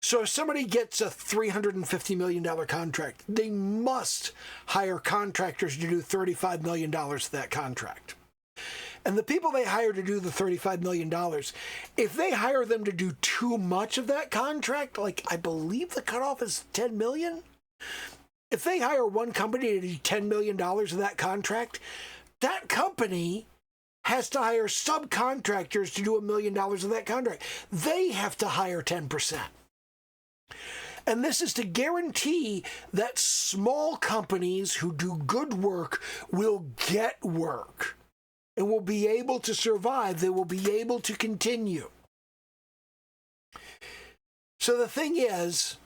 So if somebody gets a $350 million contract, they must hire contractors to do $35 million of that contract. And the people they hire to do the $35 million, if they hire them to do too much of that contract, like I believe the cutoff is $10 million, if they hire one company to do $10 million of that contract, that company has to hire subcontractors to do $1 million of that contract. They have to hire 10%. And this is to guarantee that small companies who do good work will get work and will be able to survive. They will be able to continue. So the thing is,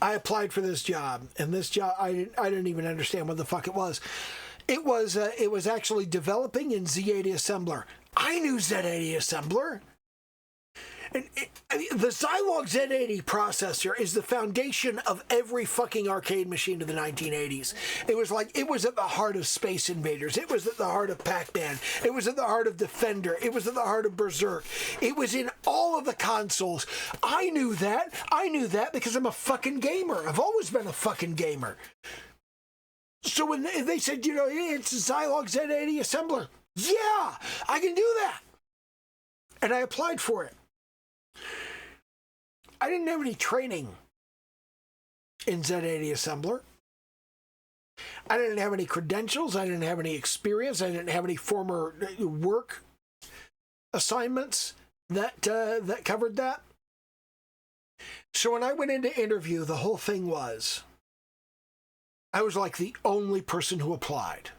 I applied for this job, and this job, I didn't even understand what the fuck it was. It was actually developing in Z80 assembler. I knew Z80 assembler. And the Zilog Z80 processor is the foundation of every fucking arcade machine of the 1980s. It was at the heart of Space Invaders. It was at the heart of Pac-Man. It was at the heart of Defender. It was at the heart of Berserk. It was in all of the consoles. I knew that. I knew that because I'm a fucking gamer. I've always been a fucking gamer. So when they said, it's a Zilog Z80 assembler, yeah, I can do that. And I applied for it. I didn't have any training in Z80 assembler. I didn't have any credentials. I didn't have any experience. I didn't have any former work assignments that covered that. So when I went in to interview, the whole thing was, I was like the only person who applied.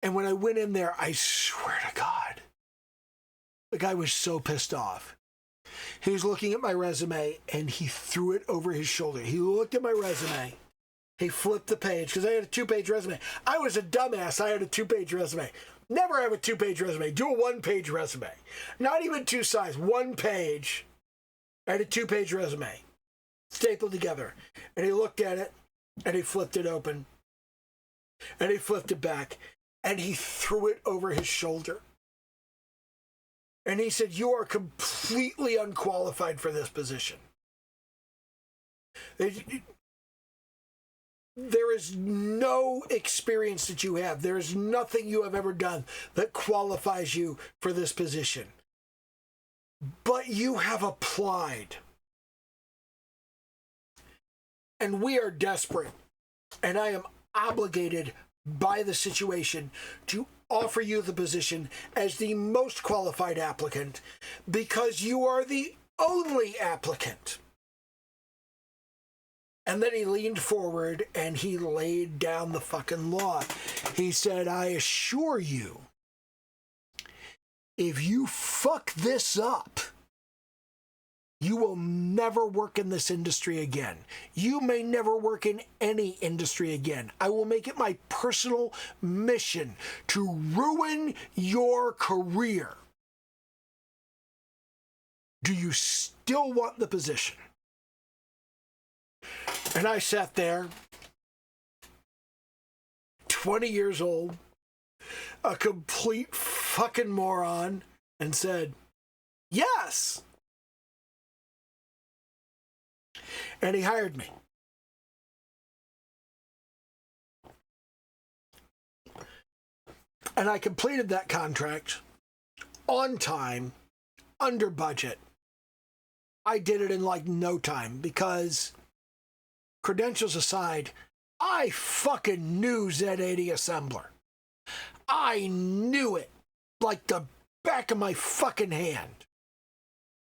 And when I went in there, I swear to God, the guy was so pissed off. He was looking at my resume and he threw it over his shoulder. He looked at my resume. He flipped the page because I had a 2-page resume. I was a dumbass. I had a 2-page resume. Never have a 2-page resume. Do a 1-page resume. Not even 2 sides. 1 page. I had a 2-page resume stapled together. And he looked at it and he flipped it open. And he flipped it back. And he threw it over his shoulder. And he said, "You are completely unqualified for this position. There is no experience that you have. There is nothing you have ever done that qualifies you for this position. But you have applied. And we are desperate. And I am obligated by the situation to offer you the position as the most qualified applicant because you are the only applicant." And then he leaned forward and he laid down the fucking law. He said, "I assure you, if you fuck this up, you will never work in this industry again. You may never work in any industry again. I will make it my personal mission to ruin your career. Do you still want the position? And I sat there, 20 years old, a complete fucking moron, and said, yes. And he hired me. And I completed that contract on time, under budget. I did it in like no time because, credentials aside, I fucking knew Z80 assembler. I knew it like the back of my fucking hand.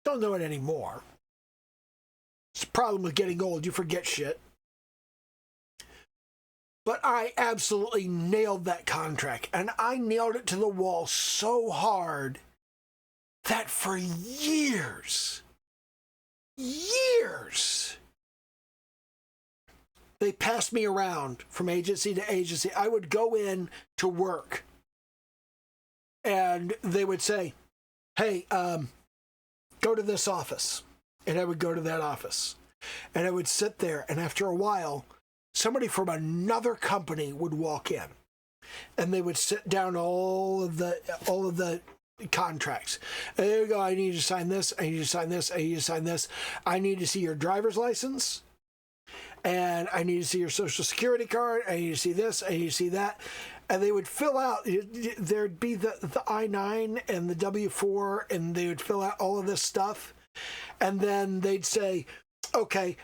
Don't know it anymore. It's the problem with getting old. You forget shit. But I absolutely nailed that contract. And I nailed it to the wall so hard that for years, they passed me around from agency to agency. I would go in to work and they would say, hey, go to this office. And I would go to that office. And I would sit there, and after a while, somebody from another company would walk in. And they would sit down all of the contracts. And there you go, I need you to sign this, I need you to sign this, I need you to sign this. I need to see your driver's license. And I need to see your social security card. I need to see this, I need to see that. And they would fill out, there'd be the I-9 and the W-4, and they would fill out all of this stuff. And then they'd say, okay,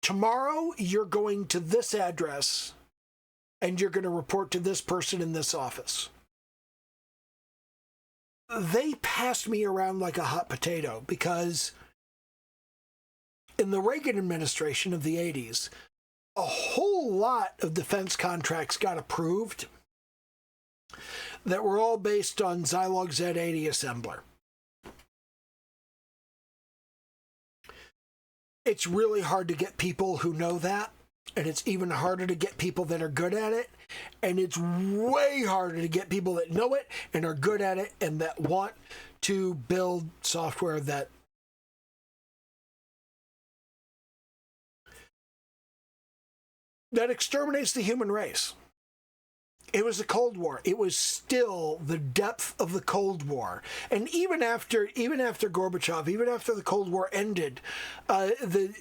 tomorrow you're going to this address and you're going to report to this person in this office. They passed me around like a hot potato because in the Reagan administration of the 80s, a whole lot of defense contracts got approved that were all based on Zilog Z80 assembler. It's really hard to get people who know that, and it's even harder to get people that are good at it, and it's way harder to get people that know it and are good at it and that want to build software that exterminates the human race. It was the Cold War. It was still the depth of the Cold War. And even after Gorbachev, even after the Cold War ended, the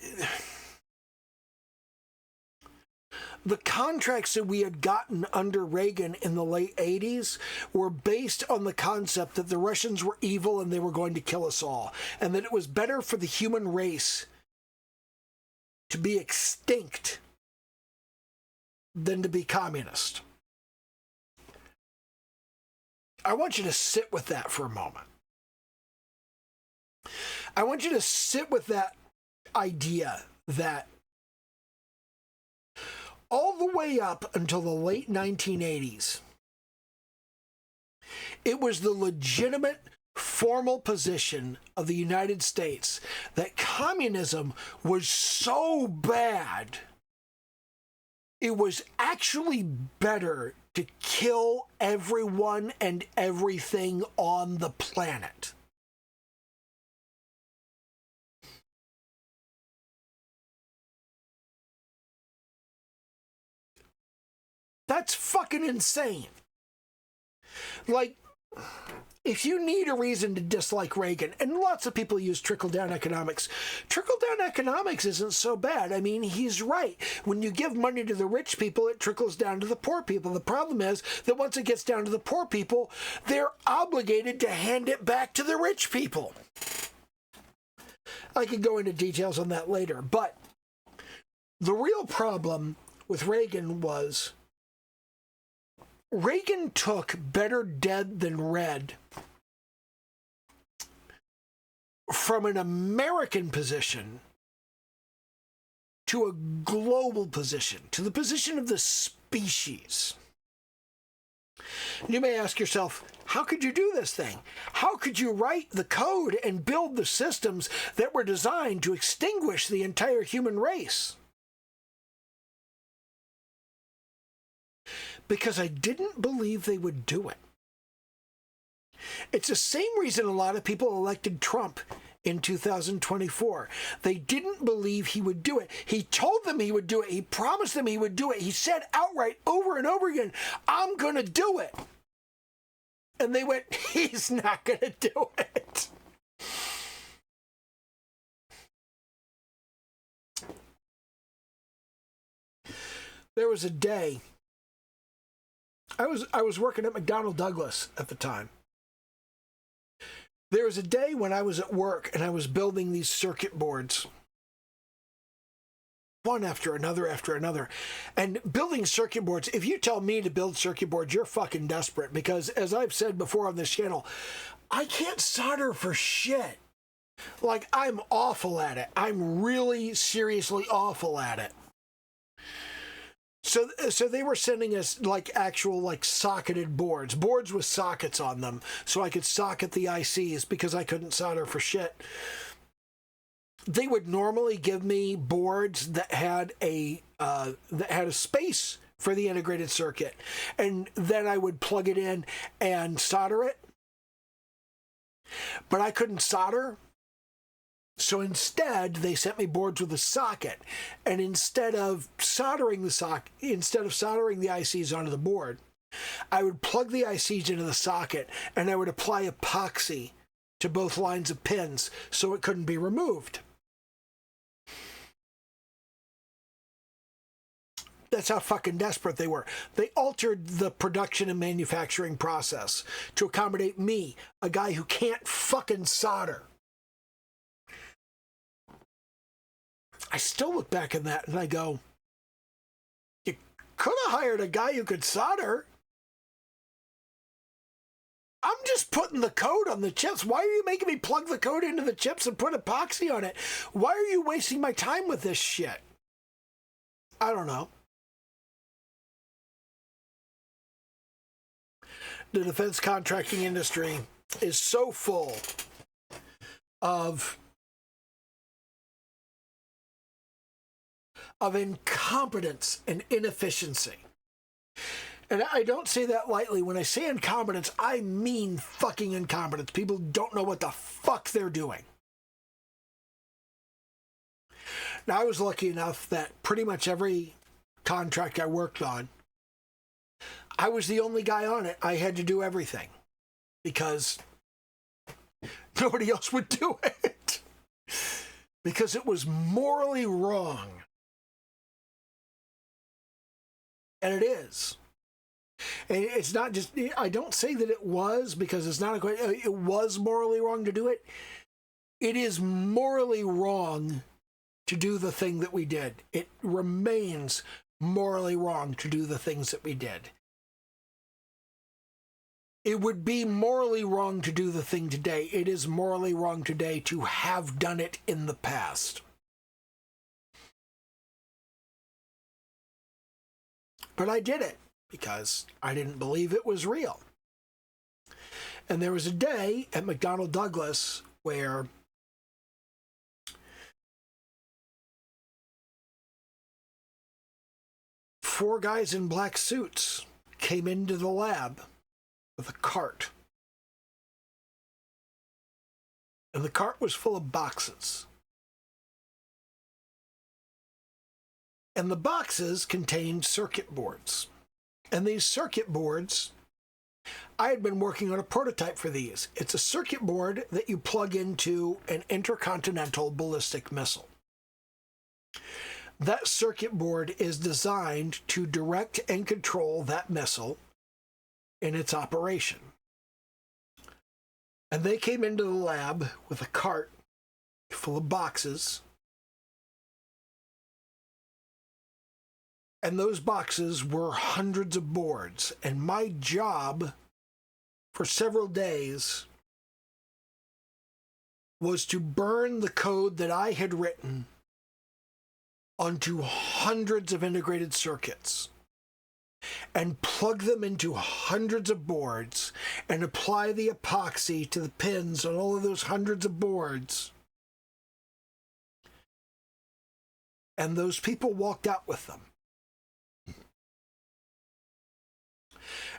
contracts that we had gotten under Reagan in the late 80s were based on the concept that the Russians were evil and they were going to kill us all, and that it was better for the human race to be extinct than to be communist. I want you to sit with that for a moment. I want you to sit with that idea that all the way up until the late 1980s, it was the legitimate, formal position of the United States that communism was so bad, it was actually better to kill everyone and everything on the planet. That's fucking insane. Like, if you need a reason to dislike Reagan, and lots of people use trickle-down economics, trickle-down economics isn't so bad. I mean, he's right. When you give money to the rich people, it trickles down to the poor people. The problem is that once it gets down to the poor people, they're obligated to hand it back to the rich people. I could go into details on that later, but the real problem with Reagan was Reagan took better dead than red from an American position to a global position, to the position of the species. You may ask yourself, how could you do this thing? How could you write the code and build the systems that were designed to extinguish the entire human race? Because I didn't believe they would do it. It's the same reason a lot of people elected Trump in 2024. They didn't believe he would do it. He told them he would do it. He promised them he would do it. He said outright over and over again, I'm going to do it. And they went, he's not going to do it. There was a day, I was working at McDonnell Douglas at the time. There was a day when I was at work and I was building these circuit boards, one after another. And building circuit boards, if you tell me to build circuit boards, you're fucking desperate, because as I've said before on this channel, I can't solder for shit. Like, I'm awful at it. I'm really seriously awful at it. So they were sending us like actual like socketed boards with sockets on them, so I could socket the ICs because I couldn't solder for shit. They would normally give me boards that had a space for the integrated circuit, and then I would plug it in and solder it. But I couldn't solder. So instead, they sent me boards with a socket, and instead of soldering the ICs onto the board, I would plug the ICs into the socket, and I would apply epoxy to both lines of pins so it couldn't be removed. That's how fucking desperate they were. They altered the production and manufacturing process to accommodate me, a guy who can't fucking solder. I still look back at that and I go, you could have hired a guy who could solder. I'm just putting the code on the chips. Why are you making me plug the code into the chips and put epoxy on it? Why are you wasting my time with this shit? I don't know. The defense contracting industry is so full of incompetence and inefficiency. And I don't say that lightly. When I say incompetence, I mean fucking incompetence. People don't know what the fuck they're doing. Now, I was lucky enough that pretty much every contract I worked on, I was the only guy on it. I had to do everything because nobody else would do it. Because it was morally wrong. And it is. And it's not just, I don't say that it was, because it's not it was morally wrong to do it. It is morally wrong to do the thing that we did. It remains morally wrong to do the things that we did. It would be morally wrong to do the thing today. It is morally wrong today to have done it in the past. But I did it because I didn't believe it was real. And there was a day at McDonnell Douglas where four guys in black suits came into the lab with a cart. And the cart was full of boxes. And the boxes contained circuit boards. And these circuit boards, I had been working on a prototype for these. It's a circuit board that you plug into an intercontinental ballistic missile. That circuit board is designed to direct and control that missile in its operation. And they came into the lab with a cart full of boxes. And those boxes were hundreds of boards. And my job for several days was to burn the code that I had written onto hundreds of integrated circuits and plug them into hundreds of boards and apply the epoxy to the pins on all of those hundreds of boards. And those people walked out with them.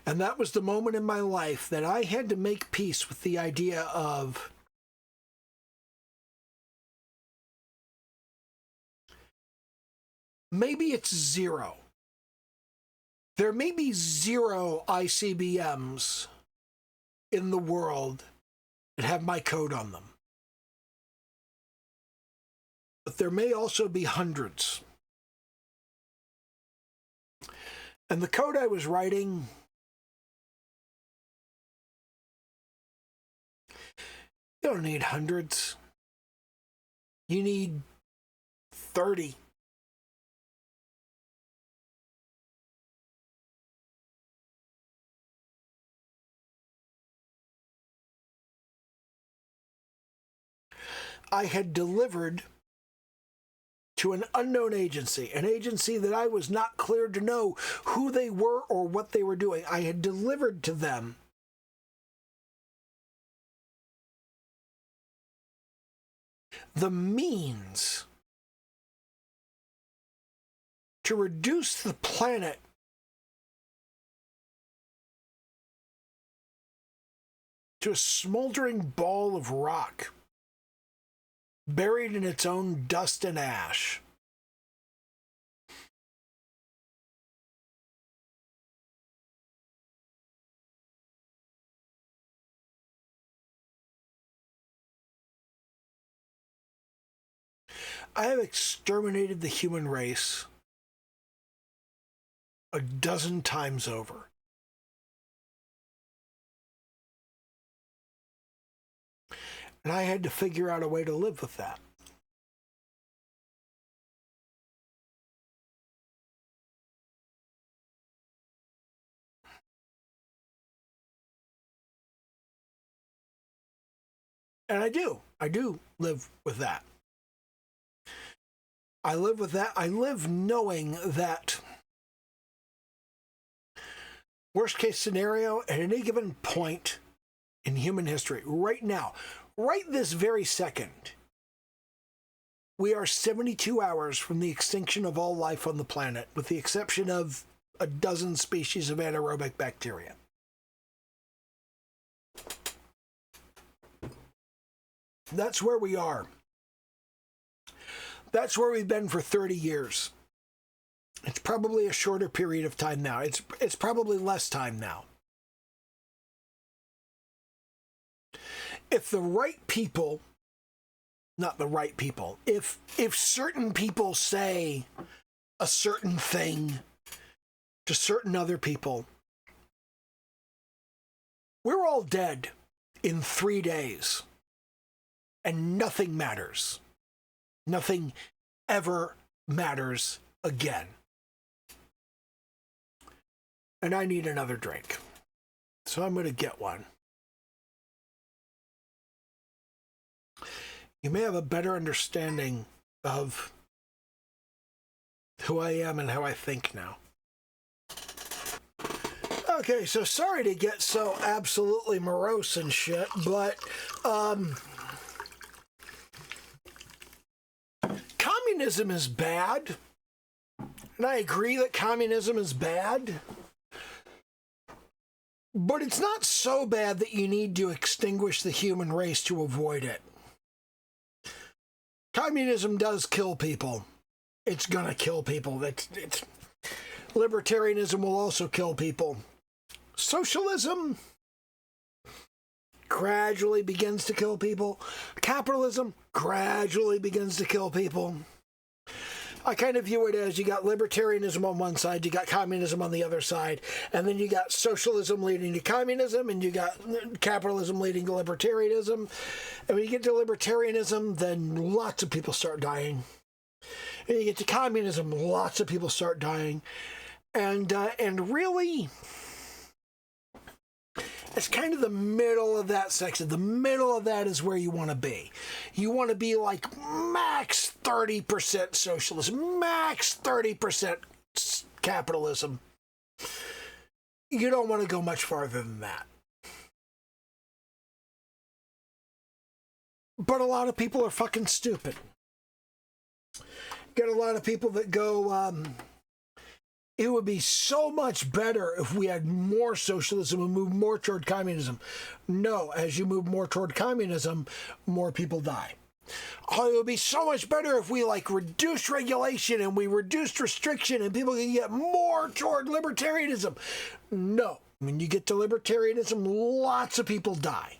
And that was the moment in my life that I had to make peace with the idea of maybe it's zero. There may be 0 ICBMs in the world that have my code on them. But there may also be hundreds. And the code I was writing, you don't need hundreds. You need 30. I had delivered to an unknown agency, an agency that I was not cleared to know who they were or what they were doing. I had delivered to them the means to reduce the planet to a smoldering ball of rock, buried in its own dust and ash. I have exterminated the human race a dozen times over. And I had to figure out a way to live with that. And I do live with that. I live with that. I live knowing that worst case scenario at any given point in human history, right now, right this very second, we are 72 hours from the extinction of all life on the planet, with the exception of a dozen species of anaerobic bacteria. That's where we are. That's where we've been for 30 years. It's probably a shorter period of time now. It's probably less time now. If the right people, not the right people, if certain people say a certain thing to certain other people, we're all dead in 3 days. And nothing matters. Nothing ever matters again. And I need another drink. So I'm going to get one. You may have a better understanding of who I am and how I think now. Okay, so sorry to get so absolutely morose and shit, but communism is bad, and I agree that communism is bad, but it's not so bad that you need to extinguish the human race to avoid it. Communism does kill people. It's gonna kill people. Libertarianism will also kill people. Socialism gradually begins to kill people. Capitalism gradually begins to kill people. I kind of view it as you got libertarianism on one side, you got communism on the other side, and then you got socialism leading to communism, and you got capitalism leading to libertarianism. And when you get to libertarianism, then lots of people start dying. And you get to communism, lots of people start dying. And really, it's kind of the middle of that section. The middle of that is where you want to be. You want to be like max 30% socialism, max 30% capitalism. You don't want to go much farther than that. But a lot of people are fucking stupid. Get a lot of people that go, it would be so much better if we had more socialism and moved more toward communism. No, as you move more toward communism, more people die. Oh, it would be so much better if we reduced regulation and we reduced restriction and people can get more toward libertarianism. No, when you get to libertarianism, lots of people die.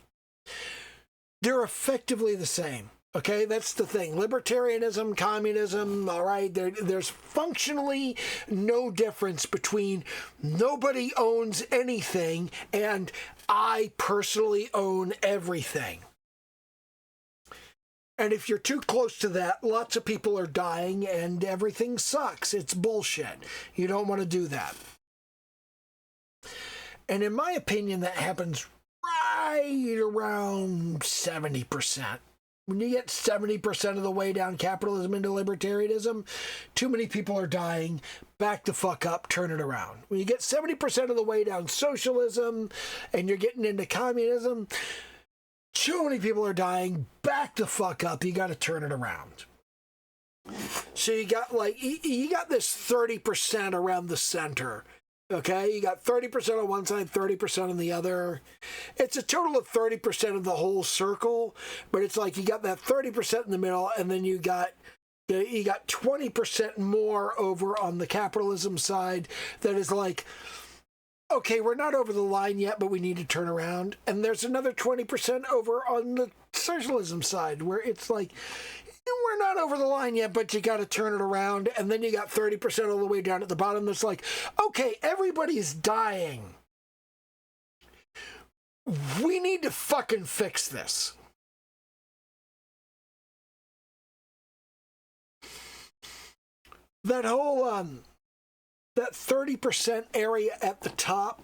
They're effectively the same. Okay, that's the thing. Libertarianism, communism, all right, there's functionally no difference between nobody owns anything and I personally own everything. And if you're too close to that, lots of people are dying and everything sucks. It's bullshit. You don't want to do that. And in my opinion, that happens right around 70%. When you get 70% of the way down capitalism into libertarianism, too many people are dying. Back the fuck up, turn it around. When you get 70% of the way down socialism and you're getting into communism, too many people are dying. Back the fuck up, you got to turn it around. So you got you got this 30% around the center. Okay, you got 30% on one side, 30% on the other. It's a total of 30% of the whole circle, but it's you got that 30% in the middle, and then you got 20% more over on the capitalism side that is okay, we're not over the line yet, but we need to turn around. And there's another 20% over on the socialism side where it's we're not over the line yet, but you got to turn it around. And then you got 30% all the way down at the bottom that's okay, everybody's dying. We need to fucking fix this. That whole, that 30% area at the top,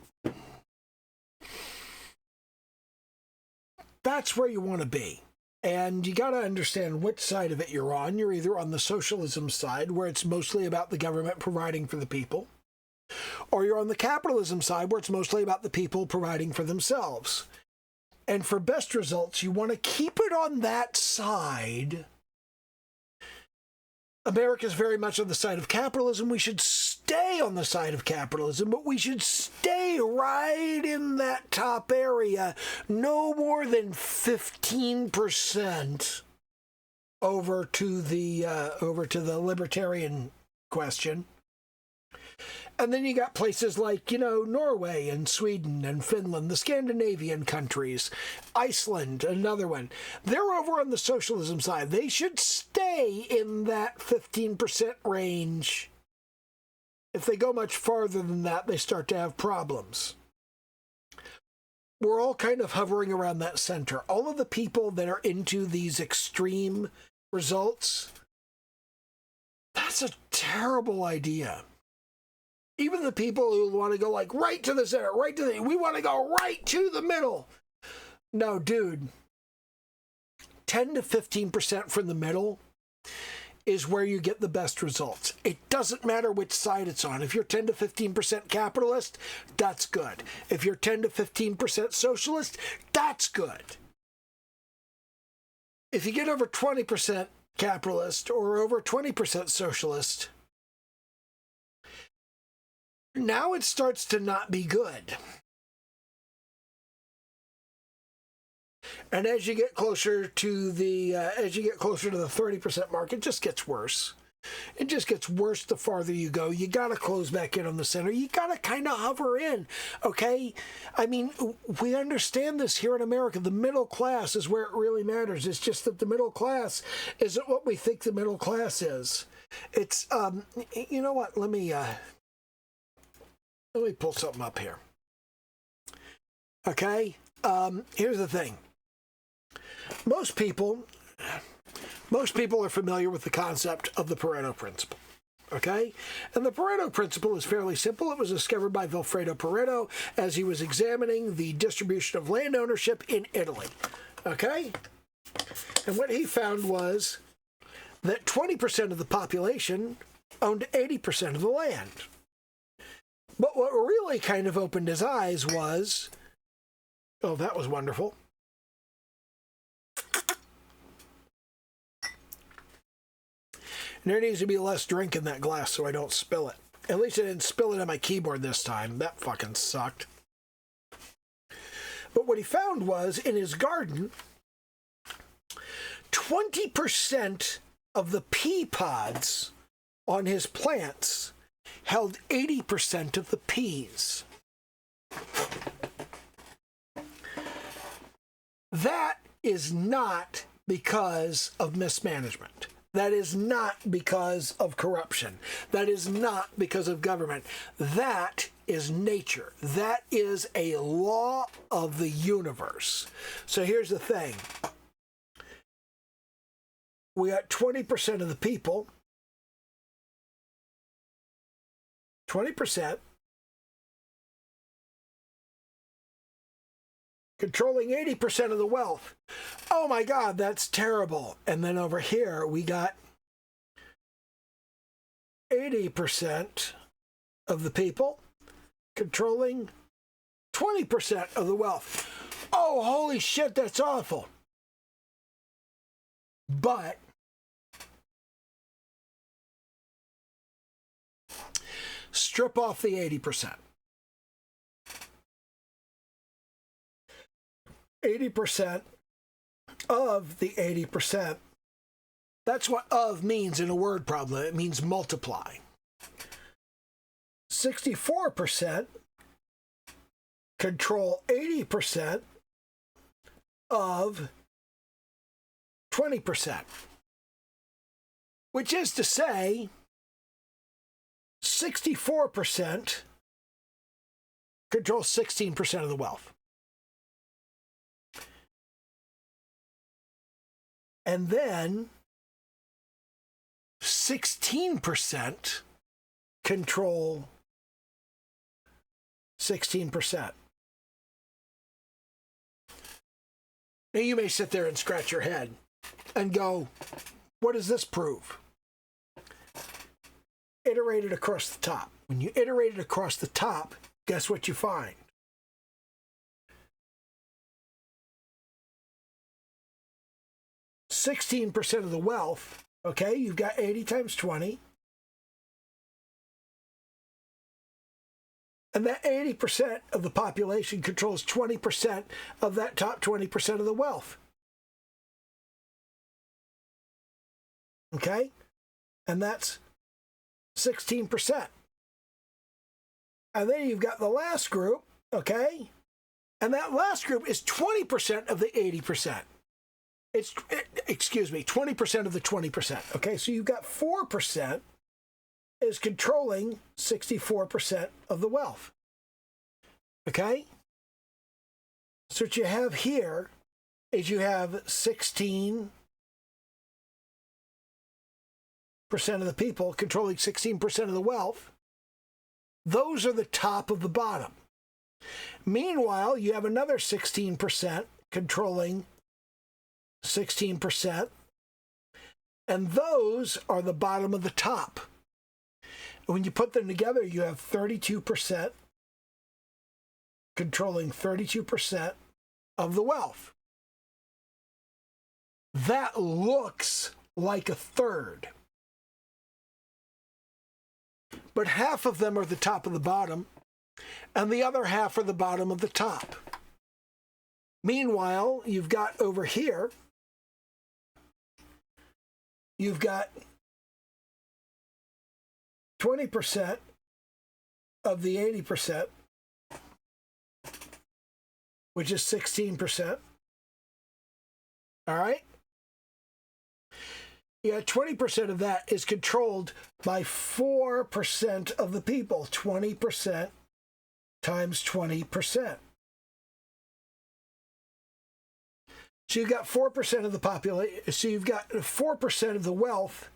that's where you want to be. And you got to understand which side of it you're on. You're either on the socialism side, where it's mostly about the government providing for the people, or you're on the capitalism side, where it's mostly about the people providing for themselves. And for best results, you want to keep it on that side. America's very much on the side of capitalism. We should stay on the side of capitalism, but we should stay right in that top area, no more than 15% over to the libertarian question. And then you got places like, Norway and Sweden and Finland, the Scandinavian countries, Iceland, another one. They're over on the socialism side. They should stay in that 15% range. If they go much farther than that, they start to have problems. We're all kind of hovering around that center. All of the people that are into these extreme results, that's a terrible idea. Even the people who want to go right to the center, we want to go right to the middle. No, dude. 10 to 15% from the middle is where you get the best results. It doesn't matter which side it's on. If you're 10 to 15% capitalist, that's good. If you're 10 to 15% socialist, that's good. If you get over 20% capitalist or over 20% socialist, now it starts to not be good. And as you get closer to the 30% mark, it just gets worse. It just gets worse the farther you go. You got to close back in on the center. You got to kind of hover in, okay? I mean, we understand this here in America. The middle class is where it really matters. It's just that the middle class isn't what we think the middle class is. It's, you know what? Let me pull something up here. Okay? Here's the thing. Most people are familiar with the concept of the Pareto principle. Okay? And the Pareto principle is fairly simple. It was discovered by Vilfredo Pareto as he was examining the distribution of land ownership in Italy. Okay? And what he found was that 20% of the population owned 80% of the land. But what really kind of opened his eyes was, oh, that was wonderful. And there needs to be less drink in that glass so I don't spill it. At least I didn't spill it on my keyboard this time. That fucking sucked. But what he found was, in his garden, 20% of the pea pods on his plants held 80% of the peas. That is not because of mismanagement. That is not because of corruption. That is not because of government. That is nature. That is a law of the universe. So here's the thing. We got 20% of the people, 20%, controlling 80% of the wealth. Oh my God, that's terrible. And then over here, we got 80% of the people controlling 20% of the wealth. Oh, holy shit, that's awful. But strip off the 80%. 80% of the 80%. That's what of means in a word problem. It means multiply. 64% control 80% of 20%. Which is to say, 64% controls 16% of the wealth. And then 16% control 16%. Now you may sit there and scratch your head and go, what does this prove? Iterate it across the top. When you iterate it across the top, guess what you find? %16 of the wealth, okay, you've got 80 times 20. And that 80% of the population controls 20% of that top 20% of the wealth. Okay? And that's 16%. And then you've got the last group, okay? And that last group is 20% of the 80%. Excuse me, 20% of the 20%. Okay, so you've got 4% is controlling 64% of the wealth. Okay? So what you have here is you have 16% of the people controlling 16% of the wealth. Those are the top of the bottom. Meanwhile, you have another 16% controlling 16%, and those are the bottom of the top. And when you put them together, you have 32% controlling 32% of the wealth. That looks like a third. But half of them are the top of the bottom, and the other half are the bottom of the top. Meanwhile, you've got over here, you've got 20% of the 80%, which is 16%. All right? Yeah, 20% of that is controlled by 4% of the people. 20% times 20%. So you've got 4% of the population. So you've got 4% of the wealth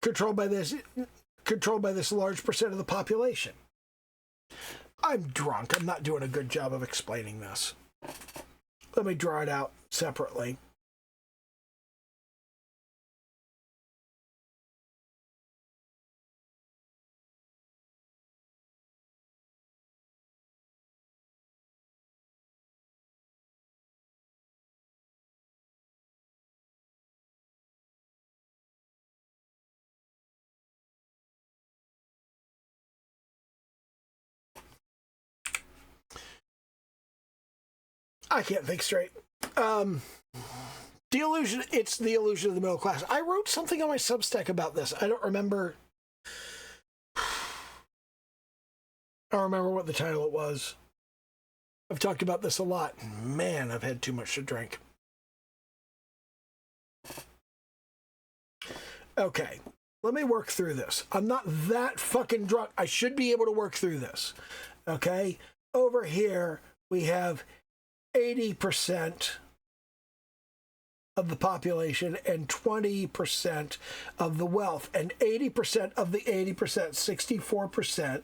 controlled by this large percent of the population. I'm drunk. I'm not doing a good job of explaining this. Let me draw it out separately. I can't think straight. The illusion, it's the illusion of the middle class. I wrote something on my Substack about this. I don't remember what the title it was. I've talked about this a lot. Man, I've had too much to drink. Okay, let me work through this. I'm not that fucking drunk. I should be able to work through this. Okay, over here we have 80% of the population and 20% of the wealth. And 80% of the 80%, 64%,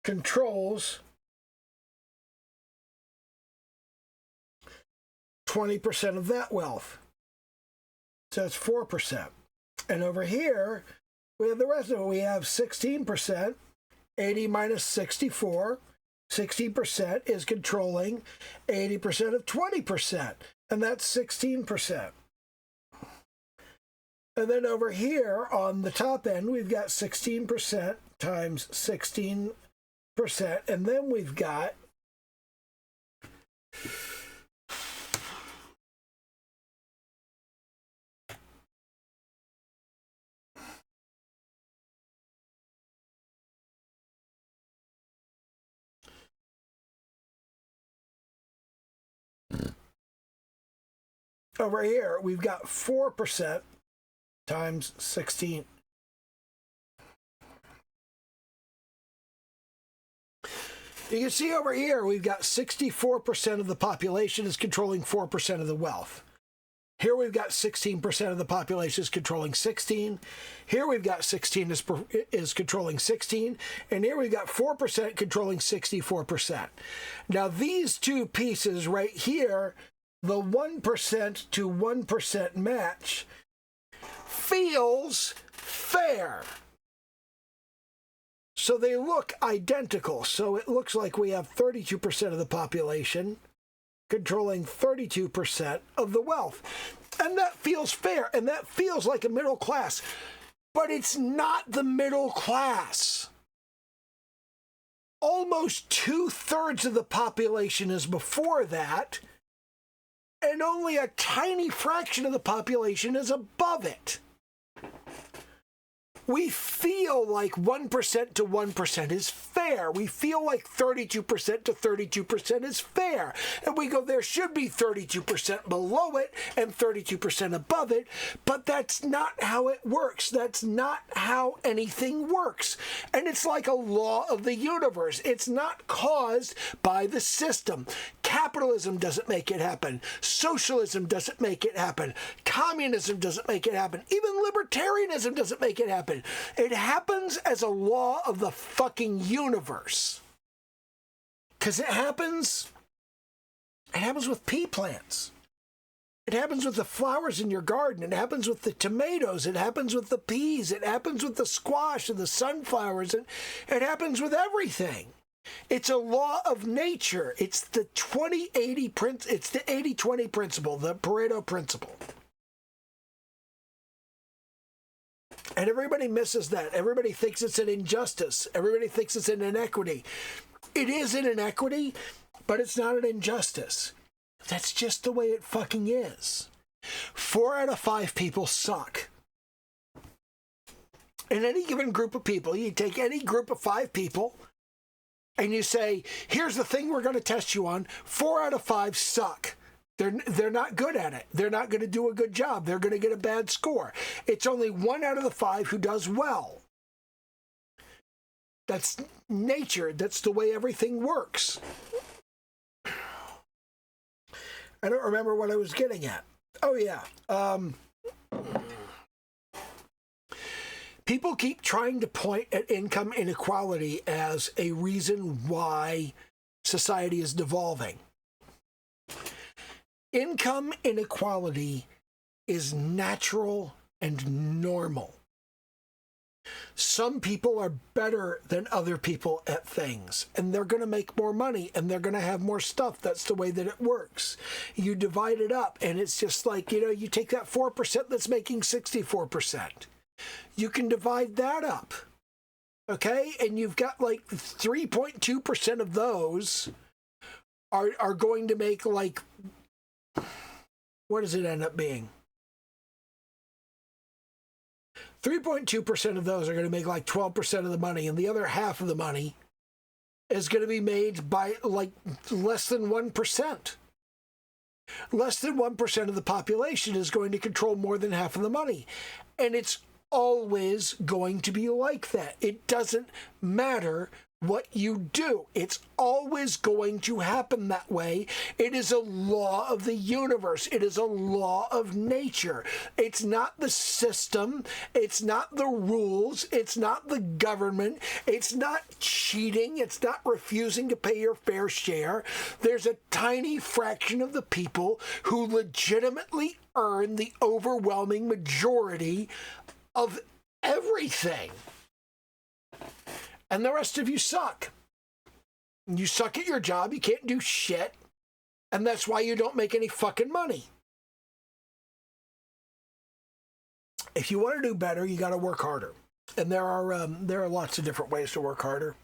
controls 20% of that wealth. So it's 4%. And over here, we have the rest of it. We have 16%, 80 minus 64. 60% is controlling 80% of 20%, and that's 16%. And then over here on the top end, we've got 16% times 16%, and then we've got over here, we've got 4% times 16. You can see over here, we've got 64% of the population is controlling 4% of the wealth. Here we've got 16% of the population is controlling 16. Here we've got 16 is controlling 16. And here we've got 4% controlling 64%. Now these two pieces right here, the 1% to 1% match, feels fair. So they look identical. So it looks like we have 32% of the population controlling 32% of the wealth. And that feels fair, and that feels like a middle class. But it's not the middle class. Almost 2/3 of the population is before that, and only a tiny fraction of the population is above it. We feel like 1% to 1% is fair. We feel like 32% to 32% is fair. And we go, there should be 32% below it and 32% above it. But that's not how it works. That's not how anything works. And it's like a law of the universe. It's not caused by the system. Capitalism doesn't make it happen. Socialism doesn't make it happen. Communism doesn't make it happen. Even libertarianism doesn't make it happen. It happens as a law of the fucking universe. Because it happens with pea plants. It happens with the flowers in your garden. It happens with the tomatoes. It happens with the peas. It happens with the squash and the sunflowers. And it happens with everything. It's a law of nature. It's the 20-80 it's the 80-20 principle, the Pareto principle. And everybody misses that. Everybody thinks it's an injustice. Everybody thinks it's an inequity. It is an inequity, but it's not an injustice. That's just the way it fucking is. 4 out of 5 people suck. In any given group of people, you take any group of 5 people and you say, here's the thing we're going to test you on. 4 out of 5 suck. They're not good at it. They're not going to do a good job. They're going to get a bad score. It's only 1 out of the 5 who does well. That's nature. That's the way everything works. I don't remember what I was getting at. Oh, yeah. People keep trying to point at income inequality as a reason why society is devolving. Income inequality is natural and normal. Some people are better than other people at things, and they're going to make more money, and they're going to have more stuff. That's the way that it works. You divide it up, and it's just like, you take that 4% that's making 64%. You can divide that up. okay? And you've got like 3.2% of those are going to make like, what does it end up being? 3.2% of those are going to make like 12% of the money, and the other half of the money is going to be made by like less than 1%. Less than 1% of the population is going to control more than half of the money. And it's always going to be like that. It doesn't matter what you do. It's always going to happen that way. It is a law of the universe. It is a law of nature. It's not the system. It's not the rules. It's not the government. It's not cheating. It's not refusing to pay your fair share. There's a tiny fraction of the people who legitimately earn the overwhelming majority of everything. And the rest of you suck. You suck at your job, you can't do shit, and that's why you don't make any fucking money. If you want to do better, you got to work harder. And there are lots of different ways to work harder.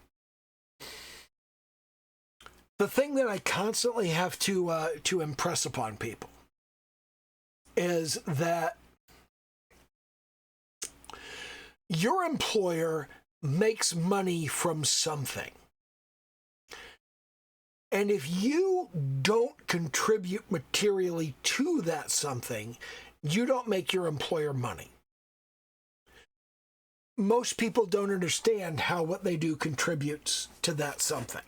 The thing that I constantly have to impress upon people is that your employer makes money from something. And if you don't contribute materially to that something, you don't make your employer money. Most people don't understand how what they do contributes to that something.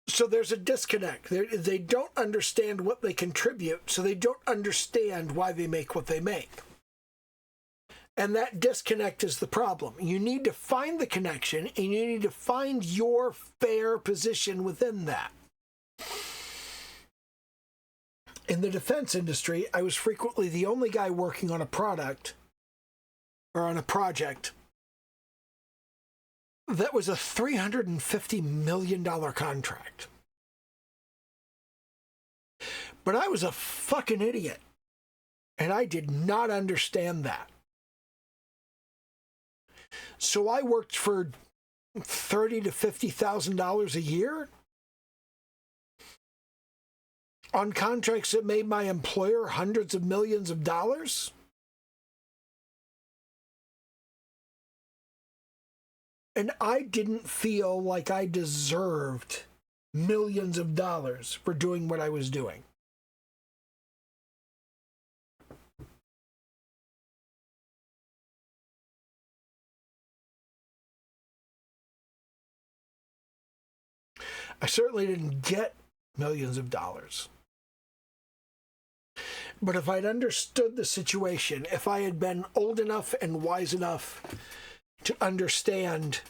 So there's a disconnect. They don't understand what they contribute, so they don't understand why they make what they make. And that disconnect is the problem. You need to find the connection, and you need to find your fair position within that. In the defense industry, I was frequently the only guy working on a product or on a project that was a $350 million contract. But I was a fucking idiot, and I did not understand that. So I worked for $30,000 to $50,000 a year on contracts that made my employer hundreds of millions of dollars. And I didn't feel like I deserved millions of dollars for doing what I was doing. I certainly didn't get millions of dollars. But if I'd understood the situation, if I had been old enough and wise enough to understand,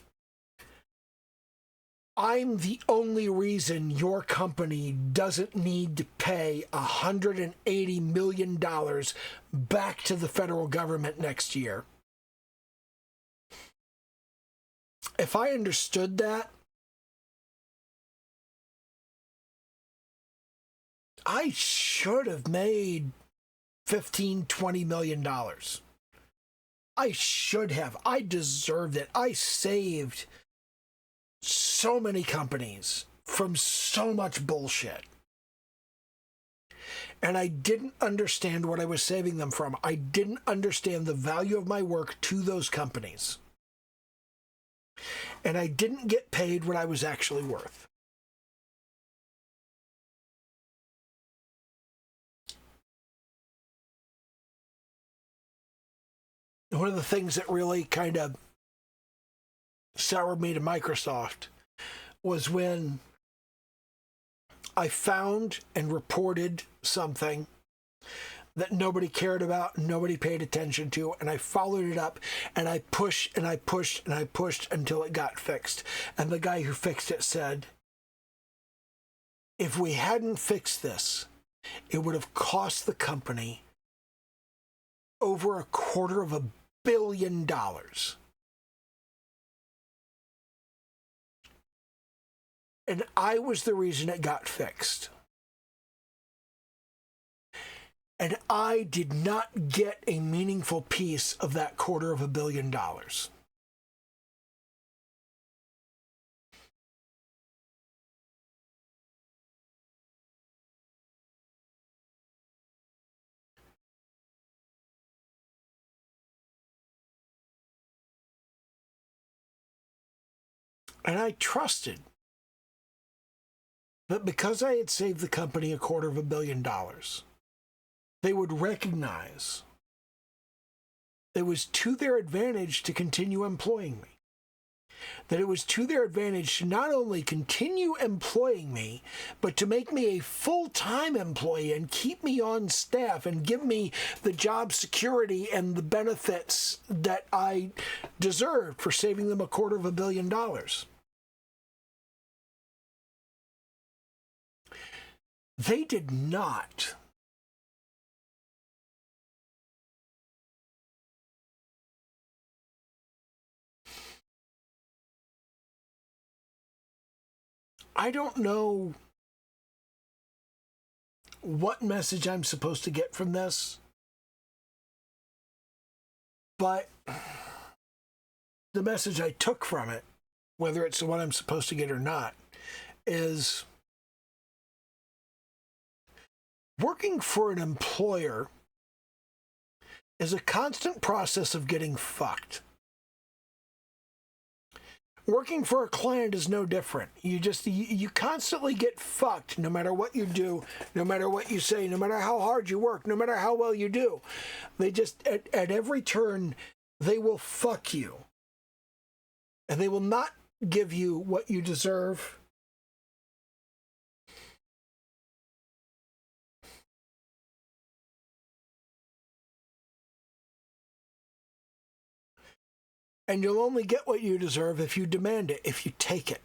I'm the only reason your company doesn't need to pay $180 million back to the federal government next year. If I understood that, I should have made $15, $20 million. I should have. I deserved it. I saved so many companies from so much bullshit. And I didn't understand what I was saving them from. I didn't understand the value of my work to those companies. And I didn't get paid what I was actually worth. One of the things that really kind of soured me to Microsoft was when I found and reported something that nobody cared about, nobody paid attention to, and I followed it up, and I pushed and I pushed and I pushed until it got fixed. And the guy who fixed it said, if we hadn't fixed this, it would have cost the company over $250 million. And I was the reason it got fixed. And I did not get a meaningful piece of that $250 million. And I trusted that because I had saved the company $250 million, they would recognize it was to their advantage to continue employing me. That it was to their advantage to not only continue employing me, but to make me a full-time employee and keep me on staff and give me the job security and the benefits that I deserved for saving them $250 million. They did not. I don't know what message I'm supposed to get from this, but the message I took from it, whether it's the one I'm supposed to get or not, is working for an employer is a constant process of getting fucked. Working for a client is no different. You constantly get fucked no matter what you do, no matter what you say, no matter how hard you work, no matter how well you do. They just, at every turn, they will fuck you. And they will not give you what you deserve. And you'll only get what you deserve if you demand it, if you take it.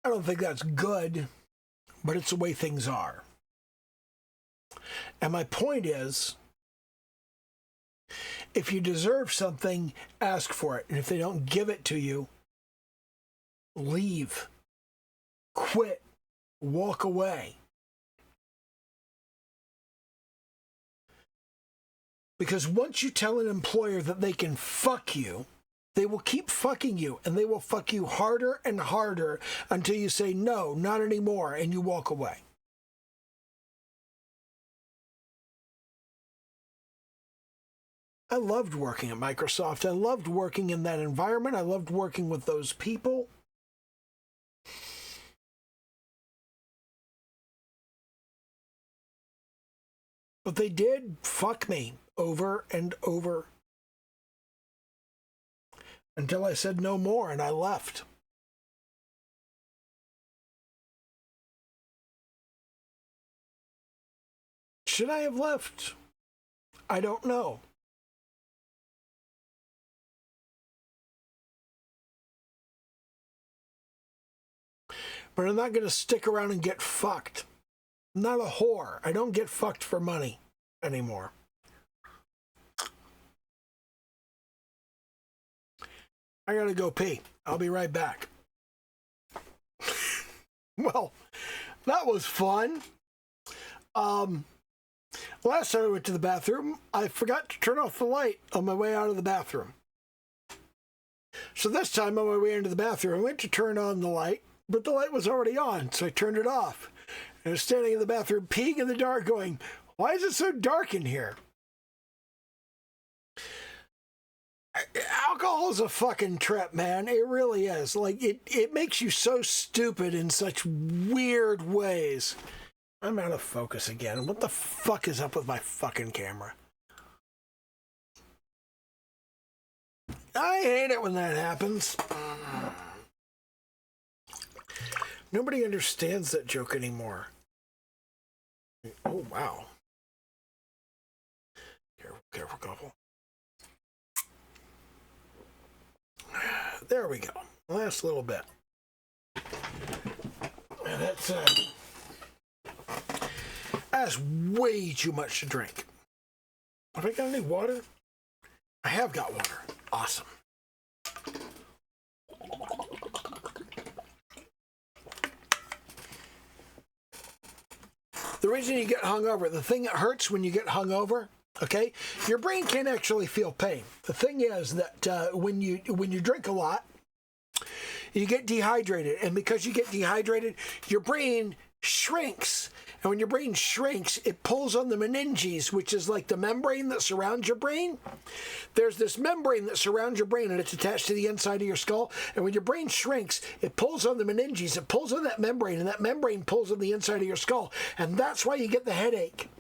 I don't think that's good, but it's the way things are. And my point is, if you deserve something, ask for it. And if they don't give it to you, leave. Quit. Walk away. Because once you tell an employer that they can fuck you, they will keep fucking you, and they will fuck you harder and harder until you say, no, not anymore, and you walk away. I loved working at Microsoft. I loved working in that environment. I loved working with those people. But they did fuck me over and over until I said no more and I left. Should I have left? I don't know. But I'm not going to stick around and get fucked. I'm not a whore. I don't get fucked for money anymore. I gotta go pee. I'll be right back. Well, that was fun. Last time I went to the bathroom, I forgot to turn off the light on my way out of the bathroom. So this time on my way into the bathroom, I went to turn on the light, but the light was already on, so I turned it off. And I was standing in the bathroom, peeing in the dark, going, why is it so dark in here? Alcohol is a fucking trip, man. It really is. Like, it makes you so stupid in such weird ways. I'm out of focus again. What the fuck is up with my fucking camera? I hate it when that happens. Nobody understands that joke anymore. Oh, wow. Careful, careful, careful. There we go. Last little bit. And that's way too much to drink. Have I got any water? I have got water. Awesome. The reason you get hungover, the thing that hurts when you get hungover, okay, your brain can't actually feel pain. The thing is that when you drink a lot, you get dehydrated, and because you get dehydrated, your brain shrinks. And when your brain shrinks, it pulls on the meninges, which is like the membrane that surrounds your brain. There's this membrane that surrounds your brain, and it's attached to the inside of your skull. And when your brain shrinks, it pulls on the meninges. It pulls on that membrane, and that membrane pulls on the inside of your skull. And that's why you get the headache.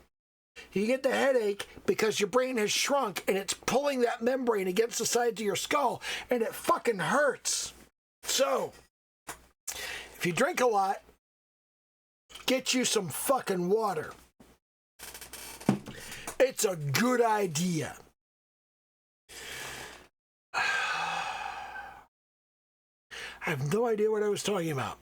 You get the headache because your brain has shrunk, and it's pulling that membrane against the sides of your skull, and it fucking hurts. So, if you drink a lot, get you some fucking water. It's a good idea. I have no idea what I was talking about.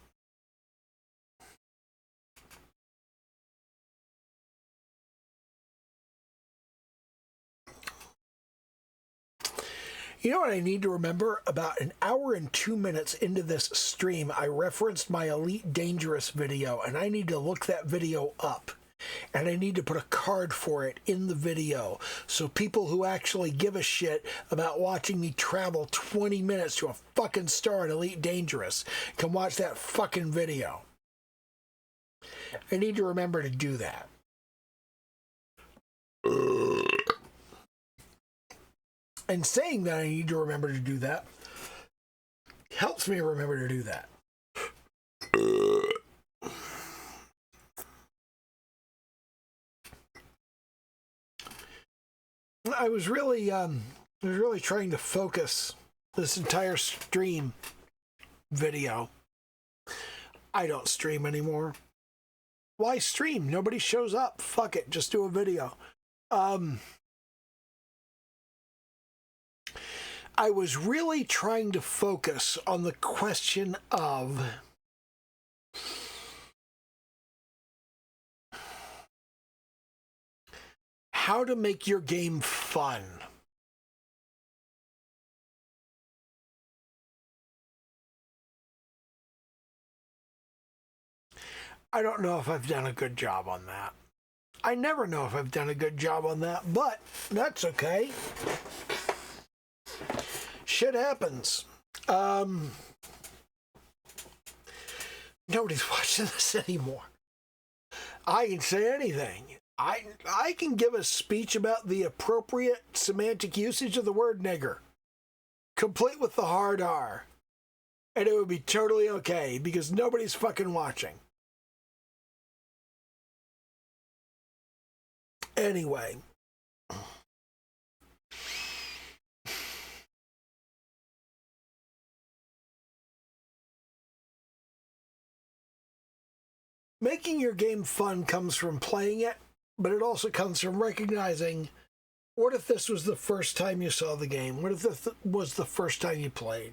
You know what I need to remember? About an hour and 2 minutes into this stream, I referenced my Elite Dangerous video, and I need to look that video up. And I need to put a card for it in the video, so people who actually give a shit about watching me travel 20 minutes to a fucking star in Elite Dangerous can watch that fucking video. I need to remember to do that. And saying that I need to remember to do that helps me remember to do that. I was really trying to focus this entire stream video. I don't stream anymore. Why stream? Nobody shows up. Fuck it, just do a video. I was really trying to focus on the question of how to make your game fun. I don't know if I've done a good job on that. I never know if I've done a good job on that, but that's okay. Shit happens. Nobody's watching this anymore. I can say anything. I can give a speech about the appropriate semantic usage of the word nigger, complete with the hard R, and it would be totally okay because nobody's fucking watching. Anyway. Making your game fun comes from playing it, but it also comes from recognizing, what if this was the first time you saw the game? What if this was the first time you played?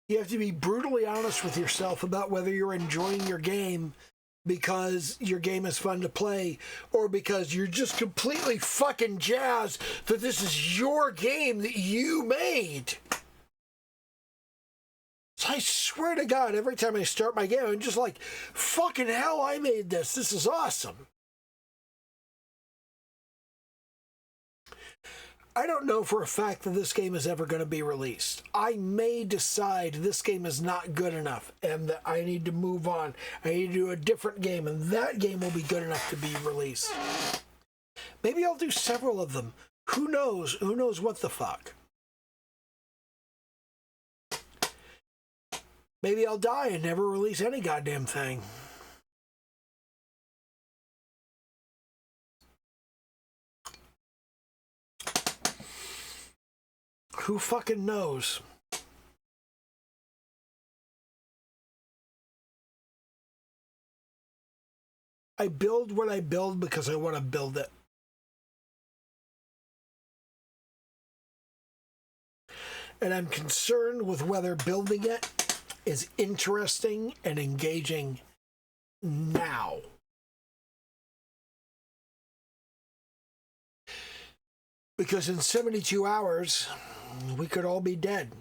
You have to be brutally honest with yourself about whether you're enjoying your game because your game is fun to play, or because you're just completely fucking jazzed that this is your game that you made. So I swear to God, every time I start my game, I'm just like, fucking hell, I made this. This is awesome. I don't know for a fact that this game is ever going to be released. I may decide this game is not good enough and that I need to move on. I need to do a different game, and that game will be good enough to be released. Maybe I'll do several of them. Who knows? Who knows what the fuck? Maybe I'll die and never release any goddamn thing. Who fucking knows? I build what I build because I want to build it. And I'm concerned with whether building it is interesting and engaging now. Because in 72 hours, we could all be dead.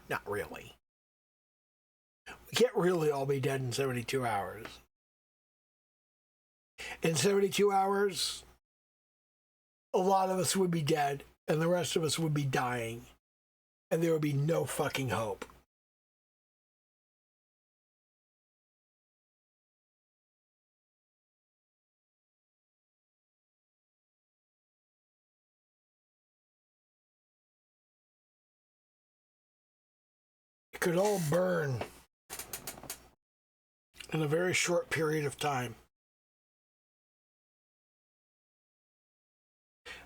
Not really. We can't really all be dead in 72 hours. In 72 hours, a lot of us would be dead, and the rest of us would be dying, and there would be no fucking hope. It could all burn in a very short period of time.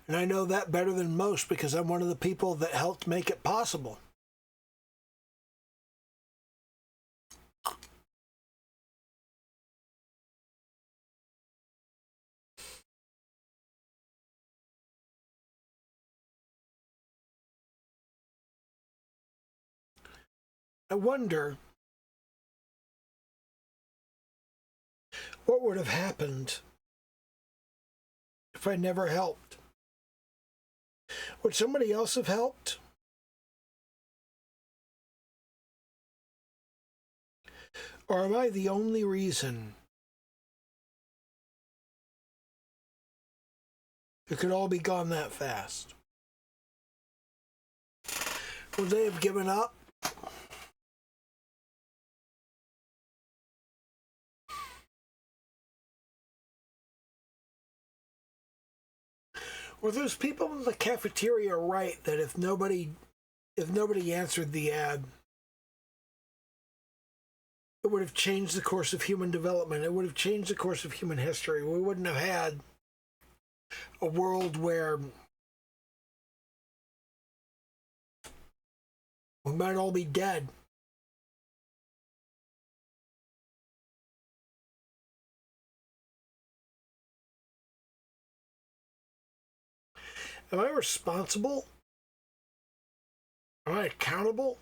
And I know that better than most because I'm one of the people that helped make it possible. I wonder what would have happened if I never helped. Would somebody else have helped? Or am I the only reason it could all be gone that fast? Would they have given up? Were those people in the cafeteria right that if nobody answered the ad, it would have changed the course of human development? It would have changed the course of human history. We wouldn't have had a world where we might all be dead. Am I responsible? Am I accountable?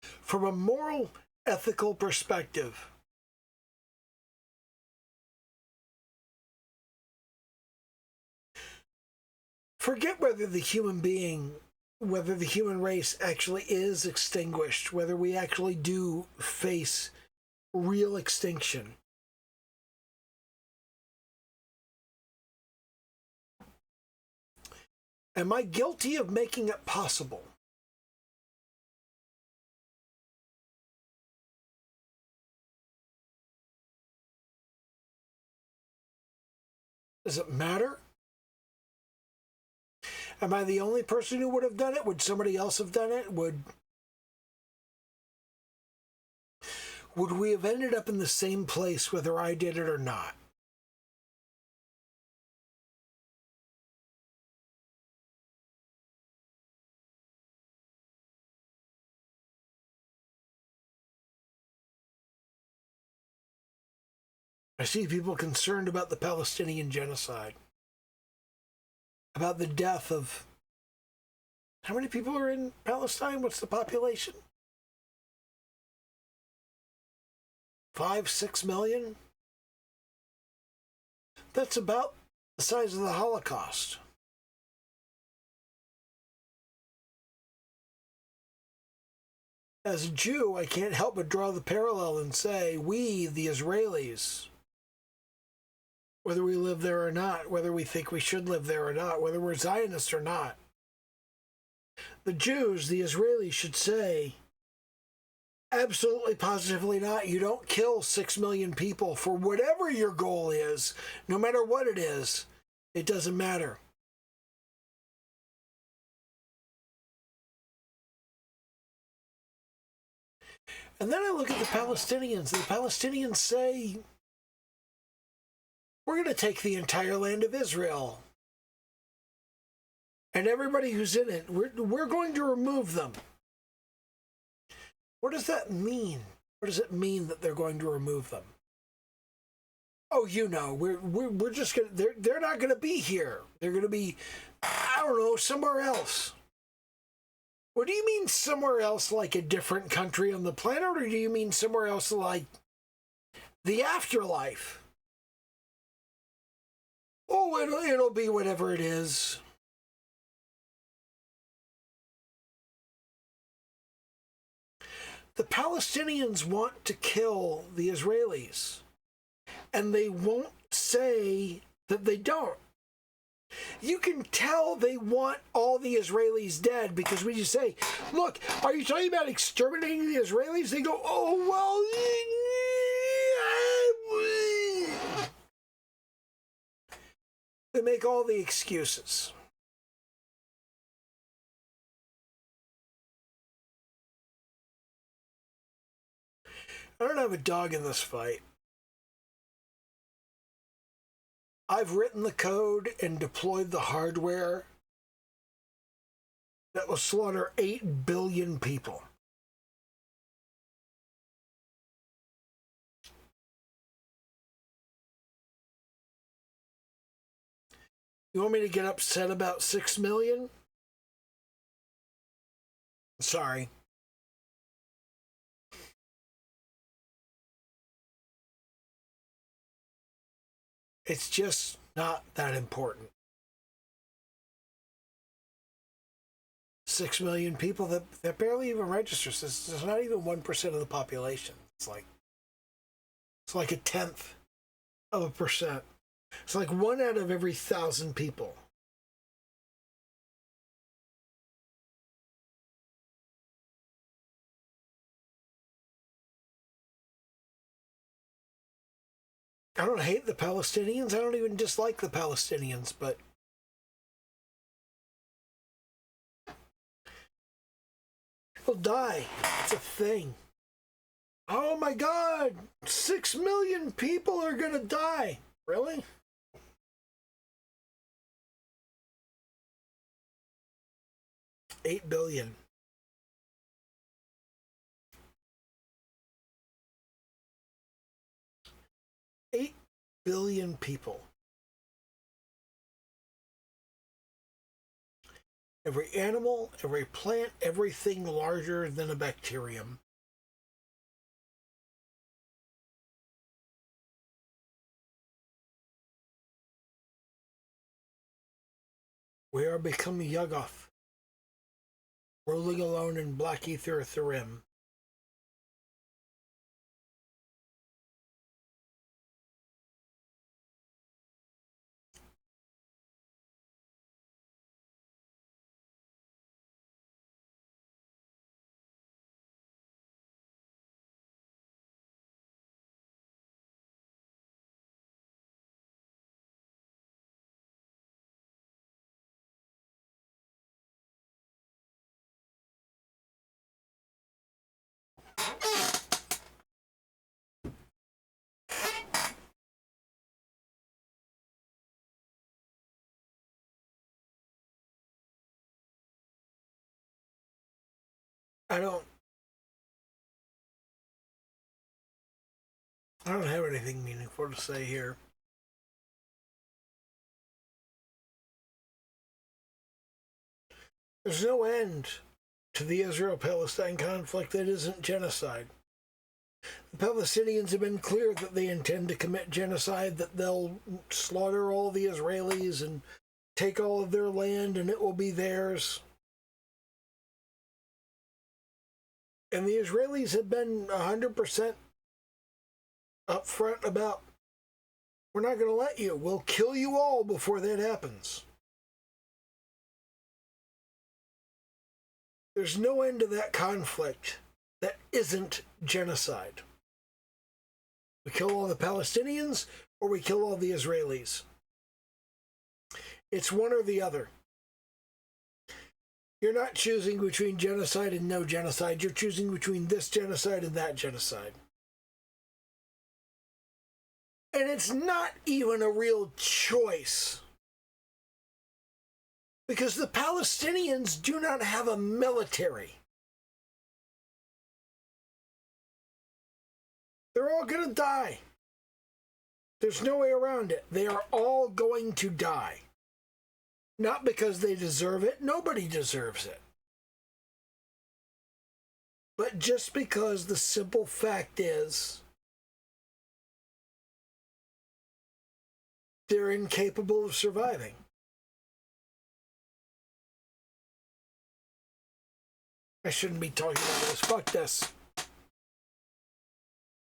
From a moral, ethical perspective, forget whether the human race actually is extinguished, whether we actually do face real extinction. Am I guilty of making it possible? Does it matter? Am I the only person who would have done it? Would somebody else have done it? Would we have ended up in the same place whether I did it or not? I see people concerned about the Palestinian genocide, about the death of... How many people are in Palestine? What's the population? 5, 6 million? That's about the size of the Holocaust. As a Jew, I can't help but draw the parallel and say, we, the Israelis, whether we live there or not, whether we think we should live there or not, whether we're Zionists or not, the Jews, the Israelis, should say, absolutely, positively not. You don't kill 6 million people for whatever your goal is, no matter what it is. It doesn't matter. And then I look at the Palestinians. The Palestinians say, we're going to take the entire land of Israel. And everybody who's in it, we're going to remove them. What does that mean? What does it mean that they're going to remove them? Oh, you know, we're just going to, they're not going to be here. They're going to be, I don't know, somewhere else. What do you mean somewhere else, like a different country on the planet, or do you mean somewhere else like the afterlife? Oh, it'll be whatever it is. The Palestinians want to kill the Israelis. and they won't say that they don't. You can tell they want all the Israelis dead because when you say, look, are you talking about exterminating the Israelis? They go, oh, well, they make all the excuses. I don't have a dog in this fight. I've written the code and deployed the hardware that will slaughter 8 billion people. You want me to get upset about 6 million? Sorry. It's just not that important. 6 million people that barely even registers. It's not even 1% of the population. It's like 1/10 of a percent. It's like 1 out of every 1,000 people. I don't hate the Palestinians. I don't even dislike the Palestinians, but people die. It's a thing. Oh my God, 6 million people are gonna die. Really? $8 billion. $8 billion people. Every animal, every plant, everything larger than a bacterium. We are becoming Yugoth, rolling alone in black ether at the rim. I don't have anything meaningful to say here. There's no end to the Israel-Palestine conflict that isn't genocide. The Palestinians have been clear that they intend to commit genocide, that they'll slaughter all the Israelis and take all of their land and it will be theirs. And the Israelis have been 100% upfront about, we're not going to let you. We'll kill you all before that happens. There's no end to that conflict that isn't genocide. We kill all the Palestinians or we kill all the Israelis. It's one or the other. You're not choosing between genocide and no genocide. You're choosing between this genocide and that genocide. And it's not even a real choice. Because the Palestinians do not have a military. They're all going to die. There's no way around it. They are all going to die. Not because they deserve it. Nobody deserves it. But just because the simple fact is they're incapable of surviving. I shouldn't be talking about this. Fuck this.